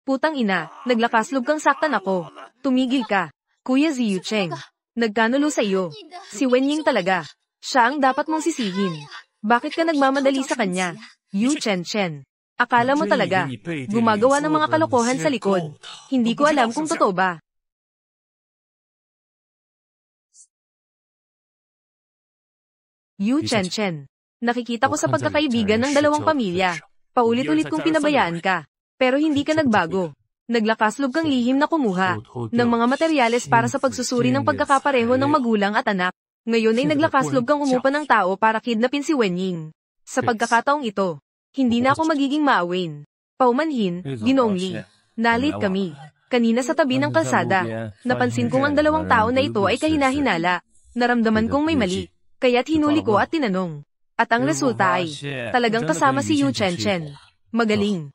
Putang ina, naglakaslog kang saktan ako. Tumigil ka. Kuya Ziyu Cheng, nagkanulo sa iyo. Si Wen Ying talaga. Siya ang dapat mong sisihin. Bakit ka nagmamadali sa kanya? Yu Chen. Akala mo talaga, gumagawa ng mga kalokohan sa likod. Hindi ko alam kung totoo ba. Yu Chen. Nakikita ko sa pagkakaibigan ng dalawang pamilya. Paulit-ulit kong pinabayaan ka. Pero hindi ka nagbago. Naglakaslog kang lihim na kumuha ng mga materyales para sa pagsusuri ng pagkakapareho ng magulang at anak. Ngayon ay naglakaslog kang umupa ng tao para kidnapin si Wenying. Sa pagkakataong ito, hindi na ako magiging maawin. Paumanhin, Ginoong Li. Nalit kami. Kanina sa tabi ng kalsada, napansin kong ang dalawang tao na ito ay kahina-hinala. Naramdaman kong may mali, kaya't hinuli ko at tinanong. At ang resulta ay, talagang kasama si Yu Chen-chen. Magaling.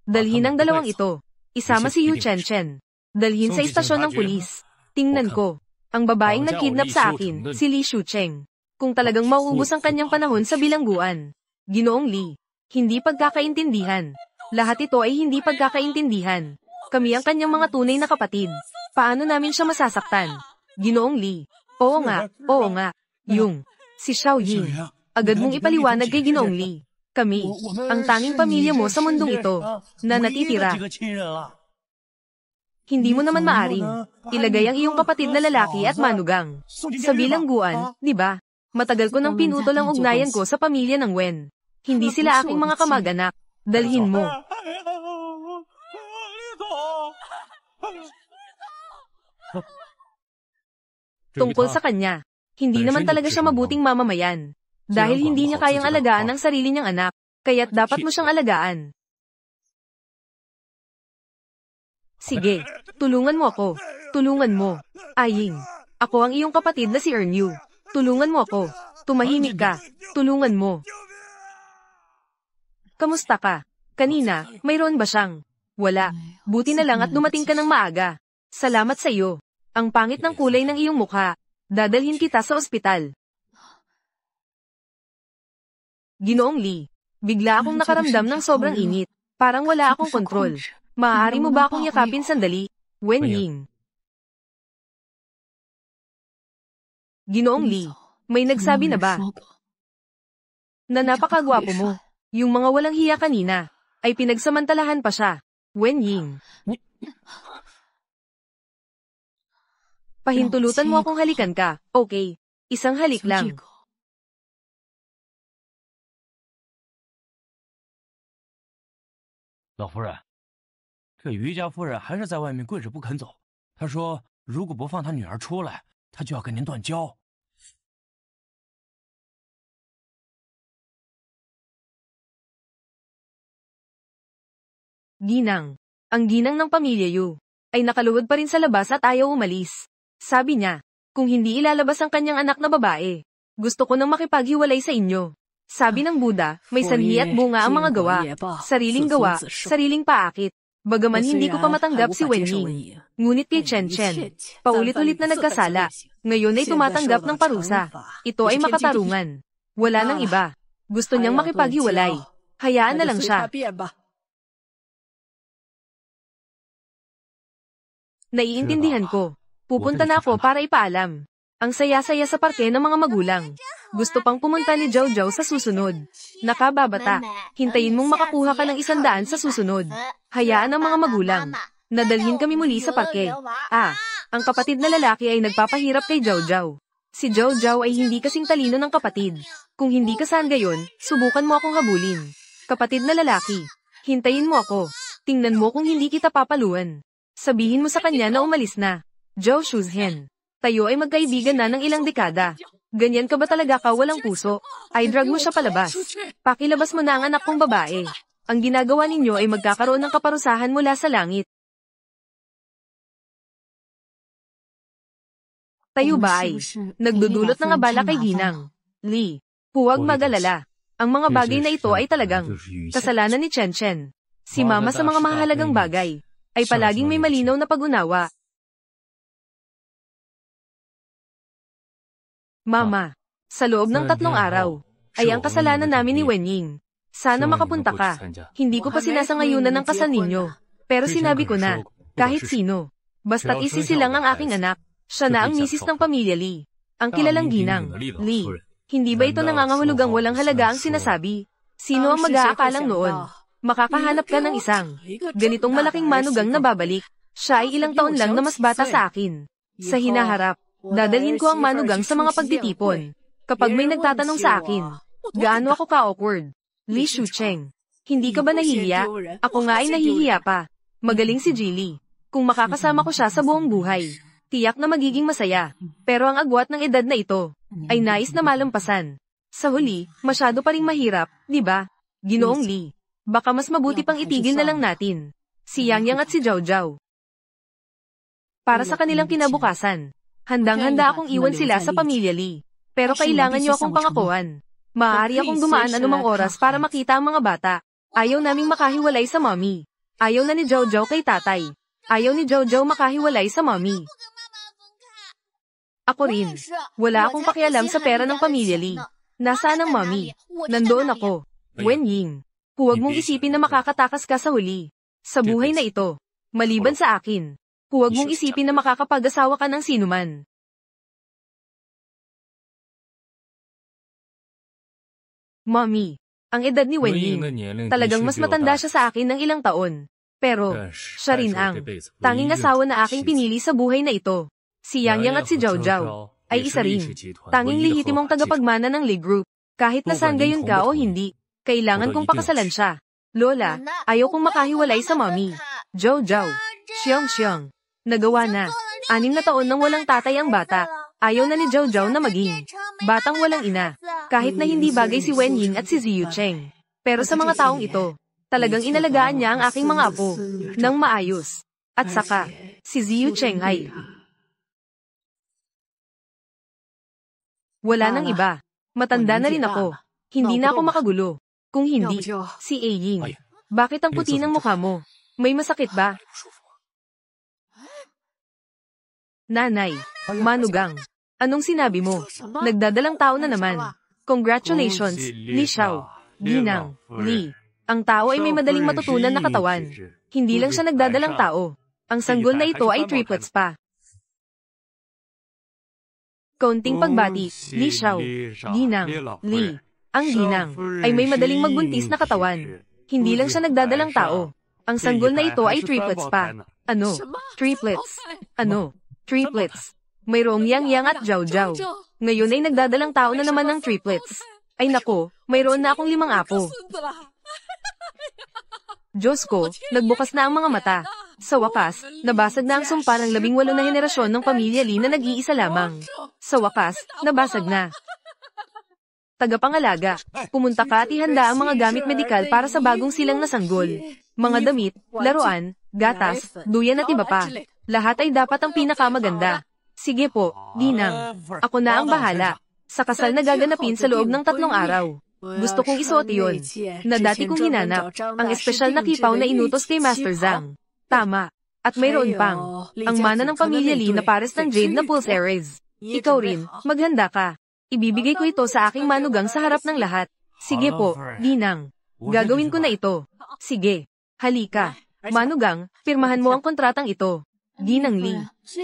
Dalhin ang dalawang ito. Isama si Yu Chen-chen. Dalhin sa istasyon ng pulis. Tingnan ko. Ang babaeng nagkidnap sa akin, si Li Shucheng. Kung talagang mauubos ang kanyang panahon sa bilangguan. Ginoong Li. Hindi pagkakaintindihan. Lahat ito ay hindi pagkakaintindihan. Kami ang kanyang mga tunay na kapatid. Paano namin siya masasaktan? Ginoong Li. Oo nga. Si Xiao Ying. Agad mong ipaliwanag kay Ginoong Li. Kami, ang tanging pamilya mo sa mundong ito, na natitira. Hindi mo naman maaring ilagay ang iyong kapatid na lalaki at manugang sa bilangguan, di ba? Matagal ko nang pinutol ang ugnayan ko sa pamilya ng Wen. Hindi sila aking mga kamag-anak. Dalhin mo. Tungkol sa kanya, hindi naman talaga siya mabuting mamamayan. Dahil hindi niya kayang alagaan ang sarili niyang anak, kaya't dapat mo siyang alagaan. Sige, tulungan mo ako. Tulungan mo. Aying, ako ang iyong kapatid na si Ernyu. Tulungan mo ako. Tumahimik ka. Tulungan mo. Kamusta ka? Kanina, mayroon ba siyang? Wala. Buti na lang at dumating ka ng maaga. Salamat sa iyo. Ang pangit ng kulay ng iyong mukha. Dadalhin kita sa ospital. Ginoong Li, bigla akong nakaramdam ng sobrang init. Parang wala akong kontrol. Maaari mo ba akong yakapin sandali? Wenying. Ginoong Li, may nagsabi na ba? Na napakagwapo mo. Yung mga walang hiya kanina, ay pinagsamantalahan pa siya. Wenying. Pahintulutan mo akong halikan ka, okay? Isang halik lang. Lão夫人，这于家夫人还是在外面跪着不肯走。她说，如果不放她女儿出来，她就要跟您断交。Ginang. Ang ginang ng pamilya Yu ay nakaluhod pa rin sa labas at ayaw umalis. Sabi niya, kung hindi ilalabas ang kanyang anak na babae, gusto ko nang makipaghiwalay sa inyo. Sabi ng Buddha, may sanhi at bunga ang mga gawa. Sariling gawa, sariling paakit. Bagaman hindi ko pa matanggap si Wenying. Ngunit kay Chen-chen, paulit-ulit na nagkasala. Ngayon ay tumatanggap ng parusa. Ito ay makatarungan. Wala nang iba. Gusto niyang makipaghiwalay. Hayaan na lang siya. Naiintindihan ko. Pupunta na ako para ipaalam. Ang saya-saya sa parke ng mga magulang. Gusto pang pumunta ni Zhao Zhao sa susunod. Nakababata, hintayin mong makakuha ka ng 100 sa susunod. Hayaan ang mga magulang. Nadalhin kami muli sa parke. Ang kapatid na lalaki ay nagpapahirap kay Zhao Zhao. Si Zhao Zhao ay hindi kasing talino ng kapatid. Kung hindi ka saan gayon, subukan mo akong habulin. Kapatid na lalaki, hintayin mo ako. Tingnan mo kung hindi kita papaluan. Sabihin mo sa kanya na umalis na. Zhao Shuzhen, tayo ay magkaibigan na ng ilang dekada. Ganyan ka ba talaga ka walang puso? Ay drag mo siya palabas. Pakilabas mo na ang anak kong babae. Ang ginagawa ninyo ay magkakaroon ng kaparusahan mula sa langit. Tayo ba ay nagdudulot ng abala kay Ginang? Li, huwag mag-alala. Ang mga bagay na ito ay talagang kasalanan ni Chen-chen. Si Mama sa mga mahalagang bagay ay palaging may malinaw na pag-unawa. Mama, sa loob ng 3 araw, ay ang kasalanan namin ni Wenying. Sana makapunta ka. Hindi ko pa sinasangayunan ng kasal ninyo. Pero sinabi ko na, kahit sino. Basta't isisilang ang aking anak. Siya na ang misis ng pamilya Li. Ang kilalang ginang, Li. Hindi ba ito nangangahulugang walang halaga ang sinasabi? Sino ang mag-aakalang noon? Makakahanap ka ng isang ganitong malaking manugang na babalik. Siya ay ilang taon lang na mas bata sa akin. Sa hinaharap, dadalhin ko ang manugang sa mga pagtitipon. Kapag may nagtatanong sa akin, gaano ako ka-awkward? Li Shucheng, hindi ka ba nahihiya? Ako nga ay nahihiya pa. Magaling si Jilly. Kung makakasama ko siya sa buong buhay, tiyak na magiging masaya. Pero ang agwat ng edad na ito, ay nais na malampasan. Sa huli, masyado pa ring mahirap, di ba? Ginoong Li, baka mas mabuti pang itigil na lang natin. Si Yang Yang at si Zhao Zhao. Para sa kanilang kinabukasan, handang-handa akong iwan sila sa pamilya Li. Pero kailangan niyo akong pangakuan. Maaari akong dumaan anumang oras para makita ang mga bata. Ayaw naming makahiwalay sa mommy. Ayaw na ni Zhao Zhao kay tatay. Ayaw ni Zhao Zhao makahiwalay sa mommy. Ako rin. Wala akong pakialam sa pera ng pamilya Li. Nasaan ang mommy? Nandoon ako. Wen Ying. Huwag mong isipin na makakatakas ka sa huli. Sa buhay na ito. Maliban sa akin. Huwag mong isipin na makakapag-asawa ka ng sinuman. Mommy, ang edad ni Wen Ying, talagang mas matanda siya sa akin ng ilang taon. Pero, siya rin ang tanging asawa na aking pinili sa buhay na ito. Si Yang Yang at si Zhao Zhao ay isa rin. Tanging lehitimong tagapagmana ng Li Group. Kahit nasan gayon ka o hindi, kailangan kong pakasalan siya. Lola, ayaw kong makahiwalay sa mommy. Zhao Zhao, Xiang. Nagawa na. 6 na taon nang walang tatay ang bata. Ayaw na ni Zhao Zhao na maging batang walang ina. Kahit na hindi bagay si Wen Ying at si Ziyu Cheng. Pero sa mga taong ito, talagang inalagaan niya ang aking mga apo ng maayos. At saka, si Ziyu Cheng ay wala nang iba. Matanda na rin ako. Hindi na ako makagulo. Kung hindi, si A Ying. Bakit ang puti ng mukha mo? May masakit ba? Nanay, Manugang, anong sinabi mo? Nagdadalang tao na naman. Congratulations, Li Xiao, Ginang, Li. Ang tao ay may madaling matutunan na katawan. Hindi lang siya nagdadalang tao. Ang sanggol na ito ay triplets pa. Kaunting pagbati, Li Xiao, Ginang, Li. Ang Ginang ay may madaling magbuntis na katawan. Hindi lang siya nagdadalang tao. Ang sanggol na ito ay triplets pa. Ano? Triplets. Ano? Triplets. Mayroong Yang Yang at Zhao Zhao. Ngayon ay nagdadalang tao na naman ng triplets. Ay nako, mayroon na akong 5 apo. Diyos ko, nagbukas na ang mga mata. Sa wakas, nabasag na ang sumpa ng 18 na henerasyon ng pamilya Li na nag-iisa lamang. Sa wakas, nabasag na. Tagapangalaga, pumunta ka at ihanda ang mga gamit medikal para sa bagong silang na sanggol. Mga damit, laruan, gatas, duyan at iba pa. Lahat ay dapat ang pinakamaganda. Sige po, Ginang. Ako na ang bahala. Sa kasal na gaganapin sa loob ng 3 araw. Gusto kong isuot iyon, na dati kong hinanap, ang espesyal na kipaw na inutos kay Master Zhang. Tama. At mayroon pang, ang mana ng pamilya Li na pares ng jade na pulse Ares. Ikaw rin, maghanda ka. Ibibigay ko ito sa aking manugang sa harap ng lahat. Sige po, Ginang. Gagawin ko na ito. Sige, halika. Manugang, pirmahan mo ang kontratang ito. Ginang Li,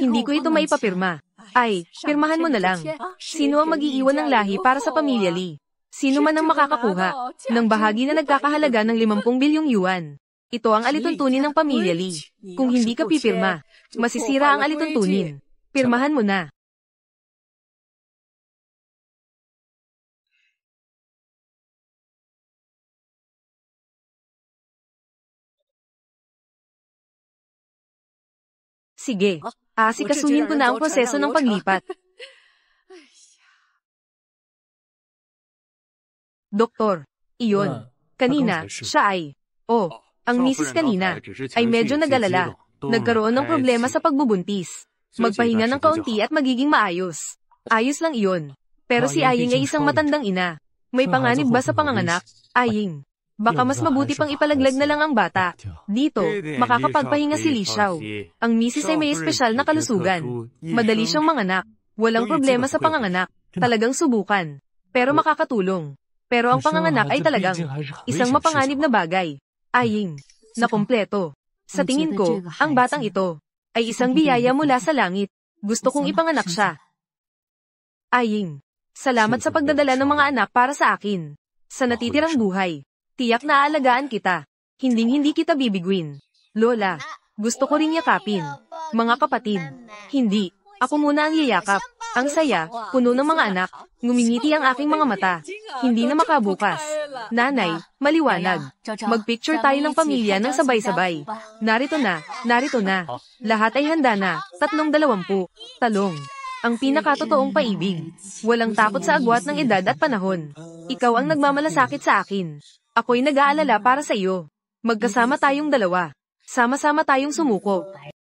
hindi ko ito maipapirma. Ay, pirmahan mo na lang. Sino ang mag-iiwan ng lahi para sa pamilya Li? Sino man ang makakakuha ng bahagi na nagkakahalaga ng 50 bilyong yuan? Ito ang alituntunin ng pamilya Li. Kung hindi ka pipirma, masisira ang alituntunin. Pirmahan mo na. Sige, aasikasuhin ko na ang proseso ng paglipat. Doktor, iyon. Kanina, siya ay, ang misis kanina, ay medyo nag-alala. Nagkaroon ng problema sa pagbubuntis. Magpahinga ng kaunti at magiging maayos. Ayos lang iyon. Pero si Aying ay isang matandang ina. May panganib ba sa panganganak? Aying, baka mas mabuti pang ipalaglag na lang ang bata. Dito, makakapagpahinga si Li Xiao. Ang misis ay may espesyal na kalusugan. Madali siyang manganak. Walang problema sa panganganak. Talagang subukan. Pero makakatulong. Pero ang panganganak ay talagang isang mapanganib na bagay. Aying, na kumpleto. Sa tingin ko, ang batang ito ay isang biyaya mula sa langit. Gusto kong ipanganak siya. Aying, salamat sa pagdadala ng mga anak para sa akin. Sa natitirang buhay, tiyak na aalagaan kita. Hinding-hindi kita bibiguin. Lola, gusto ko ring yakapin. Mga kapatid, hindi. Ako muna ang yayakap. Ang saya, puno ng mga anak. Ngumingiti ang aking mga mata. Hindi na makabukas. Nanay, maliwanag. Magpicture tayo ng pamilya ng sabay-sabay. Narito na, narito na. Lahat ay handa na. 320. Talong. Ang pinakatotoong paibig. Walang takot sa agwat ng edad at panahon. Ikaw ang nagmamalasakit sa akin. Ako'y nag-aalala para sa iyo. Magkasama tayong dalawa. Sama-sama tayong sumuko.